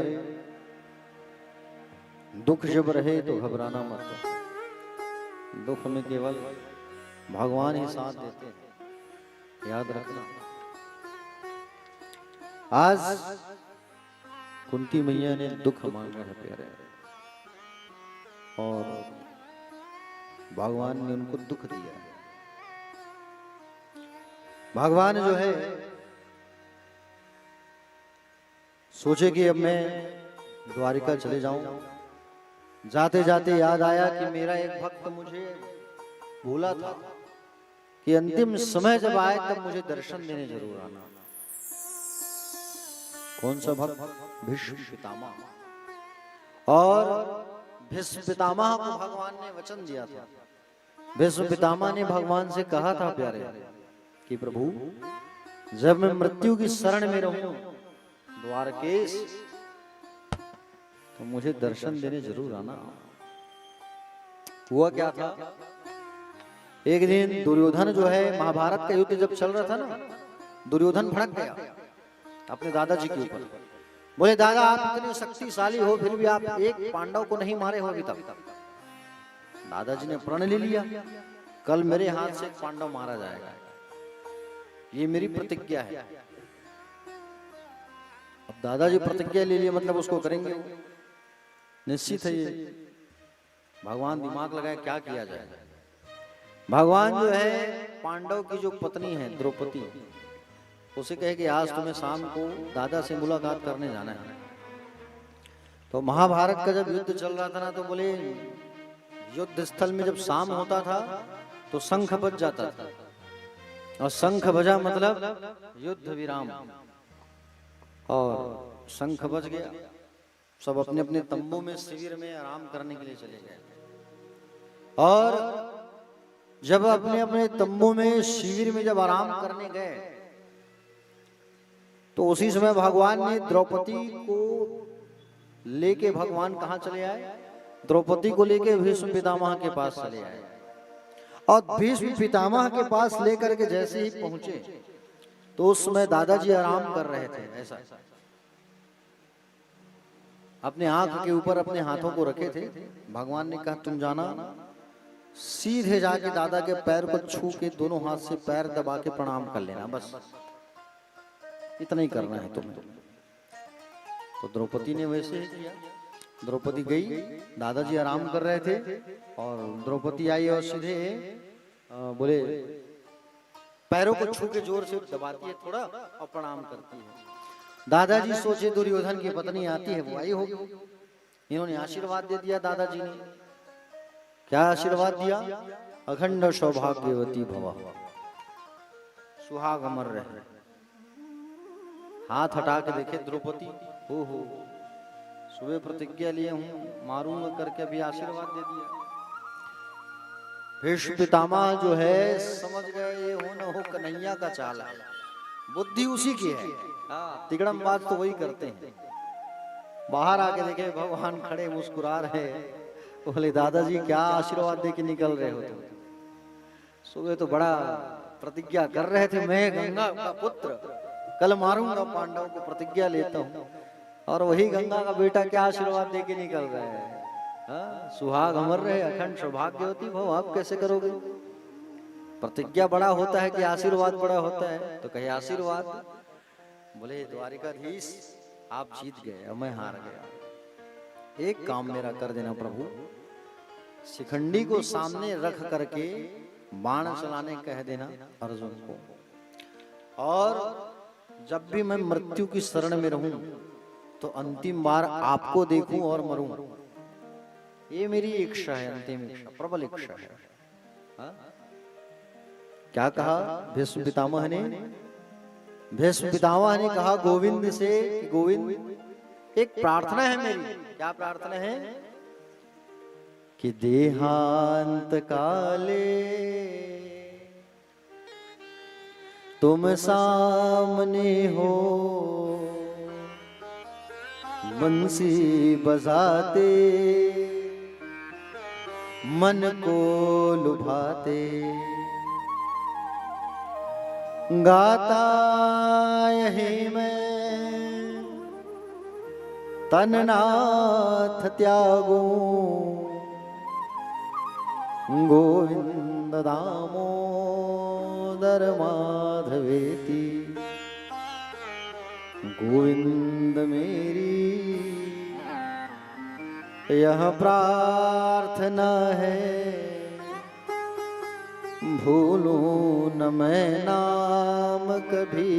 दुख जब रहे तो घबराना मत, दुख में केवल भगवान ही साथ देते हैं, याद रखना। आज कुंती मैया ने दुख मांगा है प्यारे, और भगवान ने उनको दुख दिया है। भगवान जो है सोचे कि अब मैं द्वारिका चले जाऊं, जाते जाते याद आया कि मेरा एक भक्त मुझे बोला था कि अंतिम समय जब आए तब मुझे दर्शन देने जरूर आना। कौन सा भक्त? भीष्म पितामह। और भीष्म पितामह को भगवान ने वचन दिया था। भीष्म पितामह ने भगवान से कहा था प्यारे कि प्रभु जब मैं मृत्यु की शरण में रहूं द्वारकेश, तो मुझे दर्शन देने जरूर आना। हुआ क्या था, एक दिन दुर्योधन जो है, महाभारत का युद्ध जब चल रहा था ना, दुर्योधन भड़क गया अपने दादाजी के ऊपर। बोले दादा आप इतने शक्तिशाली हो फिर भी आप एक पांडव को नहीं मारे हो अभी तक। दादाजी ने प्रण ले लिया, कल मेरे हाथ से एक पांडव मारा जाएगा, ये मेरी प्रतिज्ञा है। अब दादाजी प्रतिज्ञा ले लिए मतलब उसको करेंगे, निश्चित है ये। भगवान दिमाग लगाए क्या किया जाए। भगवान जो है पांडव की जो पत्नी है द्रौपदी, उसे कहे कि आज तुम्हें शाम को दादा से मुलाकात करने जाना है। तो महाभारत का जब युद्ध चल रहा था ना, तो बोले युद्ध स्थल में जब शाम होता था तो शंख बज जाता था, और शंख बजा मतलब युद्ध विराम। और शंख बज गया, सब अपने अपने तंबू में शिविर में आराम करने के लिए चले गए। और जब अपने अपने तंबू में शिविर में जब आराम करने गए, तो उसी समय भगवान ने द्रौपदी को लेके भगवान कहां चले आए? द्रौपदी को लेके भीष्म पितामह के पास चले आए। और भीष्म पितामह के पास लेकर के जैसे ही पहुंचे तो उस समय दादाजी आराम कर रहे थे। ऐसा अपने आंख के ऊपर अपने हाथों को रखे थे। भगवान ने कहा तुम जाना, सीधे जाके दादा के पैर को छू के दोनों हाथ से पैर दबा के प्रणाम कर लेना, बस इतना ही करना है तुम्हें। तो द्रौपदी ने वैसे ही किया। द्रौपदी गई, दादाजी आराम कर रहे थे और द्रौपदी आई और सीधे बोले पैरों को छू के जोर से दबाती है थोड़ा और प्रणाम करती है। दादाजी सोचे दुर्योधन की पत्नी आती है, वो आई होगी। इन्होंने आशीर्वाद दे दिया दादाजी ने। क्या आशीर्वाद दिया? अखंड सौभाग्यवती भव, सुहाग अमर रहे। हाथ हटा के देखे द्रौपदी, हो सुबह प्रतिज्ञा लिए हूं मारूंगा करके अभी आशीर्वाद दे दिया। भीष्म पितामह जो है समझ गए ये हो न हो कन्हैया का चाल है, बुद्धि उसी की है। तिगड़म बात तो वही करते हैं। बाहर आके देखे भगवान खड़े मुस्कुरा रहे, बोले दादाजी क्या आशीर्वाद दे के निकल रहे हो तुम? सुबह तो बड़ा प्रतिज्ञा कर रहे थे, मैं गंगा का पुत्र कल मारूंगा पांडव को, प्रतिज्ञा लेता हूं। और वही गंगा का बेटा क्या आशीर्वाद दे के निकल रहे हैं? सुहाग अमर रहे, अखंड सौभाग्यवती भव। आप कैसे करोगे? प्रतिज्ञा बड़ा होता है कि आशीर्वाद बड़ा होता है? तो कहे आशीर्वाद। बोले द्वारिकाधीश आप जीत गए और मैं हार गया। एक काम मेरा कर देना प्रभु, शिखंडी को सामने रख करके बाण चलाने कह देना अर्जुन को, और जब भी मैं मृत्यु की शरण में रहूं तो अंतिम बार आपको देखूं और मरूं। ये मेरी इच्छा है, अंतिम इच्छा, प्रबल इच्छा है। क्या कहा भीष्म पितामह ने? भीष्म पितामह ने कहा गोविंद से, गोविंद एक प्रार्थना है मेरी। क्या प्रार्थना है? कि देहांत काले तुम सामने हो, बंसी बजाते मन को लुभाते, गाता यही मैं तननाथ त्यागूं, गोविंद दामोदर माधवेति। गोविंद मेरी यह प्रार्थना है, भूलूं न मैं नाम कभी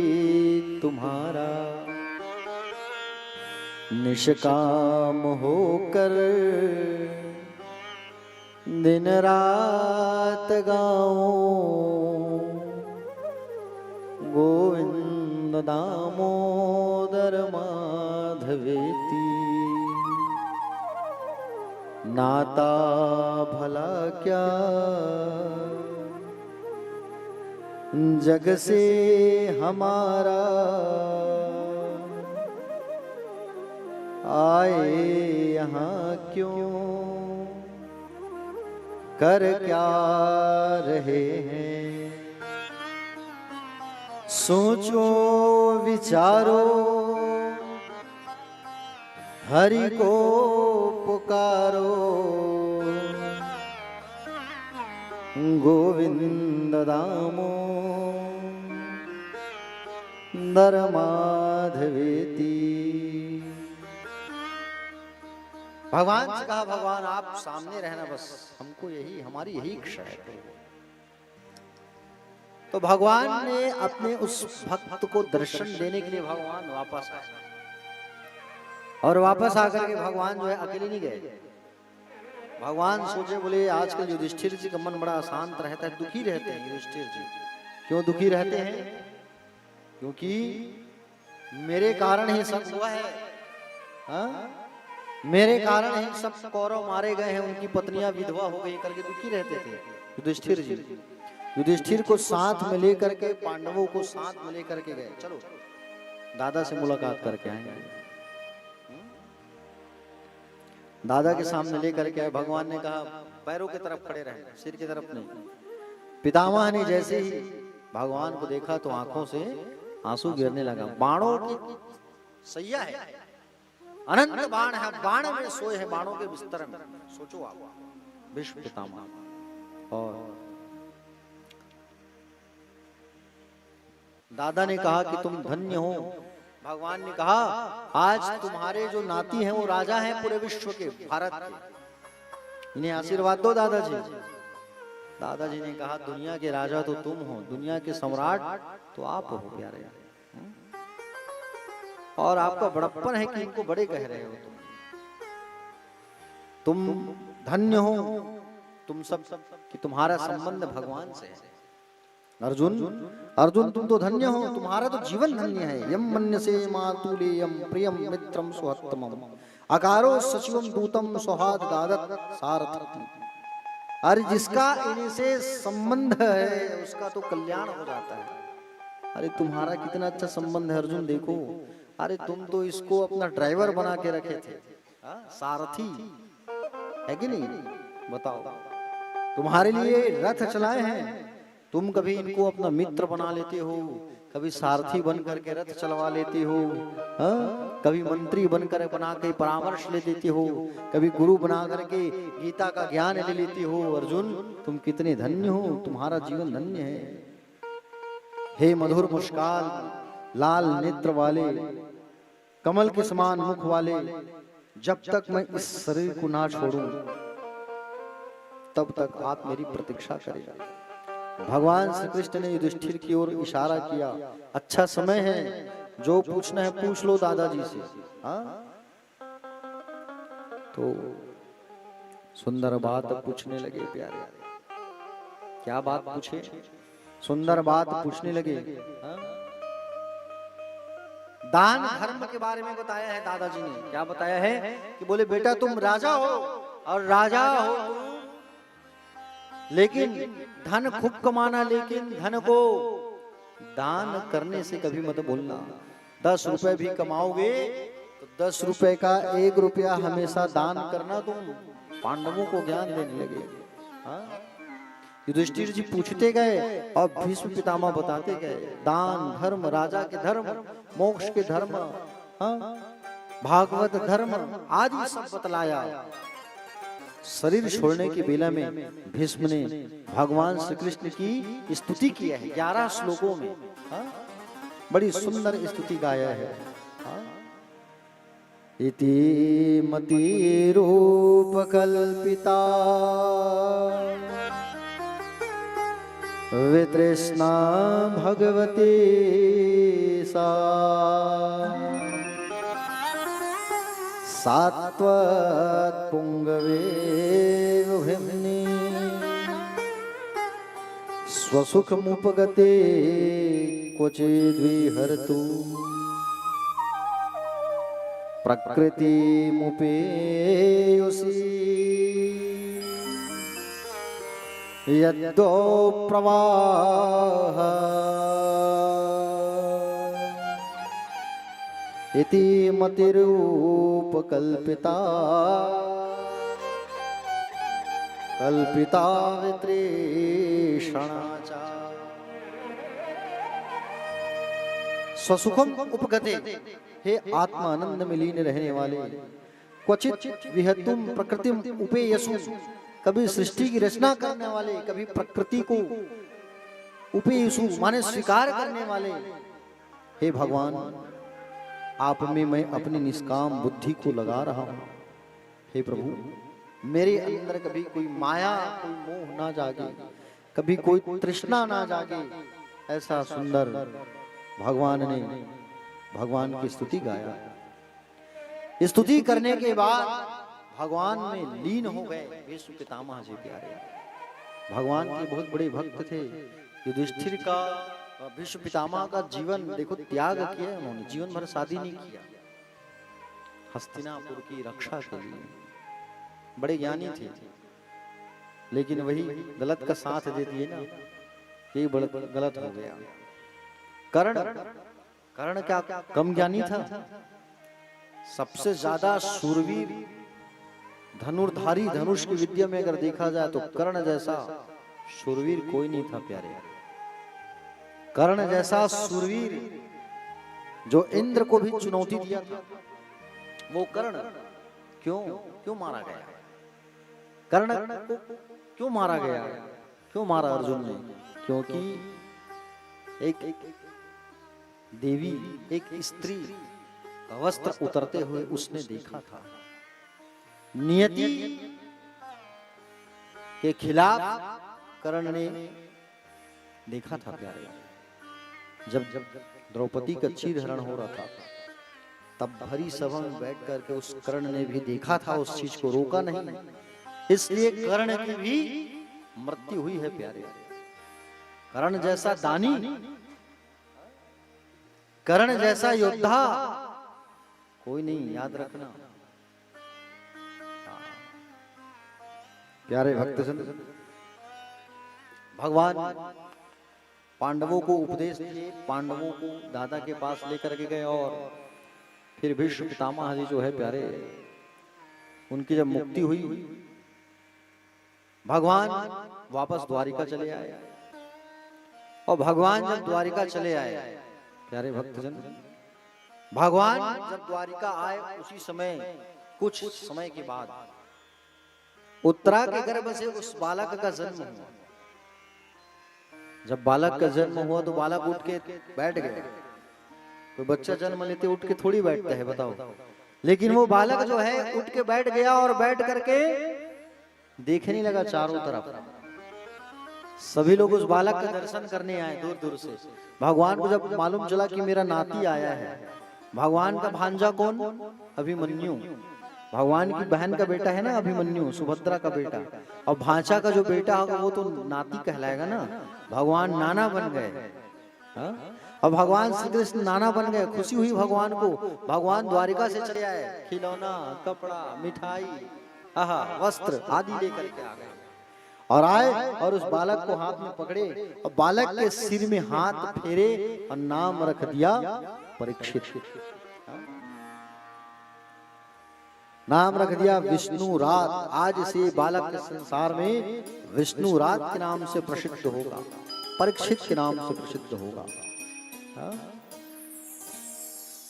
तुम्हारा, निष्काम होकर दिन रात गाऊं गोविंद दामोदर माधवेती। नाता भला क्या जग से हमारा, आए यहाँ क्यों कर क्या रहे हैं। सोचो विचारो हरि को पुकारो गोविंद दामोदर माधवेती। भगवान से कहा, भगवान आप सामने रहना, बस हमको यही, हमारी यही इच्छा है। तो भगवान ने अपने उस भक्त को दर्शन देने के लिए भगवान वापस आए, और वापस आकर के भगवान जो है अकेले नहीं गए। भगवान सोचे, बोले आजकल युधिष्ठिर जी का मन बड़ा अशांत रहता है, दुखी रहते हैं युधिष्ठिर जी। क्यों दुखी रहते हैं? क्योंकि मेरे कारण ही सब हुआ है। हाँ? मेरे कारण ही सब कौरव मारे गए हैं, उनकी पत्नियां विधवा हो गई करके दुखी रहते थे युधिष्ठिर जी। युधिष्ठिर को साथ में लेकर के, पांडवों को साथ में लेकर के गए, चलो दादा से मुलाकात करके आएंगे। दादा के सामने लेकर के आए। भगवान ने कहा पैरों की तरफ खड़े रहे, सिर की तरफ नहीं। पितामह ने जैसे ही भगवान को देखा तो आंखों से आंसू गिरने लगा। बाणों की सैया है, अनंत बाण है, बाण में सोए है, बाणों के बिस्तर में। सोचो आप, भीष्म पितामह। और दादा ने कहा कि तुम धन्य हो। भगवान ने कहा आज तुम्हारे जो नाती हैं वो राजा हैं पूरे विश्व के, भारत के, इन्हें आशीर्वाद दो दादाजी। दादाजी ने कहा दुनिया के राजा तो तुम हो, दुनिया के सम्राट तो आप हो प्यारे, और आपका बड़प्पन है कि इनको बड़े कह रहे हो। तुम धन्य हो, तुम सब कि तुम्हारा संबंध भगवान से है। अर्जुन, अर्जुन तुम तो धन्य हो, तुम्हारा तो जीवन धन्य है। यम मन्यसे मातुलेयम प्रियम मित्रम सुहत्तमम अकारो सचिवम दूतम सौहार्द दादत सारथी। अरे जिसका इनसे संबंध है उसका तो कल्याण हो जाता है। अरे तुम्हारा कितना अच्छा संबंध है अर्जुन, देखो। अरे तुम तो इसको अपना ड्राइवर बना के रखे थे, सारथी है कि नहीं? बताओ, तुम्हारे लिए रथ चलाए हैं, तुम कभी इनको अपना मित्र बना लेते हो, कभी सारथी बन करके रथ चलवा लेते हो, कभी मंत्री बनकर बना के परामर्श ले देते हो, कभी गुरु बना करके गीता का ज्ञान ले लेते हो। अर्जुन तुम कितने धन्य हो, तुम्हारा जीवन धन्य है। हे मधुर मुस्कान, लाल नेत्र वाले, कमल के समान मुख वाले, जब तक मैं इस शरीर को ना छोड़ूं तब तक आप मेरी प्रतीक्षा करें। भगवान श्री कृष्ण ने युधिष्ठिर की ओर इशारा किया, अच्छा समय है, जो पूछना है पूछ लो दादाजी से। तो सुंदर बात पूछने लगे प्यारे। क्या बात पूछे? सुंदर बात पूछने लगे। दान धर्म के बारे में बताया है दादाजी ने। क्या बताया है कि बोले बेटा तुम राजा हो, और राजा हो लेकिन धन खूब कमाना, लेकिन धन को दान करने से कभी मत भूलना। 10 रुपए भी कमाओगे तो 10 रुपए का 1 रुपया हमेशा दान करना। तुम पांडवों को ज्ञान देने लगे। युधिष्ठिर जी पूछते गए और भीष्म पितामह बताते गए। दान धर्म, राजा के धर्म, मोक्ष के धर्म, भागवत धर्म आदि सब बतलाया। शरीर छोड़ने की बेला में भीष्म ने भगवान श्री कृष्ण की स्तुति किया है 11 श्लोकों में। बड़ी सुंदर स्तुति गाया है। इति मति रूप कल्पिता वितृष्णा भगवते सा सात्वत् पुंगवे विभिन्ने स्वसुखमुपगते क्वचिद्विहरतु प्रकृतिमुपेयुषि यद्दो प्रवाह इति मतिरूपकल्पिता कल्पिता वितृष्णा च स्वसुखम उपगते, हे आत्मा आनंद में लीन रहने वाले, क्वचित विहतुम प्रकृतिम उपेयसु, कभी सृष्टि की रचना करने वाले, कभी प्रकृति को उपेयसु माने स्वीकार करने वाले, हे भगवान आप में मैं अपनी निष्काम बुद्धि को लगा रहा हूं। हे प्रभु मेरे अंदर कभी कोई माया कोई मोह ना जागे, कभी कोई तृष्णा ना जागे। ऐसा सुंदर भगवान ने भगवान की स्तुति गाया। स्तुति करने के बाद भगवान में लीन हो गए विश्व पितामह जी प्यारे। भगवान के बहुत बड़े भक्त थे। युधिष्ठिर का विश्व पितामह का जीवन देखो त्याग किया उन्होंने, जीवन भर शादी नहीं किया, हस्तिनापुर की रक्षा के लिए। बड़े ज्ञानी थे, लेकिन वही गलत का साथ दे दिए ना, ये गलत हो गया। कर्ण क्या कम ज्ञानी था? सबसे ज्यादा शूरवीर धनुर्धारी, धनुष की विद्या में अगर देखा जाए तो कर्ण जैसा शूरवीर कोई नहीं था प्यारे। कर्ण जैसा शूरवीर जो इंद्र को भी चुनौती दिया था, वो कर्ण क्यों मारा गया? कर्ण को क्यों मारा गया? क्यों मारा अर्जुन ने? क्योंकि एक देवी, एक स्त्री का वस्त्र उतरते हुए उसने देखा था। नियति के खिलाफ कर्ण ने देखा था प्यारे। जब द्रौपदी का चीरहरण हो रहा था, तब भरी सभा में बैठ करके उस कर्ण ने भी देखा था, उस चीज को रोका नहीं। इसलिए कर्ण की भी मृत्यु हुई है प्यारे। कर्ण जैसा दानी, कर्ण जैसा योद्धा कोई नहीं, याद रखना प्यारे भक्तजन। भगवान पांडवों को उपदेश दिए, पांडवों को दादा के पास लेकर के गए और फिर भीष्म पितामह जी जो है प्यारे, उनकी जब मुक्ति हुई, भगवान वापस द्वारिका चले आए। और भगवान जब द्वारिका चले आए प्यारे भक्तजन, भगवान जब द्वारिका आए उसी समय, कुछ समय के बाद उत्तरा के गर्भ से उस बालक का जन्म हुआ। जब बालक का जन्म हुआ तो बालक उठ के बैठ गया। कोई बच्चा जन्म लेते उठ के थोड़ी बैठता है बताओ, लेकिन वो बालक जो है उठ के बैठ गया और बैठ करके देखने लगा चारों तरफ। सभी लोग उस बालक का दर्शन करने आए दूर दूर से। भगवान को जब मालूम चला कि मेरा नाती आया है, भगवान का भांजा कौन? अभिमन्यु, भगवान की बहन का बेटा है ना अभिमन्यु, सुभद्रा का बेटा। और भांजा का जो बेटा होगा वो तो नाती कहलाएगा ना। भगवान नाना बन गए। और भगवान श्री कृष्ण नाना बन गए। खुशी हुई भगवान को। भगवान द्वारिका से चले आए, खिलौना, कपड़ा, मिठाई, वस्त्र आदि लेकर के आ गए और आए और उस बालक को हाथ में पकड़े और बालक के सिर में हाथ फेरे और नाम रख दिया परीक्षित। नाम रख दिया विष्णु रात। आज से बालक के संसार में विष्णु रात के नाम से प्रसिद्ध होगा, परीक्षित के नाम से प्रसिद्ध होगा।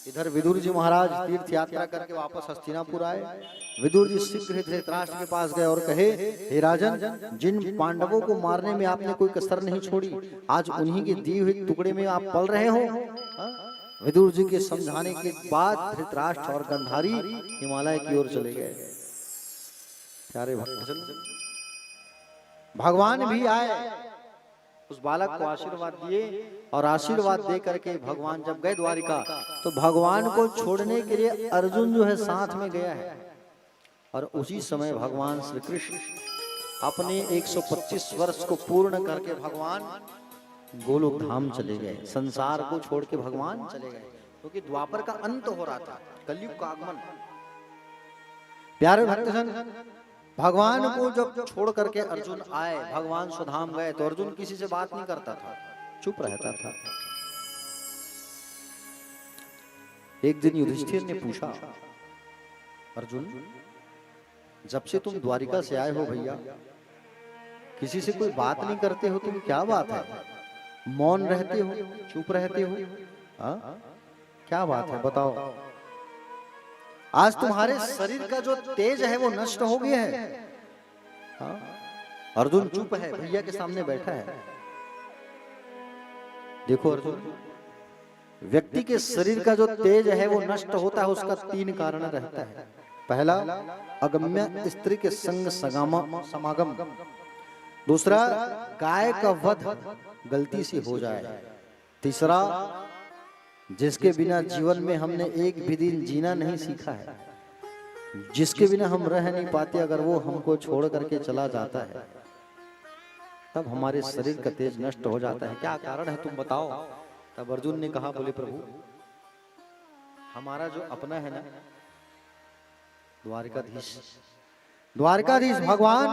इधर विदुर जी महाराज तीर्थ यात्रा करके वापस हस्तिनापुर आए। विदुर जी शीघ्र धृतराष्ट्र के पास गए और कहे, हे राजन, जिन पांडवों को मारने में आपने कोई कसर नहीं छोड़ी, आज उन्हीं के दिए हुए टुकड़े में आप पल रहे हो। विदुर जी के समझाने के बाद धृतराष्ट्र और गंधारी हिमालय की ओर चले गए। प्यारे भक्तजन, भगवान भी आए उस बालक को आशीर्वाद दिए और आशीर्वाद दे करके भगवान जब गए द्वारिका तो भगवान को छोड़ने के लिए अर्जुन जो है साथ में गया है। और उसी समय भगवान श्री कृष्ण अपने 125 वर्ष को पूर्ण करके भगवान गोलोक धाम चले गए, संसार को छोड़ के भगवान चले गए, क्योंकि द्वापर का अंत हो रहा था, कलयुग का आगमन। प्यारे भक्तजन, भगवान को जब छोड़ करके अर्जुन आए, भगवान स्वधाम गए, तो अर्जुन किसी से बात नहीं करता था, चुप रहता था। एक दिन युधिष्ठिर ने पूछा, अर्जुन जब से तुम द्वारिका से आए हो भैया, किसी से कोई बात नहीं करते हो, तुम क्या बात है, मौन रहते हो, चुप रहते हो, क्या बात है बताओ। आज तुम्हारे शरीर का जो तेज है वो नष्ट हो गया है। अर्जुन चुप है, भैया के सामने बैठा है। देखो अर्जुन, व्यक्ति के शरीर का जो तेज है वो नष्ट होता है, उसका 3 कारण रहता है। पहला, अगम्य स्त्री के संग समागम। दूसरा, गाय का वध गलती से हो जाए। तीसरा, जिसके बिना जीवन में हमने एक भी दिन जीना नहीं सीखा है, जिसके बिना हम रह नहीं पाते, अगर वो हमको छोड़ करके चला जाता है तब हमारे शरीर का तेज नष्ट हो जाता है। क्या कारण है तुम बताओ। तब अर्जुन ने कहा, बोले प्रभु, हमारा जो अपना है ना द्वारकाधीश भगवान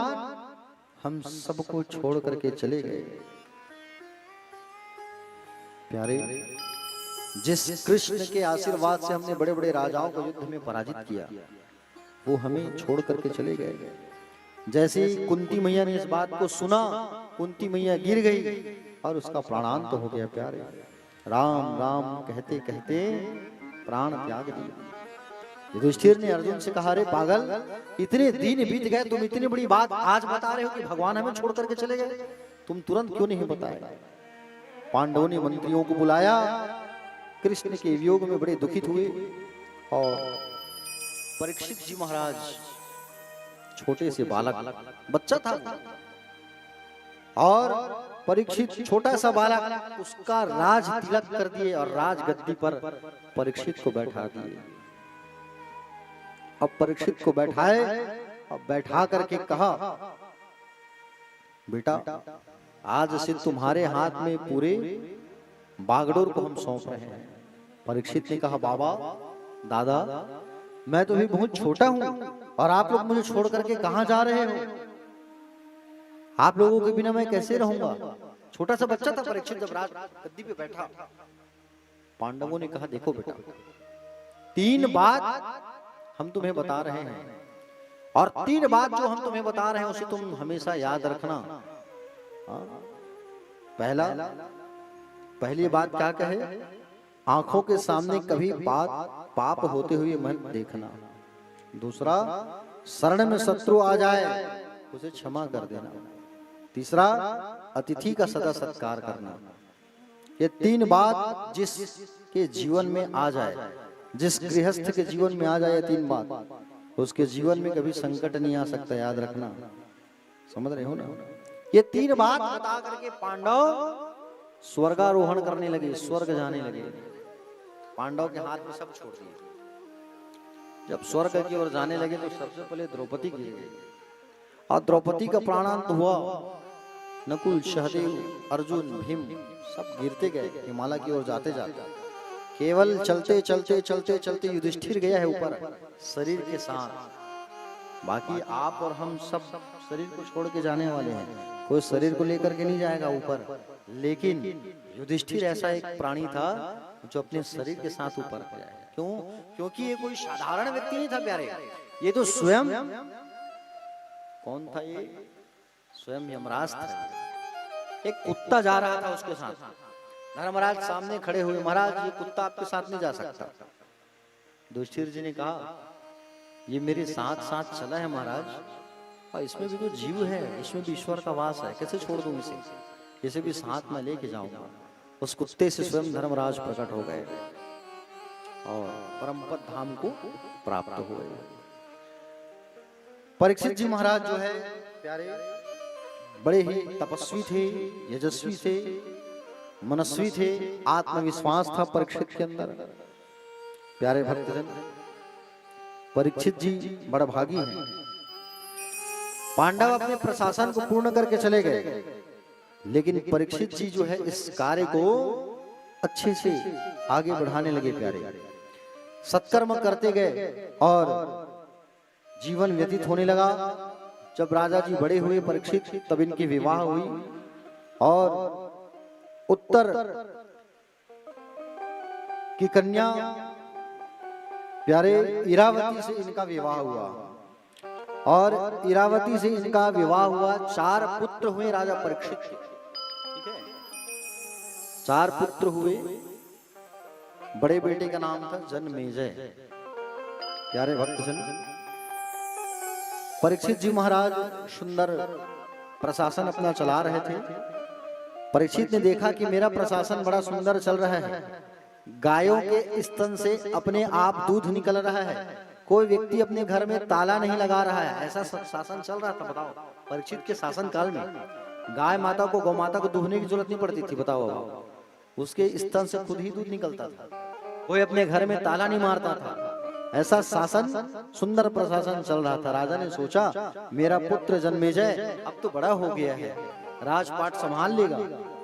हम सबको छोड़ करके चले गए। प्यारे, जिस कृष्ण के आशीर्वाद से हमने बड़े बड़े राजाओं को युद्ध में पराजित किया, वो हमें छोड़ करके चले गए। जैसे ही कुंती मैया ने इस बात को सुना, कुंती मैया गिर गई और उसका प्राणांत तो हो गया। प्यारे, राम राम कहते कहते प्राण त्याग दिया। युधिष्ठिर ने अर्जुन से कहा, रे पागल, इतने दिन बीत गए, तुम इतनी बड़ी बात आज बता रहे हो कि भगवान हमें छोड़ करके चले गए, तुम तुरंत क्यों नहीं बताए। पांडवों ने मंत्रियों को बुलाया, कृष्ण के वियोग में बड़े दुखित हुए। और परीक्षित जी महाराज, छोटे से बालक, बच्चा था, और परीक्षित छोटा सा बालक, उसका राज तिलक कर दिए और राज गद्दी पर परीक्षित को बैठा दिए। अब परीक्षित को बैठाए और बैठा करके कहा, बेटा आज से तुम्हारे हाथ में पूरे बागडोर को हम सौंप रहे हैं। परीक्षित ने कहा, बाबा दादा, मैं तो अभी बहुत छोटा हूं और आप लोग मुझे छोड़ करके कहां जा रहे हो, आप लोगों के बिना मैं कैसे रहूंगा। छोटा सा बच्चा था परीक्षित जब राज गद्दी पे बैठा। पांडवों ने कहा, देखो बेटा, 3 बात हम तुम्हें बता रहे हैं, और 3 बात जो हम तुम्हें बता रहे हैं उसे तुम हमेशा याद रखना। पहली बात क्या कहे, आंखों के सामने कभी पाप होते हुए मत देखना। दूसरा, शरण में शत्रु आ जाए उसे क्षमा कर देना। तीसरा, अतिथि का सदा सत्कार करना। ये 3 बात जिसके जीवन में आ जाए, जिस गृहस्थ के जीवन में आ जाए 3 बात, उसके जीवन में कभी संकट नहीं आ सकता, याद रखना। समझ रहे हो ना। ये 3 बात बता करके पांडव स्वर्गारोहण करने लगे, स्वर्ग जाने लगे। पांडव के हाथ में सब छोड़ दिए। जब स्वर्ग की ओर जाने लगे तो सबसे पहले द्रौपदी गिर गई, और द्रौपदी का प्राणांत हुआ। नकुल, सहदेव, अर्जुन, भीम सब गिरते गए हिमालय की ओर जाते जाते। केवल चलते चलते चलते चलते युधिष्ठिर गया है ऊपर शरीर के साथ। बाकी आप और हम सब शरीर को छोड़ के जाने वाले हैं, कोई शरीर को लेकर के नहीं जाएगा ऊपर। लेकिन युधिष्ठिर ऐसा एक प्राणी था जो अपने शरीर के साथ ऊपर जाए। क्यों? क्योंकि ये कोई साधारण व्यक्ति नहीं था प्यारे, ये तो स्वयं कौन था, ये स्वयं यमराज था। एक कुत्ता जा रहा था उसके साथ, धर्मराज सामने खड़े हुए, महाराज ये कुत्ता आपके साथ नहीं जा सकता। युधिष्ठिर जी ने कहा, ये मेरे साथ साथ चला है महाराज, और इसमें भी तो जीव है, इसमें भी ईश्वर का वास है, कैसे छोड़ दूं इसे, इसे भी साथ में लेके जाऊंगा। उस कुत्ते से स्वयं धर्मराज प्रकट हो गए और परमपद धाम को प्राप्त हुए। परीक्षित जी महाराज जो है प्यारे, बड़े ही तपस्वी थे, यशस्वी थे, मनस्वी थे, आत्मविश्वास था परीक्षित के अंदर। प्यारे भक्तजन, परीक्षित जी बड़ा भागी हैं। पांडव अपने प्रशासन को पूर्ण करके चले गए, लेकिन परीक्षित जी जो है इस कार्य को अच्छे से आगे बढ़ाने लगे। प्यारे सत्कर्म करते गए और जीवन व्यतीत होने लगा। जब राजा जी बड़े हुए परीक्षित, तब इनकी विवाह हुई और उत्तर की कन्या प्यारे इरावती से इनका विवाह हुआ और इरावती से इनका विवाह हुआ। 4 पुत्र हुए राजा परीक्षित के। ठीक है, 4 पुत्र हुए। बड़े बेटे का नाम था जनमेजय। प्यारे भक्तजन, परीक्षित जी महाराज सुंदर प्रशासन अपना चला रहे थे। परीक्षित ने देखा कि मेरा प्रशासन बड़ा सुंदर चल रहा है, गायों के स्तन से अपने आप दूध निकल रहा है, कोई व्यक्ति अपने घर में ताला नहीं लगा रहा है, ऐसा शासन चल रहा था। बताओ, परीक्षित के शासन काल में गाय माता को, गौ माता को दूहने की जरूरत नहीं पड़ती थी। बताओ, उसके स्तन से खुद ही दूध निकलता था, कोई अपने घर में ताला नहीं मारता था। ऐसा शासन, सुंदर प्रशासन चल रहा था। राजा ने सोचा मेरा पुत्र जन्मेजय अब तो बड़ा हो गया है, राजपाट संभाल लेगा,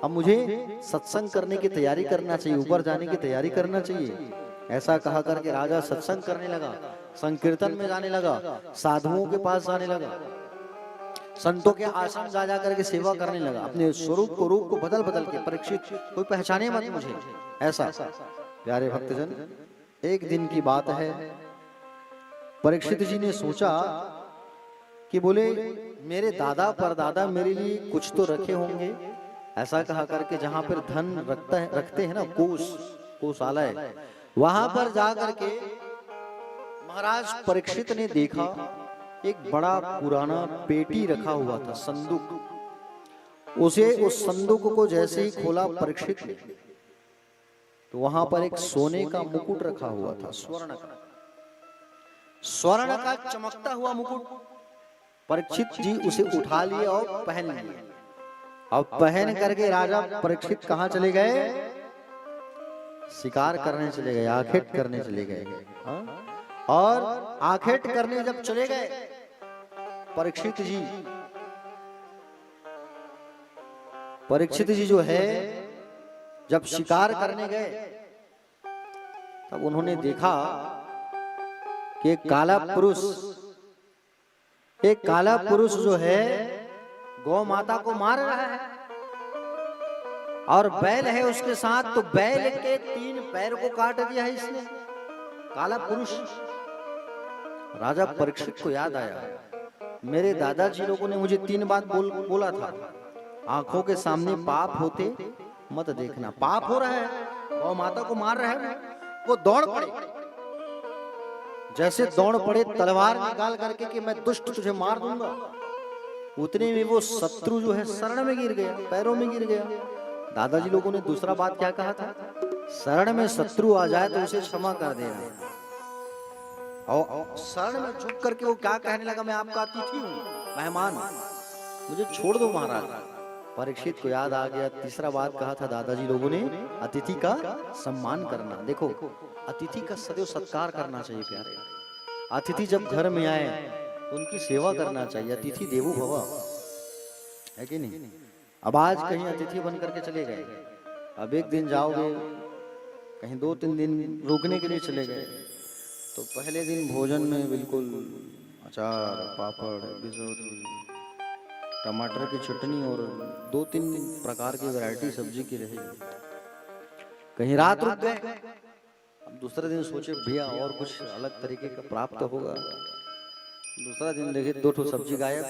अब मुझे सत्संग करने की तैयारी करना चाहिए, ऊपर जाने की तैयारी करना चाहिए। ऐसा कहा करके राजा सत्संग करने लगा, संकीर्तन में जाने लगा, साधुओं के पास जाने लगा, संतों के आश्रम जा करके सेवा करने लगा। अपने स्वरूप को, रूप को बदल बदल के, परीक्षित कोई पहचाने मत मुझे, ऐसा। प्यारे भक्तजन, एक दिन की बात है, परीक्षित जी ने सोचा कि बोले मेरे दादा परदादा मेरे लिए कुछ तो रखे होंगे। ऐसा कहा करके जहां पर धन रखते हैं ना, कोषालय, वहां पर जा करके महाराज परीक्षित ने देखा एक बड़ा पुराना पेटी रखा हुआ था, संदूक। उस संदूक को जैसे ही खोला परीक्षित ने, तो वहां पर एक सोने का मुकुट रखा हुआ था, स्वर्ण का चमकता हुआ मुकुट। परीक्षित जी उसे उठा लिए और पहन लिए। अब पहन करके राजा परीक्षित कहां चले गए? शिकार करने चले गए, आखेट करने चले गए। और आखेट करने जब चले गए परीक्षित जी जो है, जब शिकार करने गए तब उन्होंने देखा कि एक काला पुरुष जो है गौ माता को मार रहा है और बैल है उसके साथ, तो बैल के 3 पैर को काट दिया है इसने, काला पुरुष। राजा परीक्षित को याद आया, मेरे दादाजी लोगों ने मुझे 3 बात बोला था, आंखों के सामने पाप होते मत देखना। पाप हो रहा है, गौ माता को मार रहा है, वो दौड़ पड़े, जैसे दौड़ पड़े तलवार निकाल करके कि मैं दुष्ट तुझे मार दूंगा, उतने में वो शत्रु जो है शरण में गिर गया, पैरों में गिर गया। दादाजी लोगों ने दूसरा बात क्या कहा था? शरण में शत्रु आ जाए तो उसे क्षमा कर देना। और शरण में झुक करके वो क्या कहने लगा, मैं आपका अतिथि हूँ, मेहमान, मुझे छोड़ दो महाराज। परीक्षित को याद आ गया, तीसरा बात कहा था दादाजी लोगों ने, अतिथि का सम्मान करना। देखो, अतिथि का सदैव सत्कार करना चाहिए प्यारे। अतिथि जब घर में आए तो उनकी सेवा करना चाहिए, अतिथि देवो भव, है कि नहीं? अब आज कहीं अतिथि बन करके चले गए, अब एक दिन जाओगे, कहीं 2-3 दिन रुकने के लिए चले गए, तो पहले दिन भोजन में बिल्कुल अचार, पापड़, बिजौरी, टमाटर की चटनी और 2-3 प्रकार की वैरायटी सब्जी की रहेगी। कहीं रात रुक गए, अब दूसरे दिन सोचे भैया और कुछ अलग तरीके का प्राप्त होगा। दूसरा दिन देखे 2 सब्जी गायब।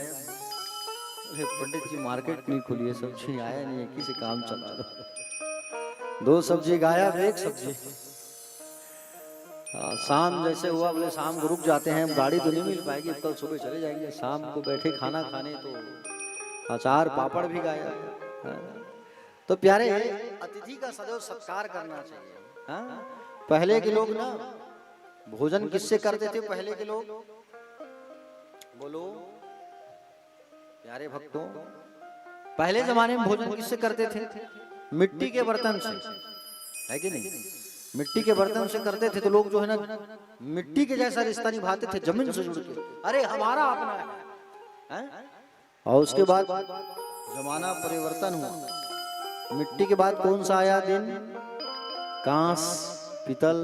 पंडित जी मार्केट नहीं खुली है, सब्जी आया नहीं है, किसी काम चला रहा। 2 सब्जी गायब, 1 सब्जी। शाम जैसे हुआ, बोले शाम को रुक जाते हैं, गाड़ी तो नहीं मिल पाएगी, कल सुबह चले जाएंगे। शाम को बैठे खाना खाने तो अचार पापड़ भी गायब। तो प्यारे, अतिथि का सदैव सत्कार करना चाहिए। पहले के लोग ना भोजन किससे करते थे? पहले के लोग, बोलो प्यारे भक्तों, पहले जमाने में भोजन किससे करते थे? मिट्टी के बर्तन से, है कि नहीं? मिट्टी के बर्तन से करते थे तो लोग जो है ना मिट्टी के जैसा रिश्ता निभाते थे, जमीन से जुड़ के, अरे हमारा अपना है? और उसके बाद जमाना परिवर्तन हुआ, मिट्टी के बाद कौन सा आया दिन? कांस, पीतल,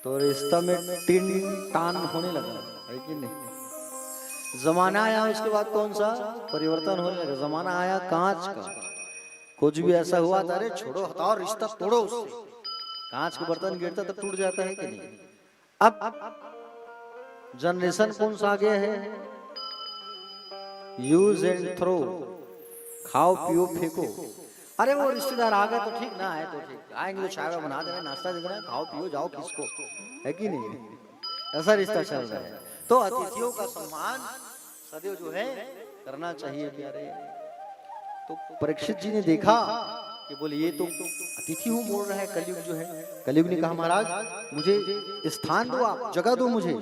तो रिश्ता में टिन टान होने लगा, है कि नहीं? जमाना आया, उसके बाद कौन सा परिवर्तन होने लगा? जमाना आया कांच का। कुछ भी ऐसा हुआ था, अरे छोड़ो हटाओ, रिश्ता तोड़ो उससे। कांच के बर्तन गिरता तो टूट जाता है कि नहीं? अब जनरेशन कौन सा आ गया है? यूज एंड थ्रो, खाओ पियो फेंको। अरे वो रिश्तेदार आ गए तो ठीक, ना आए तो ठीक, आएंगे तो चाय बना देना, नाश्ता दे देना, खाओ पियो जाओ, किसको, है कि नहीं? ऐसा रिश्ता चल रहा है। तो अतिथियों का सम्मान सदैव जो है करना चाहिए प्यारे। तो परीक्षित जी ने देखा कि बोले ये तो अतिथि हूँ बोल रहा है, कलयुग जो है। कलयुग ने कहा महाराज मुझे स्थान दो, आप जगह दो मुझे।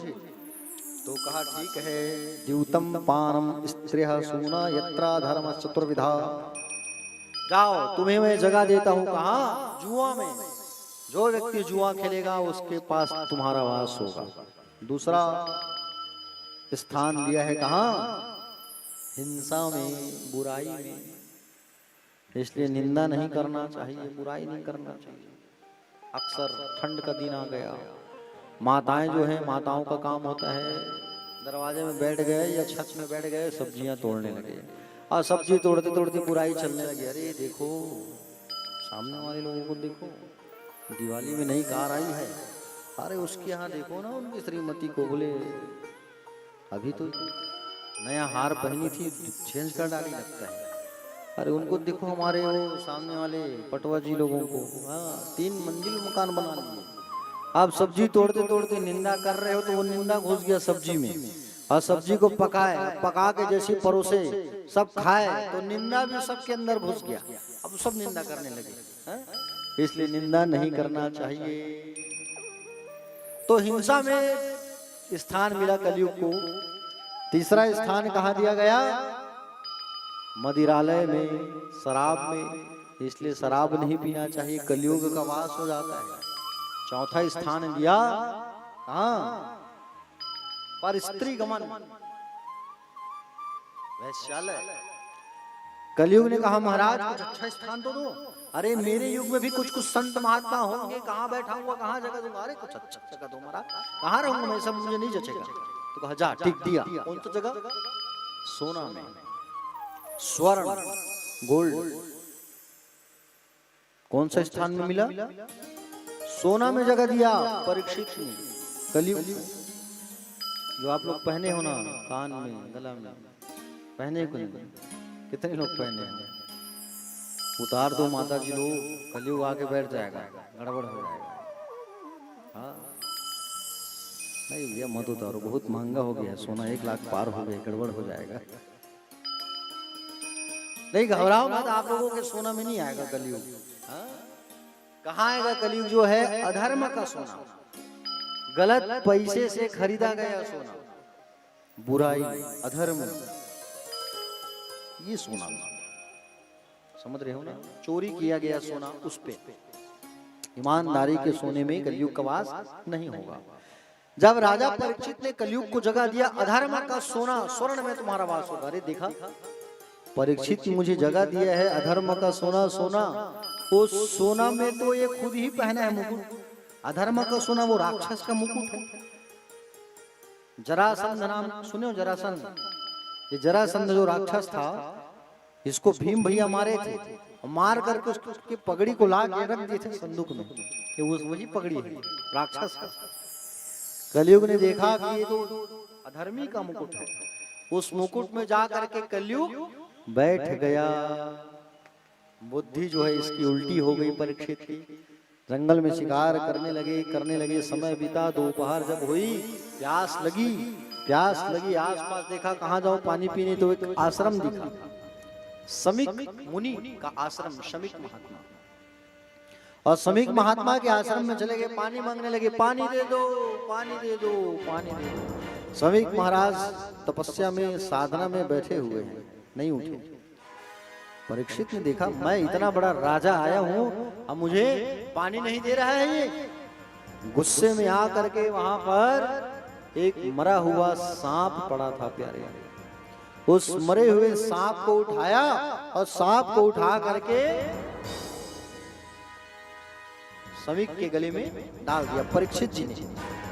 तो कहा ठीक है, द्यूतम पानम स्त्रियः सूना यत्रा धर्म चतुर्विधा, जाओ तुम्हें मैं जगह देता हूँ। कहा? जुआ में। जो व्यक्ति जुआ खेलेगा उसके पास तुम्हारा वास होगा। दूसरा स्थान दिया है कहा? हिंसा में, बुराई में। इसलिए निंदा नहीं करना चाहिए, बुराई नहीं करना चाहिए। अक्सर ठंड का दिन आ गया, माताएं जो है, माताओं का काम होता है दरवाजे में बैठ गए या छत में बैठ गए, सब्जियां तोड़ने लगे, और सब्जी तोड़ते तोड़ते बुराई चलने लगी। अरे देखो सामने वाले लोगों को देखो, दिवाली में नई कार आई है, अरे उसके यहाँ देखो ना उनकी श्रीमती को, बोले अभी तो नया हार पहनी थी, चेंज कर डाली लगता है। अरे उनको देखो हमारे वो सामने वाले पटवा जी लोगों को, हाँ 3 मंजिल मकान बना लिए। आप सब्जी तोड़ते तोड़ते निंदा कर रहे हो तो वो निंदा घुस गया सब्जी में, और सब्जी को पकाए, पका के जैसी परोसे सब खाए तो निंदा भी सबके अंदर घुस गया। अब सब निंदा करने लगे, है? इसलिए निंदा नहीं करना चाहिए। तो हिंसा में स्थान मिला कलयुग को। तीसरा स्थान कहाँ दिया गया? मदिरालय में, शराब में। इसलिए शराब नहीं पीना चाहिए, कलयुग का वास हो जाता है। चौथा स्थान दिया कहाँ? पर स्त्री गमन, वैश्यालय। कलयुग ने कहा महाराज कुछ अच्छा स्थान तो दो। अरे मेरे युग में भी कुछ कुछ संत महात्मा होंगे, कहाँ बैठा हुआ, कहाँ जगह दूंगा? अरे कुछ अच्छा जगह दो महाराज, कहाँ रहूंगा मैं, सब मुझे नहीं जचेगा। तो कहा जा ठीक दिया। कौन सा जगह? सोना में, स्वर्ण, गोल्ड। कौन सा स्थान में मिला? सोना में जगह दिया परीक्षित ने। कलयुग जो आप लोग पहने हो ना कान में, गला में, पहने को नहीं, कितने लोग पहने हैं? उतार दो माता जी लोग, कलयुग आके बैठ जाएगा, गड़बड़ हो जाएगा। हाँ नहीं भैया मत उतारो, बहुत महंगा हो गया सोना, 1 लाख पार हो गए, गड़बड़ हो जाएगा। नहीं घबराओ मत, आप लोगों के सोना में नहीं आएगा कलयुग। कहाँ आएगा कलयुग? जो है अधर्म का सोना, गलत पैसे से खरीदा गया सोना, बुराई, अधर्म, ये सोना समझ रहे हो ना? चोरी किया गया सोना, उस पे ईमानदारी के सोने में कलयुग का वास नहीं होगा। जब राजा परीक्षित ने कलयुग को जगह दिया, अधर्म का सोना, स्वर्ण में तुम्हारा वास होगा। अरे देखा परीक्षित मुझे जगह दिया है, अधर्म का सोना, सोना वो सोना में तो ये खुद ही पहना है मुकुट। अधर्म का सोना वो राक्षस का मुकुट है। जरासंध नाम सुने हो? जरासंध, ये जरासंध जो राक्षस था, इसको भीम भैया मारे थे, मार करके उसके पगड़ी को ला के रख दिए थे संदूक में, कि वो वही पगड़ी है राक्षस का। कलयुग ने देखा कि ये तो अधर्मी का मुकुट है, उस मुकुट में जा करके कलयुग बैठ गया। बुद्धि जो है इसकी उल्टी हो गई परीक्षित की। जंगल में शिकार करने लगे, समय बीता, दोपहर जब हुई, प्यास लगी, आसपास देखा कहाँ जाओ पानी पीने, तो एक आश्रम दिखा, समीक मुनि का आश्रम, समीक महात्मा। और समीक महात्मा के आश्रम में चले गए, पानी मांगने लगे, पानी दे दो, पानी दे दो, पानी दे दो। समीक महाराज तपस्या में, साधना में बैठे हुए हैं, नहीं उठे। परीक्षित ने देखा मैं इतना बड़ा राजा आया हूं, अब मुझे पानी नहीं दे रहा है ये। गुस्से में आ करके वहां पर एक मरा हुआ सांप पड़ा था प्यारे। उस मरे हुए सांप को उठाया और सांप को उठा करके समीक के गले में डाल दिया। परीक्षित जी ने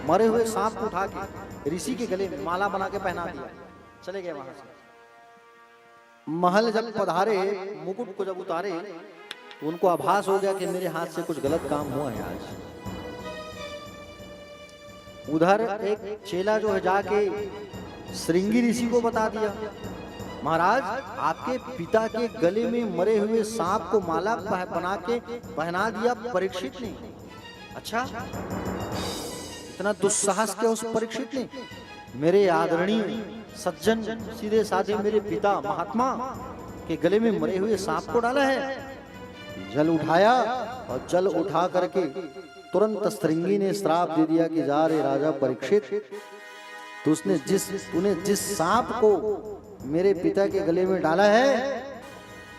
मरे हुए सांप को उठा के ऋषि के गले में माला बना के पहना दिया। चले गए वहां से। महल जब पधारे, मुकुट को जब उतारे तो उनको आभास हो गया कि मेरे हाथ से कुछ गलत काम हुआ है आज। उधर एक चेला जो है जाके श्रृंगी ऋषि को बता दिया, महाराज आपके पिता के गले में मरे हुए सांप को माला बना के पहना दिया परीक्षित ने। अच्छा, इतना दुस्साहस किया उस परीक्षित ने। मेरे आदरणीय सज्जन सीधे साधे मेरे पिता महात्मा के गले में मरे हुए सांप को डाला है। जल उठाया और जल उठा करके तुरंत श्रृंगी ने श्राप दे दिया कि जा रे राजा परीक्षित, तूने जिस सांप को मेरे पिता के गले में डाला है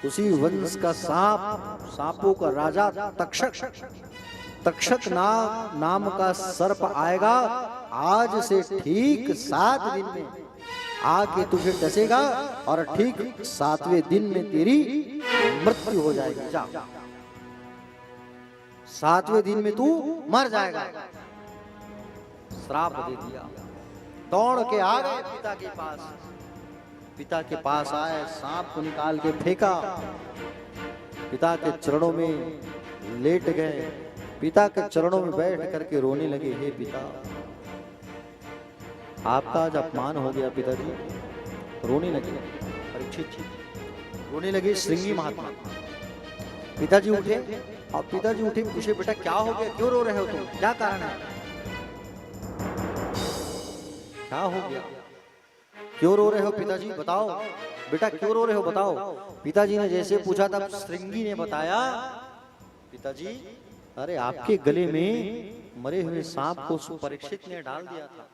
उसी वंश का सांपों का राजा तक्षक नाम का सर्प आएगा। आज से ठीक 7 दिन में आके तुझे डसेगा और ठीक 7वें दिन में तेरी मृत्यु हो जाएगी। जा, 7वें दिन में तू मर जाएगा। श्राप दे दिया। दौड़ के आ गए पिता के पास। पिता के पास आए, सांप को निकाल के फेंका, पिता के चरणों में लेट गए, पिता के चरणों में बैठ करके रोने लगे, हे पिता आपका आज अपमान हो गया पिताजी। रोने लगे परीक्षित जी, रोने लगे श्रृंगी महात्मा। पिताजी उठे और पिताजी उठे पूछे, बेटा क्या हो गया, क्यों रो रहे हो तुम, क्या कारण है, क्या हो गया, क्यों रो रहे हो पिताजी, बताओ बेटा क्यों रो रहे हो बताओ। पिताजी ने जैसे पूछा तब श्रृंगी ने बताया, पिताजी अरे आपके गले में मरे हुए सांप को परीक्षित ने डाल दिया था,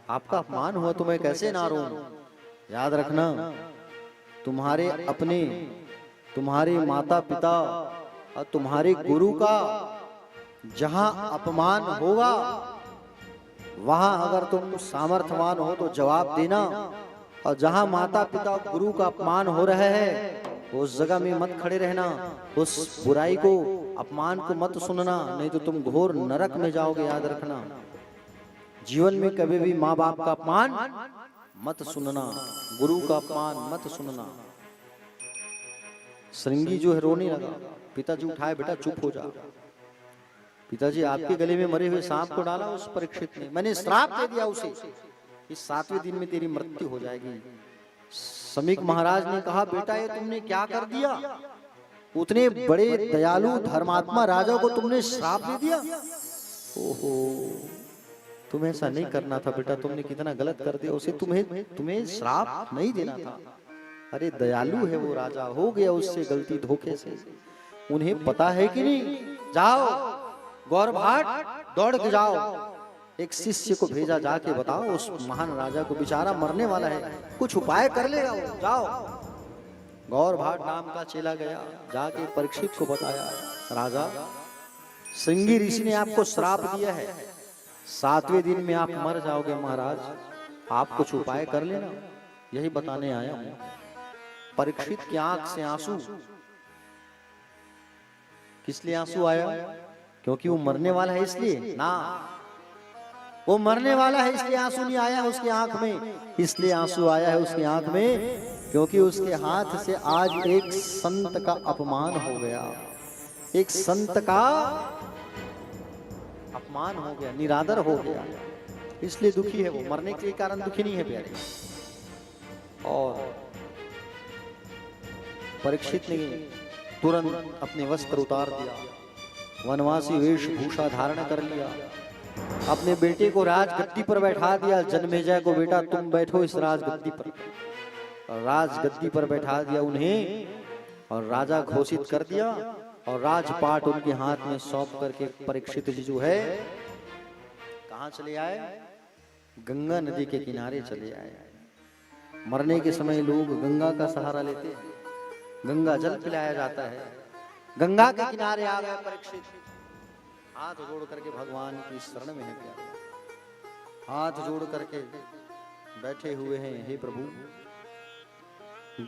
आपका अपमान हुआ तो मैं कैसे ना रोऊं। याद रखना, तुम्हारे माता पिता और तुम्हारे गुरु का जहां अपमान होगा वहां अगर तुम सामर्थ्यवान हो तो जवाब देना, और जहां माता पिता गुरु का अपमान हो रहा है उस जगह में मत खड़े रहना, उस बुराई को अपमान को मत सुनना, नहीं तो तुम घोर नरक में जाओगे। याद रखना, जीवन में कभी भी माँ बाप का अपमान मत सुनना, गुरु का अपमान मत सुनना। श्रृंगी जो है रोने लगा। पिताजी उठाए, बेटा चुप हो जा, पिताजी आपके गले में मरे हुए सांप को डाला उस परीक्षित ने, मैंने श्राप दे दिया उसे, इस 7वें दिन में तेरी मृत्यु हो जाएगी। समीक महाराज ने कहा, बेटा ये तुमने क्या कर दिया, उतने बड़े दयालु धर्मात्मा राजा को तुमने श्राप दे दिया। ओहो, तुम्हें ऐसा नहीं करना था बेटा, तुमने कितना गलत कर दिया उसे, तुम्हें श्राप नहीं देना था। अरे दयालु है वो राजा, हो गया उससे गलती धोखे से, उन्हें पता है कि नहीं। जाओ गौरभाट दौड़ के जाओ, एक शिष्य को भेजा, जाके बताओ उस महान राजा को, बेचारा मरने वाला है, कुछ उपाय कर लेगा वो। जाओ। गौरभाट नाम का चेला गया, जाके परीक्षित को बताया, राजा श्रृंगी ऋषि ने आपको श्राप दिया है, 7वें दिन में आप मर जाओगे महाराज, आप कुछ उपाय कर लेना, यही बताने आया हूं। परीक्षित की आंख से आंसू, किस लिए आंसू आया, क्योंकि वो मरने वाला है इसलिए ना, वो मरने वाला है इसलिए आंसू नहीं आया उसकी आंख में, इसलिए आंसू आया है उसकी आंख में क्योंकि उसके हाथ से आज एक संत का अपमान हो गया, एक संत का अपमान हो गया, निरादर हो गया, इसलिए दुखी है वो, मरने के कारण दुखी नहीं है प्यारे। और परीक्षित ने तुरंत अपने वस्त्र उतार दिया, वनवासी वेशभूषा धारण कर लिया, अपने बेटे को राजगद्दी पर बैठा दिया, जन्मेजय को, बेटा तुम बैठो इस राजगद्दी पर, राजगद्दी पर बैठा दिया उन्हें और राजा घोषित कर दिया, और राजपाट उनके हाथ में सौंप करके परीक्षित जी जो है कहां चले आए, गंगा नदी के किनारे चले आए। मरने के समय लोग गंगा का सहारा लेते हैं, गंगा जल पिलाया जाता है। गंगा के किनारे आ गए परीक्षित, हाथ जोड़ करके भगवान की शरण में है प्यारे, हाथ जोड़ करके बैठे हुए हैं। हे प्रभु,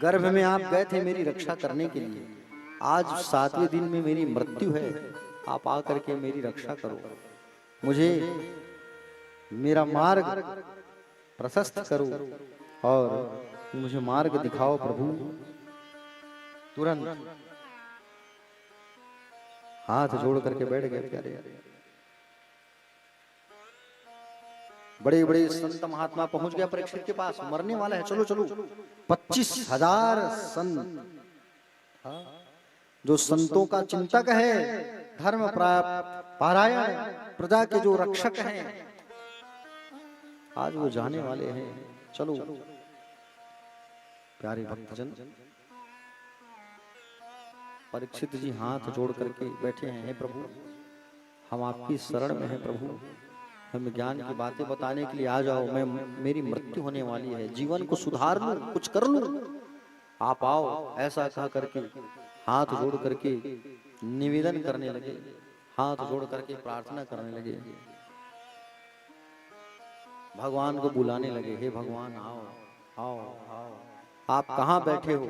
गर्भ में आप गए थे मेरी रक्षा करने के लिए, आज 7वें दिन में मेरी मृत्यु है, आप आकर के मेरी रक्षा करो, मुझे मेरा मार्ग प्रशस्त करो और मुझे मार्ग दिखाओ प्रभु। तुरंत हाथ जोड़ करके बैठ गए प्यारे। बड़े बड़े संत महात्मा पहुंच गया परीक्षित के पास, मरने वाला है, चलो चलो। 25,000 संत, जो संतों का चिंतक है, धर्म पारायण, प्रजा के जो रक्षक हैं, आज वो जाने वाले हैं, चलो। प्यारे भक्तजन, परीक्षित जी हाथ जोड़ करके बैठे हैं। हे प्रभु, हम आपकी शरण में हैं प्रभु, हमें ज्ञान की बातें बताने के लिए आ जाओ, मेरी मृत्यु होने वाली है, जीवन को सुधार लूं, कुछ कर लूं, आप आओ। ऐसा कह करके हाथ जोड़ करके निवेदन करने लगे, हाथ जोड़ करके प्रार्थना करने लगे, भगवान को बुलाने लगे। हे भगवान, आओ आओ आओ, आप कहाँ बैठे हो?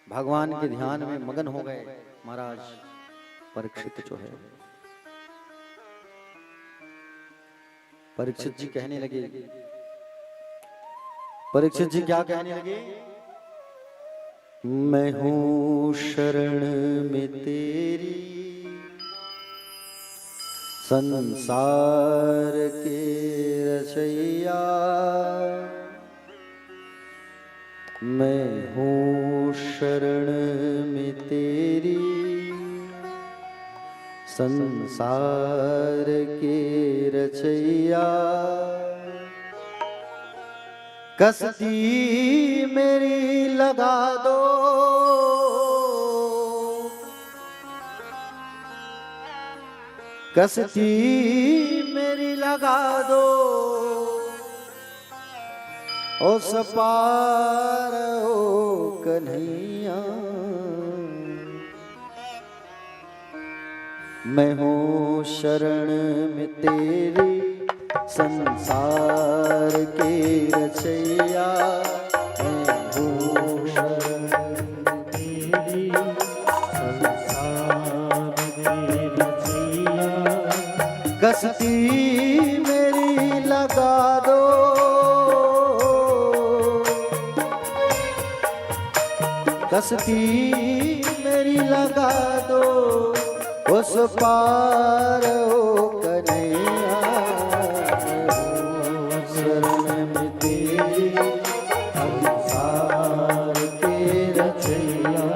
भगवान के ध्यान में मगन हो गए महाराज परीक्षित जो है। परीक्षित जी कहने लगे, परीक्षित जी क्या कहने लगे? मैं हूं शरण में तेरी, संसार के रचैया, मैं हूँ शरण में तेरी, संसार के रचैया, कसती मेरी लगा दो, कसती मेरी लगा दो, उस पार ओ कन्हैया, मैं हूँ शरण में तेरी, संसार के रचैया, मैं हूँ शरण में तेरी, संसार के रचैया, कसती मेरी लगा दो, कसती मेरी लगा दो, उस पार ओ कन्हैया, शरण में तेरी, संसार के रचैया।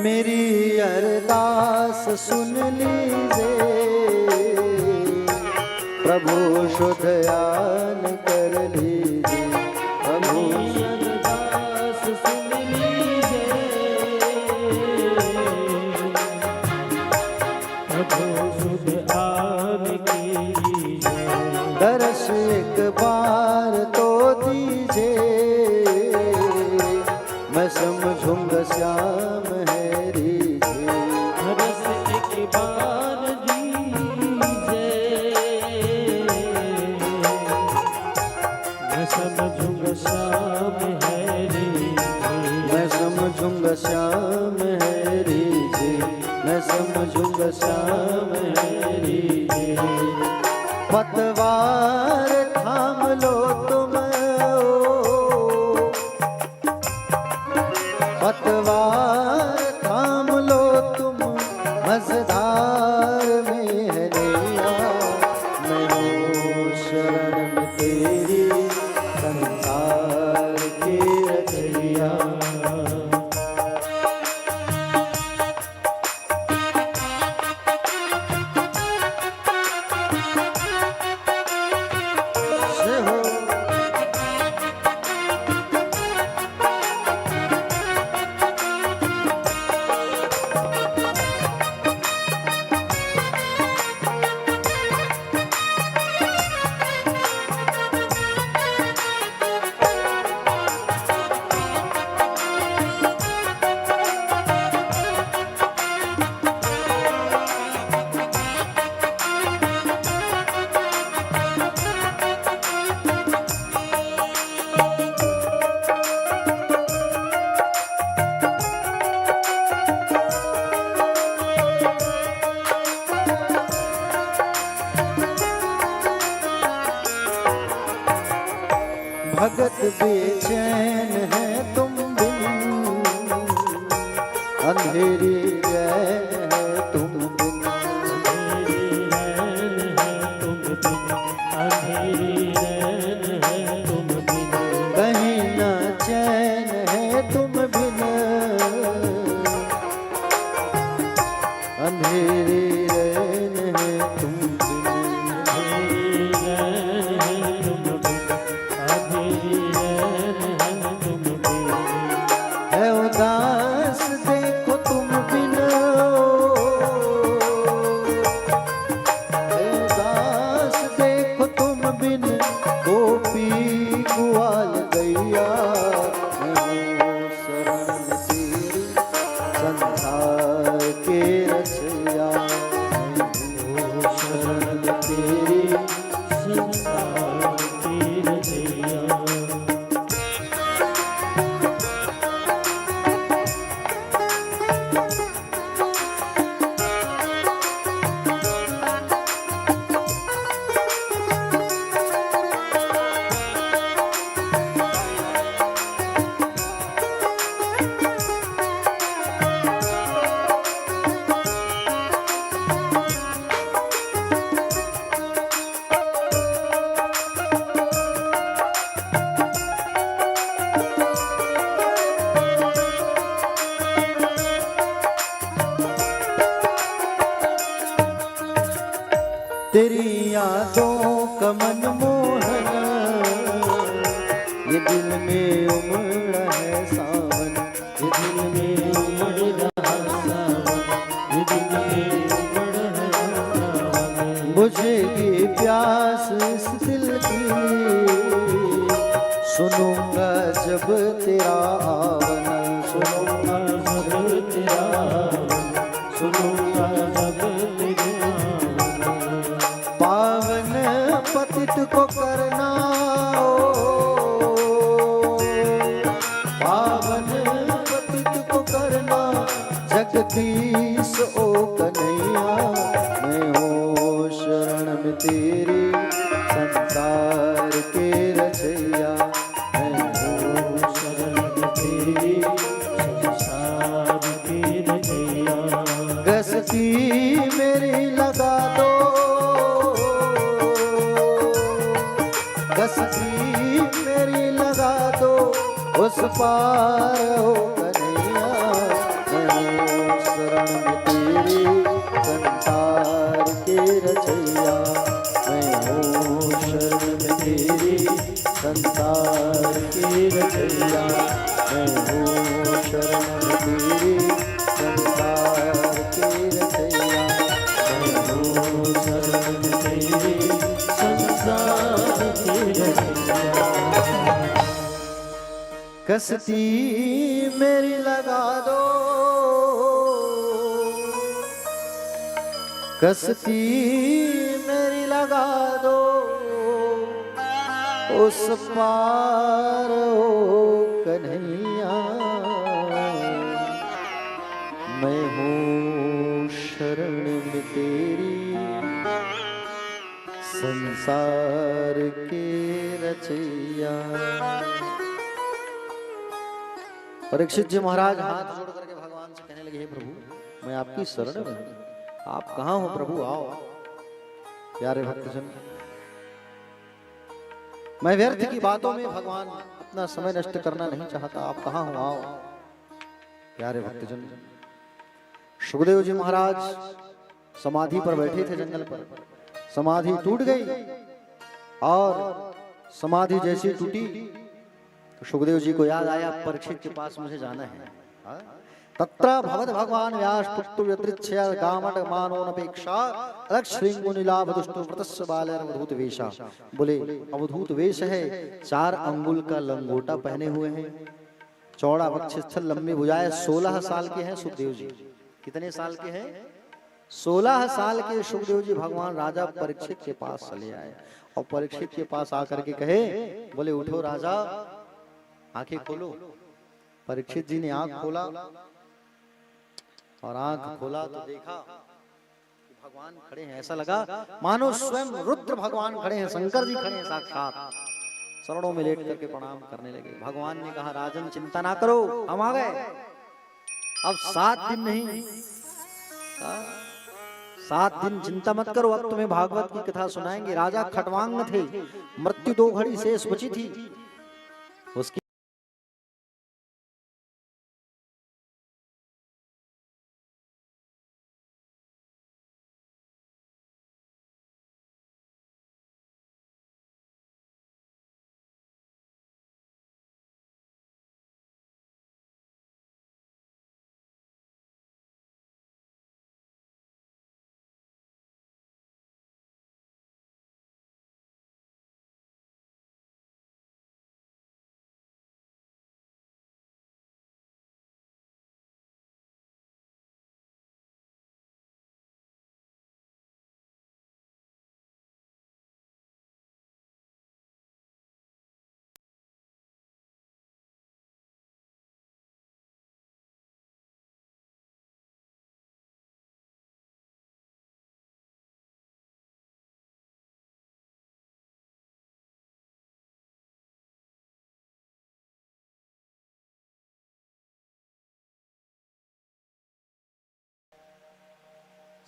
मेरी अरदास सुन लीजिए, प्रभु शुद्ध ध्यान कर लीजिए, प्रभु अरदास सुन लीजिए, प्रभु शुद्ध ध्यान कीजिए, दर्श एक बार तो दीजिए, मैं समझूंगा श्याम है रीझे, रस एक बार दीजिए, मैं समझूंगा श्याम है रीझे, मैं समझूंगा श्याम है रीझे, मैं समझूंगा श्याम है रीझे, पतवार थाम लो भगत बेचैन है तुम बिन, अंधेरी रैन है तुम बिन, कहीं न चैन है तुम बिन, अंधेरी रैन है तुम बिन, है उदास देखो तुम बिन, है उदास देखो तुम बिन, गोपी ग्वाल गैया, मैं हूँ शरण तेरी संसार के रचैया, मैं हूँ शरण तेरी संसार के रचैया। तेरी यादों का मनमोहन, ये दिल में उमड़ा है सावन, ये दिल में उमड़ रहा सावन, ये दिल में उमड़ रहा सावन, बुझेगी प्यास इस दिल की, सुनूंगा जब तेरा आवन, सुनूंगा जब तेरा आवन, सुनूंगा जब तेरा पावन पतित को करना, पावन पतित को करना, जगदीश ओ कन्हैया, मैं हूँ शरण में तेरी संसार के रचैया, मैं हूँ शरण में तेरी संसार के रचैया। गस्ती मेरी लगा दो, गस्ती मेरी लगा दो, उस पार हो कन्हैया, मैं हूँ शरण में तेरी संसार के रचैया, मैं हूँ शरण में तेरी संसार के रचैया, मैं हूँ शरण में तेरी संसार के रचैया, मैं हूँ शरण में तेरी संसार के रचैया। कस्ती मेरी लगा दो, कस्ती मेरी लगा दो, उस पार हो कन्हैया, मैं हूँ शरण में तेरी संसार के रचैया। परीक्षित जी महाराज हाथ जोड़ करके भगवान से कहने लगे, हे प्रभु मैं आपकी शरण में हूं, आप कहाँ हो प्रभु, आओ। प्यारे भक्तजन, मैं व्यर्थ की बातों में भगवान अपना समय नष्ट करना नहीं चाहता, आप कहाँ हो, आओ। प्यारे भक्तजन, सुखदेव जी महाराज समाधि पर बैठे थे जंगल पर, समाधि टूट गई और समाधि जैसी टूटी तो सुखदेव जी को याद आया, परीक्षित के पास मुझे जाना है। तत्र भवद भगवान व्यास पुत्र यदृच्छया गामट मानोनपेक्षा अलक्ष श्रृंग मुनिलाभ दुष्टो व्रतस्य बालर अवधूत वेशा। बोले अवधूत वेश है, 4 अंगुल का लंगोटा पहने हुए हैं, चौड़ा वक्षस्थल, लंबी भुजाएं, 16 साल के हैं सुखदेव जी। कितने साल के हैं? 16 साल के सुखदेव जी भगवान राजा परीक्षित के पास चले आए और परीक्षित के पास आकर के कहे, बोले उठो राजा, आंखें खोलो। परीक्षित जी ने आंख खोला और आंख खोला तो देखा कि भगवान खड़े हैं। ऐसा लगा मानो स्वयं रुद्र भगवान खड़े हैं, शंकर जी खड़े हैं साक्षात। चरणों में लेट करके प्रणाम करने लगे। भगवान ने कहा राजन चिंता ना करो, हम आ गए। अब 7 दिन नहीं, 7 दिन चिंता मत करो, अब तुम्हें भागवत की कथा सुनाएंगे। राजा खटवांग थे, मृत्यु 2 घड़ी शेष बची थी। उसकी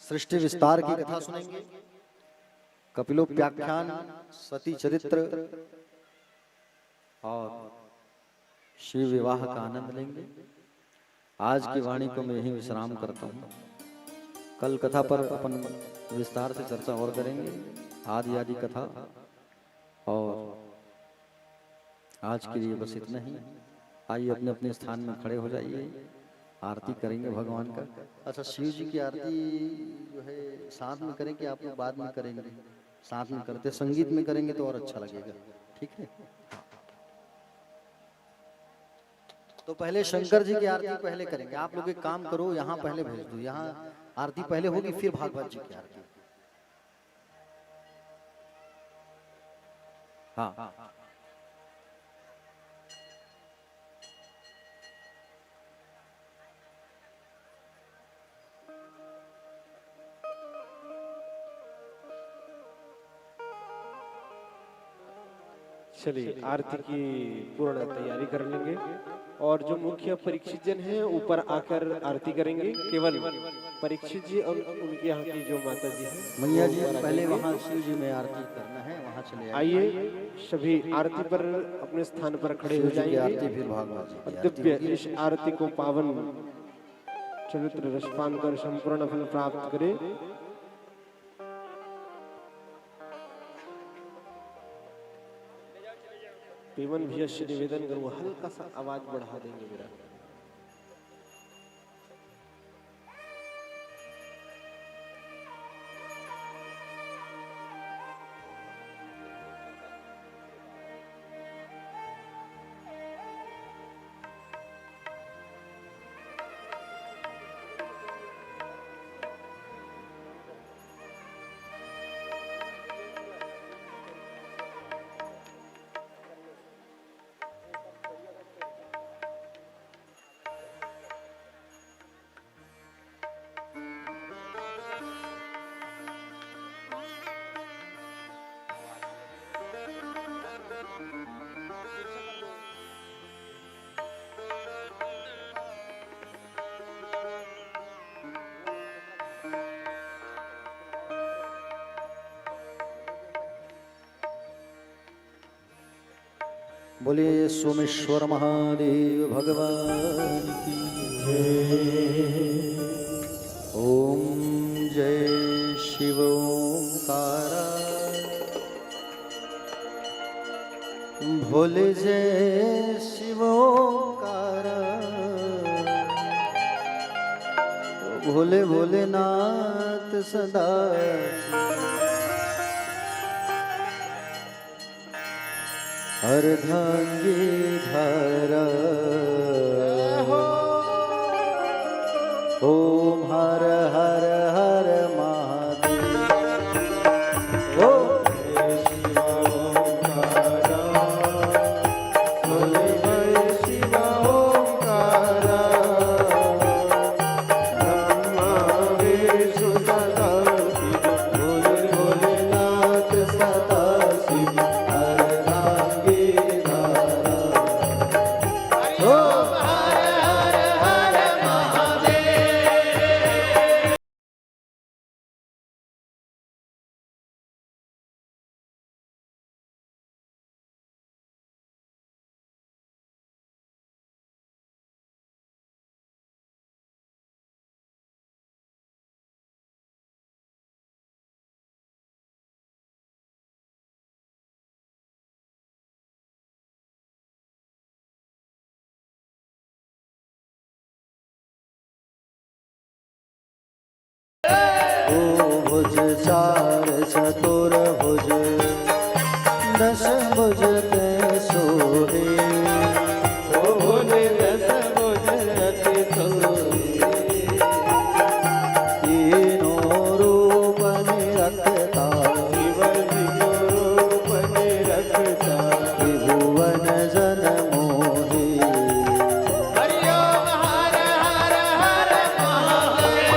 सृष्टि विस्तार की कथा सुनेंगे, कपिलोपाख्यान, सती चरित्र और शिव विवाह का आनंद लेंगे। आज की वाणी को मैं यहीं विश्राम करता हूँ। कल कथा पर अपन विस्तार से चर्चा और करेंगे, आदि आदि कथा। और आज के लिए बस इतना ही। आइए अपने अपने स्थान में खड़े हो जाइए, आरती करेंगे भगवान का। अच्छा, शिव जी की आरती जो है साथ में करेंगे, आप लोग बाद में करेंगे? साथ में करते, संगीत में करेंगे तो और अच्छा लगेगा, ठीक है? तो पहले शंकर जी की आरती पहले करेंगे। आप लोग एक काम करो, यहाँ पहले भेज दो, यहाँ आरती पहले होगी, फिर भागवत जी की आरती। हाँ, चलिए आरती की पूर्ण तैयारी कर लेंगे और जो मुख्य परीक्षित जन हैं ऊपर आकर आरती करेंगे। केवल परीक्षित जी और उनके यहाँ की जो माता जी हैं, मैया जी पहले वहाँ शिव जी में आरती करना है, वहाँ चले आइए सभी आरती पर अपने स्थान पर खड़े हो जाएंगे। आरती फिर भागवत जी की आरती। दिव्य इस आरती को पावन चरित्र रसपान कर संपूर्ण फल प्राप्त करे। पीवन भैया से निवेदन करूँ, हल्का सा आवाज बढ़ा देंगे मेरा। बोलिए सोमेश्वर महादेव भगवान की जय। ओम जय शिव ओंकारा, भोले जय शिव ओंकारा, भोले भोलेनाथ सदा अर्धांगी धारा। ओम हर हर हर महादेव। ओम जय शिव ओंकारा, भोले जय शिव ओंकारा, ब्रह्मा विष्णु सदा शिव, भोले भोलेनाथ सदा शिव। ओ भोले दस भुज अति सोहे तीनों रूप निरखता शिव जी को रूप निरखता त्रिभुवन जन मोहे हरि ओम हर हर हर महादेव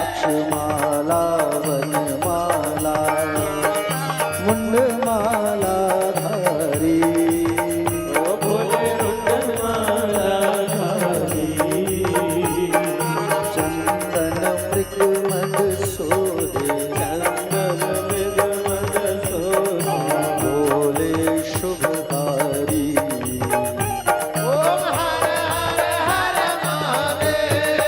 अक्षमाला वनमाला मुंडमाला धारी ओ भोले रुद्रमाला धारी चंदन मृग मद सोहे चंदन मृग मद सोहे भोले शुभकारी ओम हर हर हर महादेव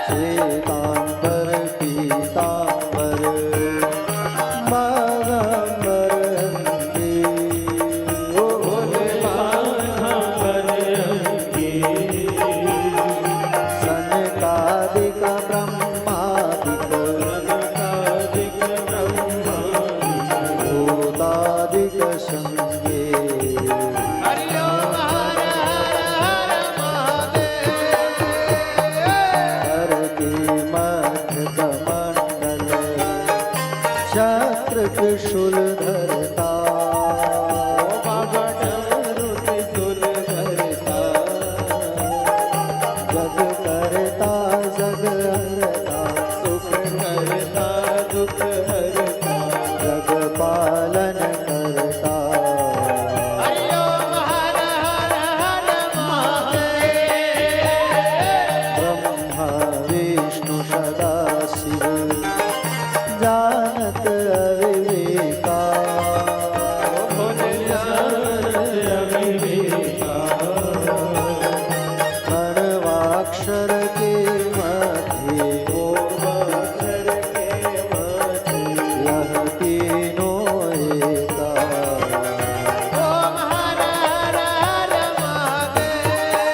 श्वेतांबर पीतांबर बागांबर अंगे ओ भोले बाघांबर अंगे सनकादिक ब्रह्मादिक कनकादिक ब्रह्मादिक भूतादिक संगे हरि ओम हर हर महादेव हर के मध्य कमंडल छत्र त्रिशूल धरता बाबा डमरू त्रिशूल धरता जग करता जग हरता सुख करता दुख हरता जग पालन करता हरि ओम हर हर हर महादेव ब्रह्मा विष्णु सदा शिव जानत अविवेका भोले जानत अविवेका प्रणवाक्षर के मध्य ओम अक्षर के मध्य यह तीनों एका ओम हर हर हर महादेव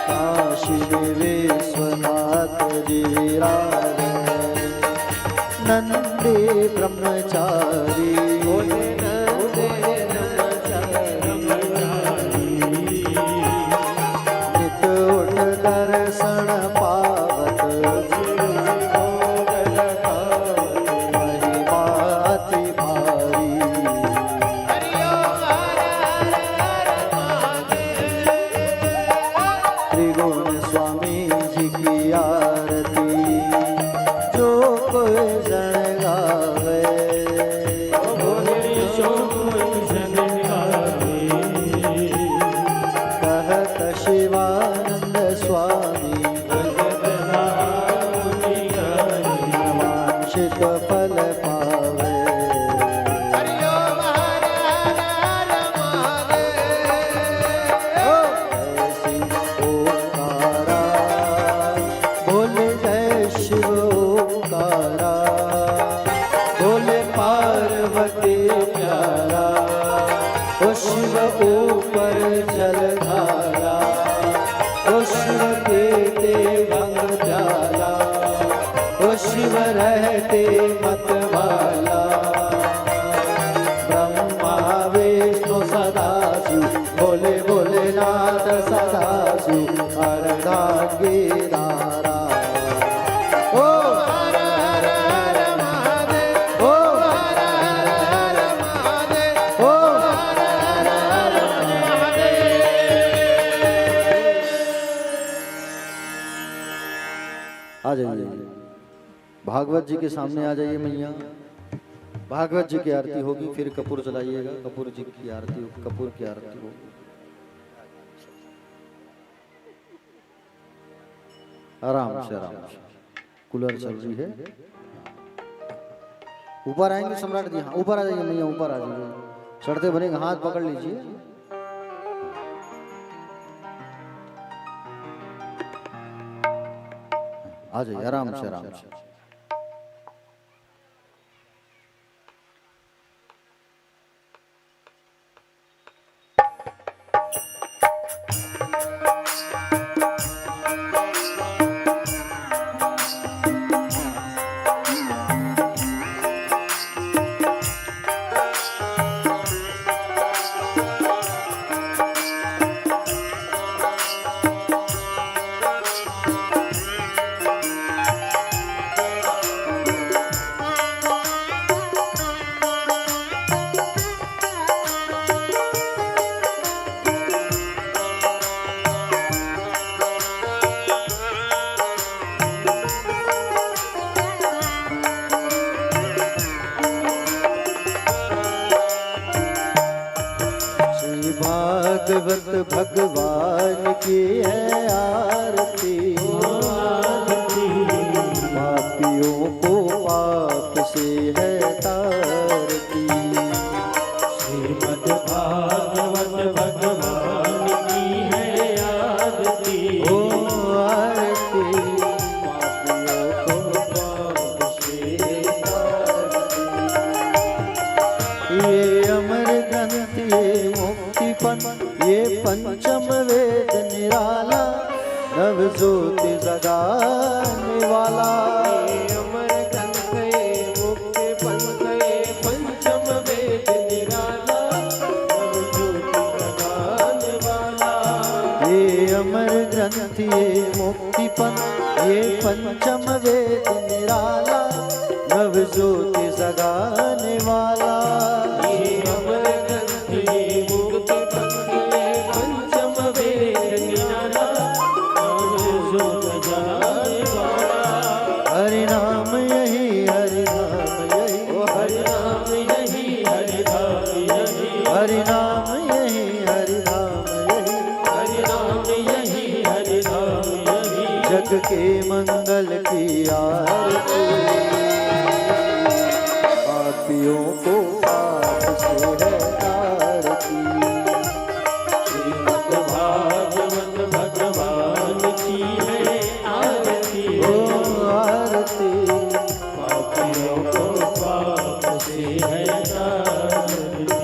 काशी विश्वनाथ जी विराज नंदे ब्रह्मचारी भोले नंदे ब्रह्मचारी नित उठ दर्शन पावत महिमा अति भारी हरि ओम हर हर महादेव त्रिगुण स्वामी जी की आरती जो कोई जन गावे भोले शोभन गावे कहत शिवानंद स्वामी वांछित फल पावे हरि ओम हर हर महादेव ऐसी ओंकारा बोले जय शिव ओंकारा बोले पार्वती प्यारा ओ शिव ऊपर जलधारा ओ शिव पीते भंग प्याला ओ शिव रहते मतवाला ब्रह्मा विष्णु सदाशिव भोले भोलेनाथ सदाशिव अर्धांगी नारा ओ हर हर हर महादेव ओ हर हर हर महादेव ओ हर हर हर महादेव आ जाइए भागवत जी के सामने आ जाइए मैया भागवत जी की आरती होगी फिर कपूर चलाइएगा कपूर जी की आरती होगी कपूर की आरती होगी आराम से कूलर चल रही है ऊपर आएंगे सम्राट जी हाँ ऊपर आ जाइए मैया ऊपर आ जाइए चढ़ते बनेगा हाथ पकड़ लीजिए आ जाइए आराम से आराम से भागवत भगवान की है आरती, पापियों को पाप से है तारती। श्रीमद् भागवत भगवान की है आरती, ओ आरती, पापियों को पाप से तारती। ये अमर ग्रंथ ये मुक्ति पंथ ये पंचम वेद निराला, नव ज्योति जगाने वाला। ये अमर ग्रंथ ये मुक्ति पंथ ये पंचम वेद निराला, नव ज्योति जगाने वाला। ये अमर ग्रंथ ये मुक्ति पंथ ये पंचम वेद निराला, नव ज्योति जगाने वाला। ये अमर ग्रंथ ये मुक्ति पंथ ये पंचम वेद निराला, नव ज्योति जगाने वाला। हरि नाम यही हरि नाम यही, ओ हरि नाम यही हरि नाम यही, हरि नाम यही हरि नाम यही, हरि नाम यही हरि नाम यही। जग के मंगल की आरती, पापियों को पाप से है तारती। श्रीमद् भागवत भगवान की है आरती, ओ आरती, पापियों को पाप से है तारती।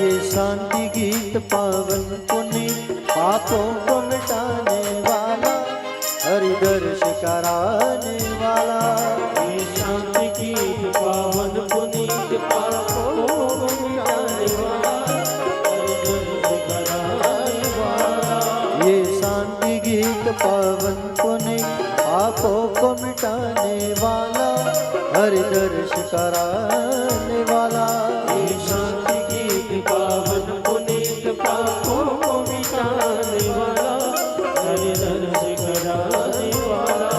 ये शांति गीत पावन पुनीत पापों को मिटाने वाला, हरि दर्श कराने वाला। ये शांति की पावन पुनीत पापों को मिटाने वाला, हरिदर्श कराने वाला। ये शांति गीत पावन पुनीत पापों को मिटाने वाला, हरि दर्श कराने वाला। ये शांति की पावन पुनीत पापों को मिटाने वाला, हरिदर्श कराने वाला।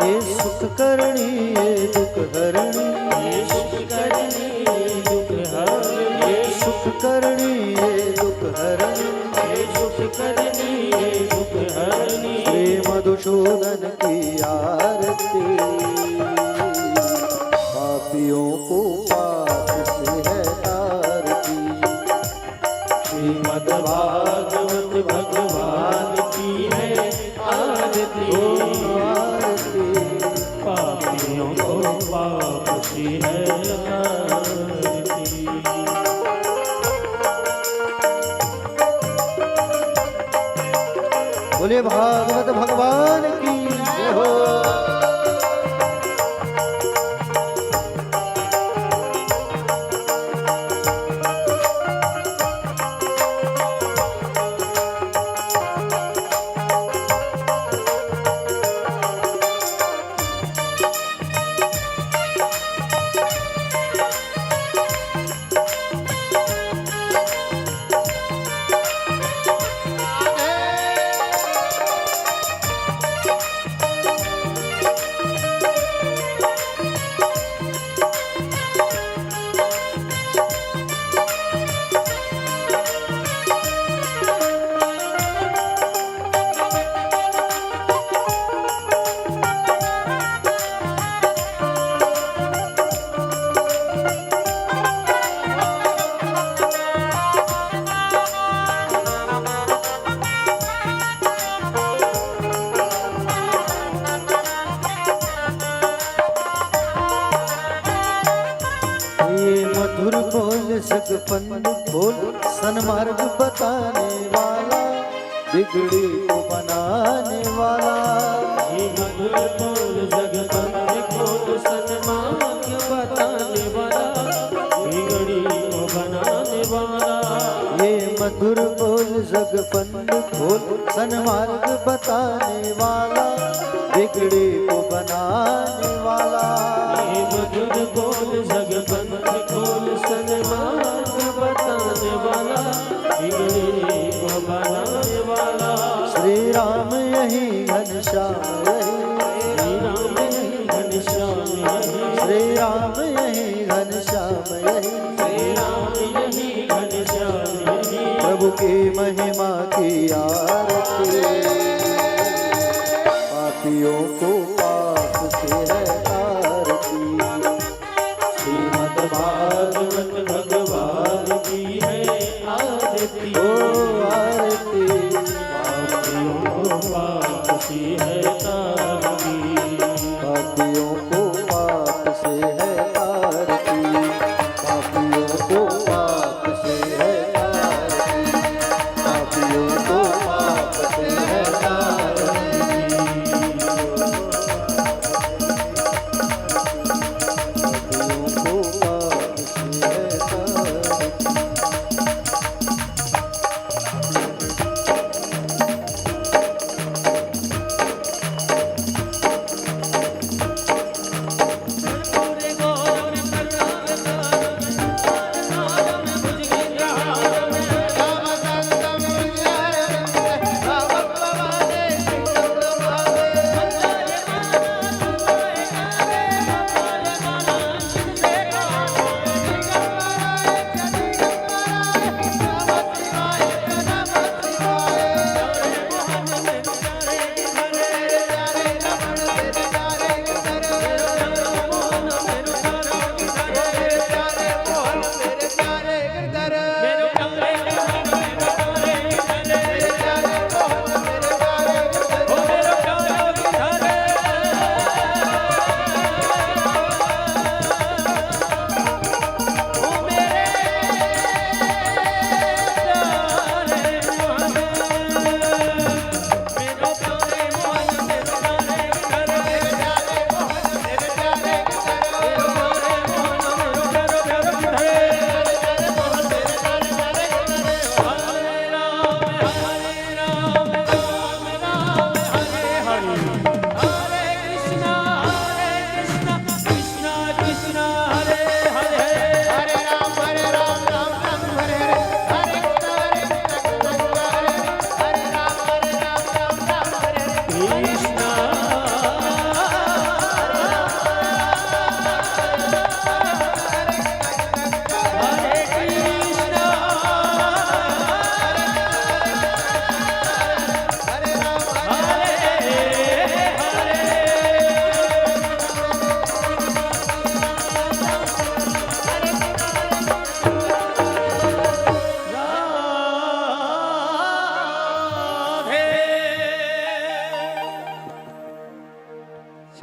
ये सुख करणी ये दुख हरणी, ये सुख करनी ये दुख हरनी, ये सुख करणी ये दुख हरणी। ये सुख करनी ये दुख हरनी। श्री मधुसूदन की आरती, पापियों को पाप से है तारती। श्रीमद् भागवत भगवान की है आरती, ओ आरती, पापियों को पाप से है आरती। बोले भागवत भगवान की जय हो। मधुर बोल सगपंद बोल सन्मार्ग बताने वाला, बिगड़ी को बनाने वाला। हे मधुर बोल जगपंथ बोल सन्मार्ग बताने वाला, बिगड़ी को बनाने वाला। ये मधुर बोल जगपंद बोल सन्मार्ग बताने वाला, बिगड़ी को बनाने वाला। हे मधुर बोल जगपंथ बोल सन्मार्ग बताने वाला, बिगड़ी को बनाने वाला। श्री राम यही घनश्याम यही, श्री राम यही घनश्याम यही, श्री राम यही घनश्याम यही, श्री राम यही घनश्याम यही। प्रभु की महिमा की आरती, पापियों को पाप से है आरती। श्रीमद् भागवत भगवान की है आरती, ओ आरती, पापियों को पाप से है तारती। पापियों को पाप से है आरती, पापियों को पाप से है आरती, पापियों को पाप से है आरती, पापियों को पाप से है आरती।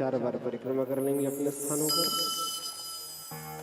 चार बार परिक्रमा कर लेंगे अपने स्थानों पर।